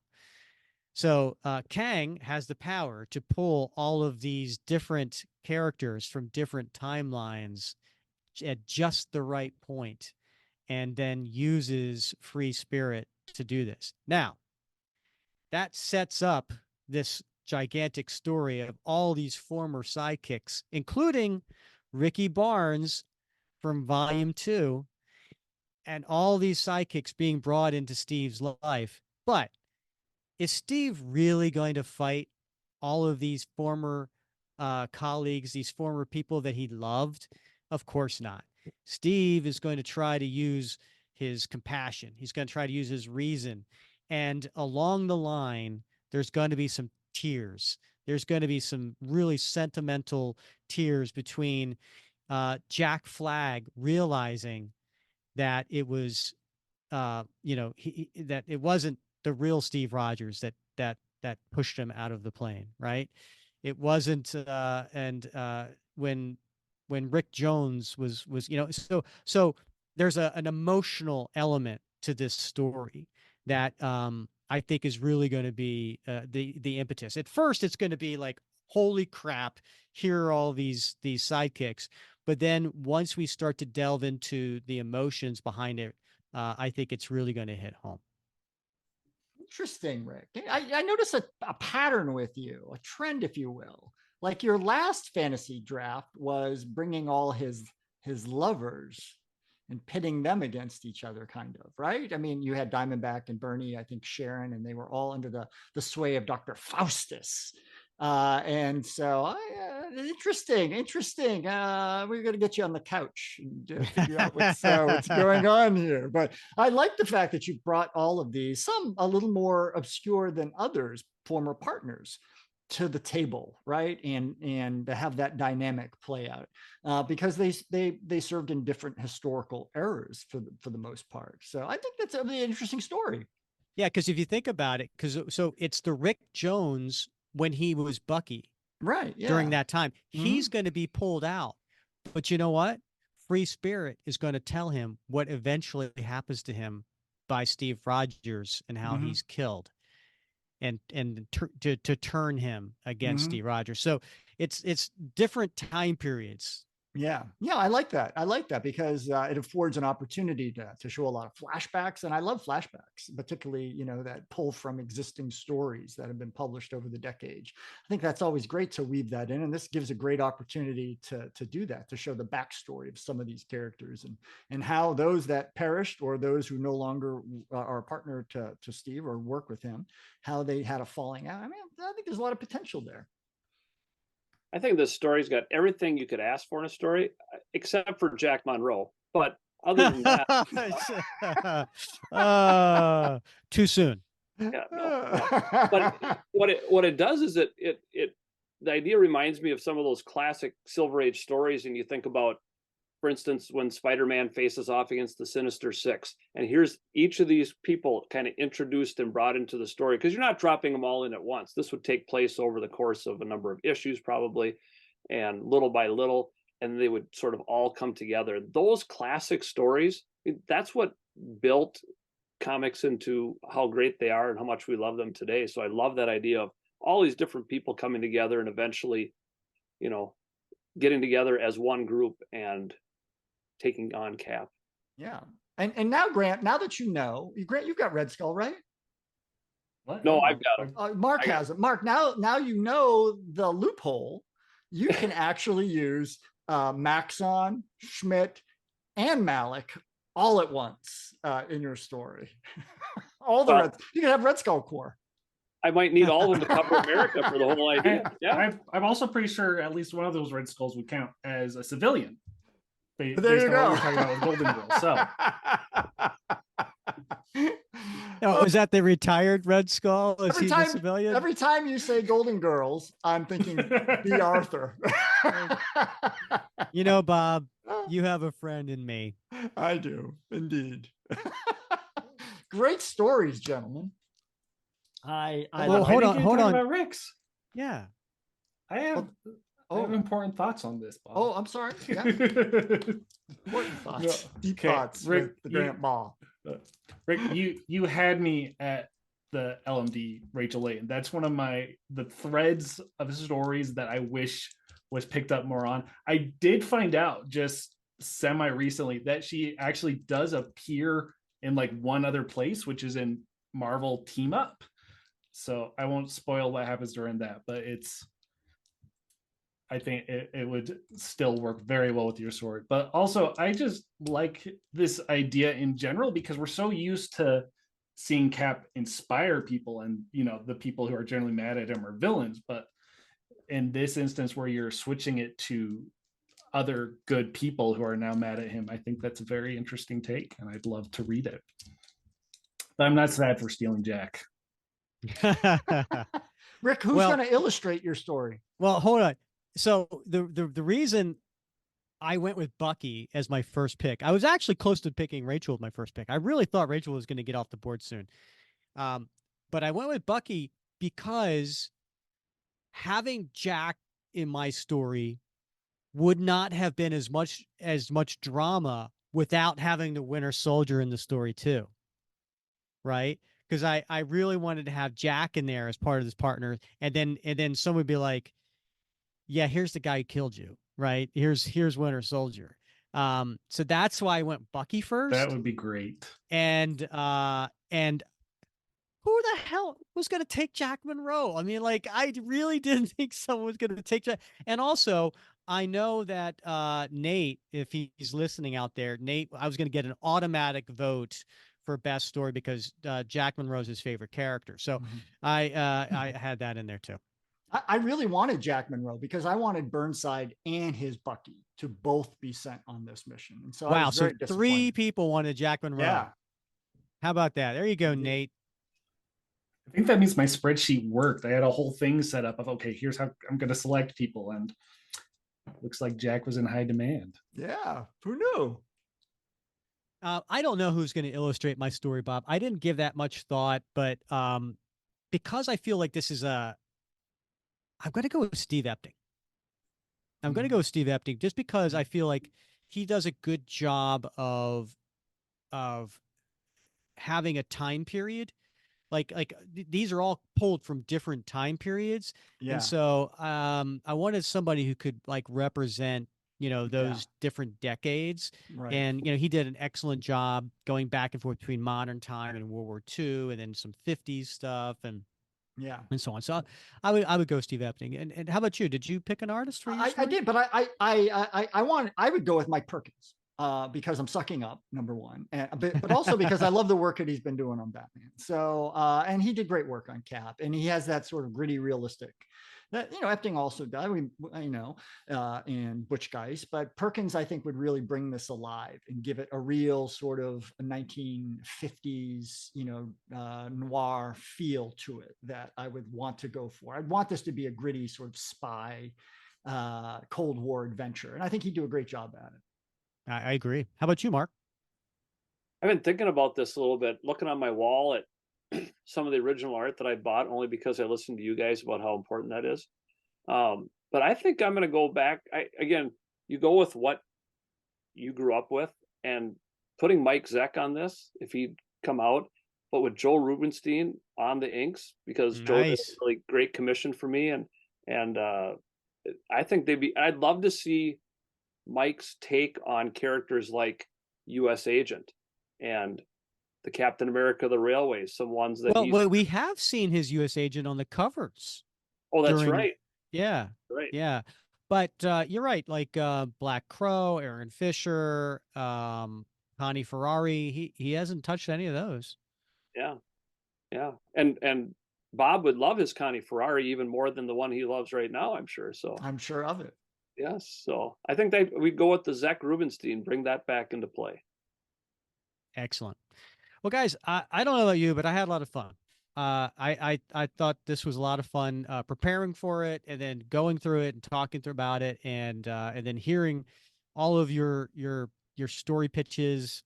So Kang has the power to pull all of these different characters from different timelines at just the right point, and then uses free spirit to do this. Now, that sets up this gigantic story of all these former sidekicks, including Ricky Barnes from Volume 2, and all these sidekicks being brought into Steve's life. But is Steve really going to fight all of these former colleagues, these former people that he loved? Of course not. Steve is going to try to use his compassion. He's going to try to use his reason. And along the line, there's going to be some tears. There's going to be some really sentimental tears between Jack Flag realizing that it was, that it wasn't the real Steve Rogers that pushed him out of the plane, right? It wasn't, and when Rick Jones was, so there's an emotional element to this story that I think is really going to be the impetus. At first, it's going to be like, holy crap, here are all these sidekicks. But then once we start to delve into the emotions behind it, I think it's really going to hit home. Interesting, Rick. I notice a pattern with you, a trend, if you will. Like your last fantasy draft was bringing all his lovers and pitting them against each other, kind of, right? I mean, you had Diamondback and Bernie, I think Sharon, and they were all under the sway of Dr. Faustus. And so, interesting. We're going to get you on the couch and figure out what's going on here. But I like the fact that you brought all of these, some a little more obscure than others, former partners, to the table, right? And to have that dynamic play out, because they served in different historical eras for the most part. So I think that's a really interesting story. Yeah, because if you think about it, so it's the Rick Jones when he was Bucky, right? Yeah. During that time, he's going to be pulled out. But you know what? Free Spirit is going to tell him what eventually happens to him by Steve Rogers and how he's killed, and to turn him against Steve Rogers. So it's different time periods. Yeah, I like that because it affords an opportunity to show a lot of flashbacks, and I love flashbacks, particularly that pull from existing stories that have been published over the decades. I think that's always great to weave that in, and this gives a great opportunity to do that, to show the backstory of some of these characters and how those that perished or those who no longer are a partner to Steve or work with him, how they had a falling out. I mean, I think there's a lot of potential there. I think this story's got everything you could ask for in a story, except for Jack Monroe. But other than that, too soon. Yeah, no. But what it does is the idea reminds me of some of those classic Silver Age stories, and you think about, for instance, when Spider-Man faces off against the Sinister Six, and here's each of these people kind of introduced and brought into the story, because you're not dropping them all in at once. This would take place over the course of a number of issues, probably, and little by little, and they would sort of all come together. Those classic stories, that's what built comics into how great they are and how much we love them today. So I love that idea of all these different people coming together and eventually, getting together as one group and taking on Cap. Yeah. And now, Grant, now that Grant, you've got Red Skull, right? What? No, I've got him. Mark has it. Mark, now the loophole. You can actually use Maxon, Schmidt, and Malik all at once in your story. You can have Red Skull Corps. I might need all of them to cover America for the whole idea. Yeah. I'm also pretty sure at least one of those Red Skulls would count as a civilian. There you go. What we're talking about with Golden Girls. So. Oh, is that the retired Red Skull? Is he the civilian? Every time you say Golden Girls, I'm thinking B. Arthur. Bob, you have a friend in me. I do, indeed. Great stories, gentlemen. Hold on. About Rick's. Yeah. I have important thoughts on this, Bob. Oh, I'm sorry. Yeah. Important thoughts. Deep thoughts, Rick, with the Grant Ball. Rick, you had me at the LMD Rachel Layton. That's one of the threads of stories that I wish was picked up more on. I did find out just semi recently that she actually does appear in like one other place, which is in Marvel Team Up. So I won't spoil what happens during that, but I think it would still work very well with your sword. But also, I just like this idea in general because we're so used to seeing Cap inspire people, and the people who are generally mad at him are villains. But in this instance, where you're switching it to other good people who are now mad at him, I think that's a very interesting take, and I'd love to read it. But I'm not sad for stealing Jack. Rick, who's Well- going to illustrate your story? Well, hold on. So the reason I went with Bucky as my first pick, I was actually close to picking Rachel with my first pick. I really thought Rachel was going to get off the board soon. But I went with Bucky because having Jack in my story would not have been as much drama without having the Winter Soldier in the story too. Right? Because I really wanted to have Jack in there as part of this partner, and then someone would be like, yeah, here's the guy who killed you, right? Here's Winter Soldier. So that's why I went Bucky first. That would be great. And who the hell was going to take Jack Monroe? I mean, like, I really didn't think someone was going to take Jack. And also, I know that Nate, if he's listening out there, Nate, I was going to get an automatic vote for best story because Jack Monroe's his favorite character. So I had that in there too. I really wanted Jack Monroe because I wanted Burnside and his Bucky to both be sent on this mission. And so I Wow, was so very 3 disappointed. people wanted Jack Monroe. Yeah. How about that? There you go, Nate. I think that means my spreadsheet worked. I had a whole thing set up of, okay, here's how I'm going to select people. And looks like Jack was in high demand. Yeah. Who knew? I don't know who's going to illustrate my story, Bob. I didn't give that much thought, but because I feel like this is I'm going to go with Steve Epting. I'm going to go with Steve Epting just because I feel like he does a good job of having a time period. Like these are all pulled from different time periods. Yeah. And so I wanted somebody who could like represent, those different decades. Right. And, he did an excellent job going back and forth between modern time and World War II and then some 50s stuff and so on. So I would go Steve Epting. And how about you? Did you pick an artist for your story? I did, but I would go with Mike Perkins. Because I'm sucking up, number one, but also because I love the work that he's been doing on Batman. So, and he did great work on Cap, and he has that sort of gritty, realistic that Epting also does. And Butch Geist, but Perkins I think would really bring this alive and give it a real sort of 1950s, noir feel to it that I would want to go for. I'd want this to be a gritty sort of spy, Cold War adventure, and I think he'd do a great job at it. I agree. How about you, Mark? I've been thinking about this a little bit, looking on my wall at some of the original art that I bought only because I listened to you guys about how important that is. But I think I'm going to go back. Again, you go with what you grew up with, and putting Mike Zeck on this, if he'd come out, but with Joe Rubenstein on the inks, because Joe did a really great commission for me. And I think I'd love to see Mike's take on characters like U.S. Agent and the Captain America of the Railways, some ones that we have seen his U.S. Agent on the covers. Oh, that's right. Yeah. Right. Yeah. But you're right. Like Black Crow, Aaron Fisher, Connie Ferrari. He hasn't touched any of those. Yeah. Yeah. And Bob would love his Connie Ferrari even more than the one he loves right now, I'm sure. So I'm sure of it. Yes. So I think we go with the Zeck Rubenstein, bring that back into play. Excellent. Well, guys, I don't know about you, but I had a lot of fun. I thought this was a lot of fun preparing for it and then going through it and talking about it and then hearing all of your story pitches.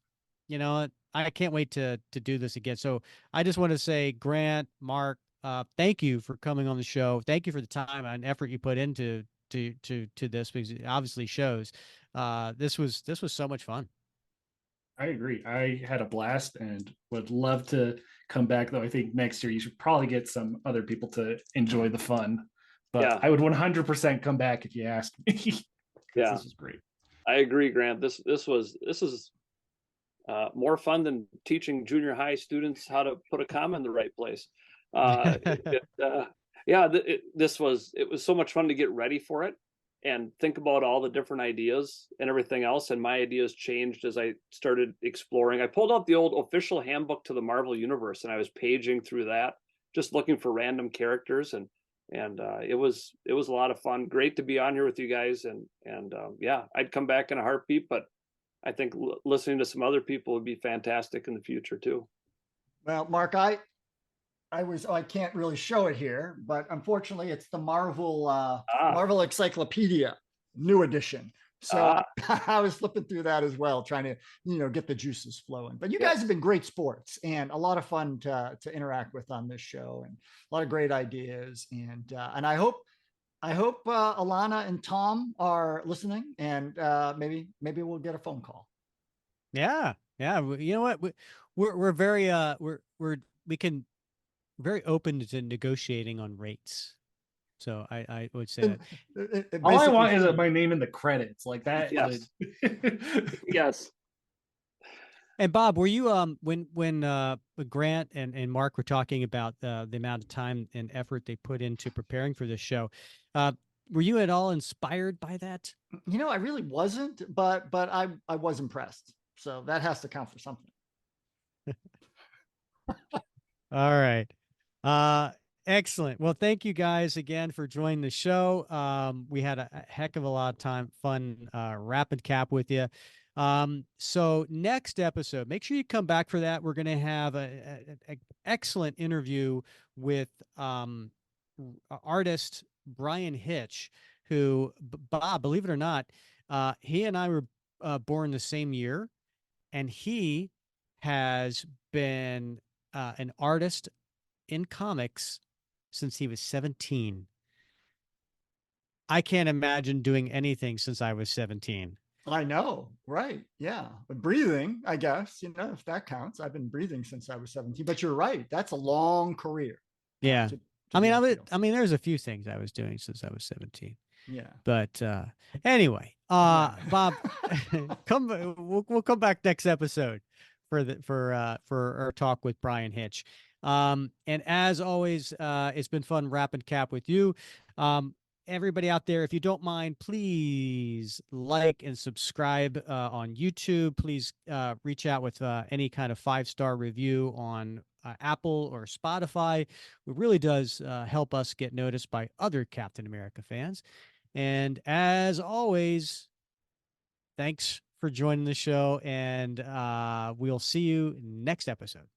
I can't wait to do this again. So I just want to say, Grant, Mark, thank you for coming on the show. Thank you for the time and effort you put into this, because it obviously shows. This was so much fun. I agree. I had a blast and would love to come back, though. I think next year you should probably get some other people to enjoy the fun. But Yeah, I would 100% come back if you asked me because yeah, this was great. I agree, Grant. This is more fun than teaching junior high students how to put a comma in the right place. Yeah, it was so much fun to get ready for it and think about all the different ideas and everything else. And my ideas changed as I started exploring. I pulled out the old official handbook to the Marvel universe and I was paging through that, just looking for random characters, and it was a lot of fun. Great to be on here with you guys, and yeah, I'd come back in a heartbeat. But I think listening to some other people would be fantastic in the future too. Well, Mark, I can't really show it here, but unfortunately, it's the Ah, Marvel Encyclopedia, new edition. So ah, I was flipping through that as well, trying to get the juices flowing. But you guys have yes. been great sports and a lot of fun to interact with on this show, and a lot of great ideas. And I hope Alana and Tom are listening, and maybe we'll get a phone call. Yeah, yeah. You know what? We're very we can very open to negotiating on rates. So I would say that. It All I basically want is my name in the credits. Like that would. Yes. Yes. And Bob, were you when Grant and Mark were talking about the amount of time and effort they put into preparing for this show, uh, were you at all inspired by that? I really wasn't, but I was impressed. So that has to count for something. All right. Uh, Excellent. Well, thank you guys again for joining the show. We had a heck of a lot of fun rapid cap with you. So next episode, make sure you come back for that. We're going to have a excellent interview with artist Brian Hitch, who, Bob, believe it or not, he and I were born the same year, and he has been an artist in comics since he was 17. I can't imagine doing anything since I was 17. I know, right? Yeah, but breathing, I guess, if that counts. I've been breathing since I was 17. But you're right; that's a long career. Yeah. To do the field. I mean, there's a few things I was doing since I was 17. Yeah. But anyway, Yeah. Bob, we'll come back next episode for our talk with Brian Hitch. And as always, it's been fun wrapping cap with you. Everybody out there, if you don't mind, please like and subscribe on YouTube. Please reach out with any kind of 5-star review on Apple or Spotify. It really does help us get noticed by other Captain America fans. And as always, thanks for joining the show, and we'll see you next episode.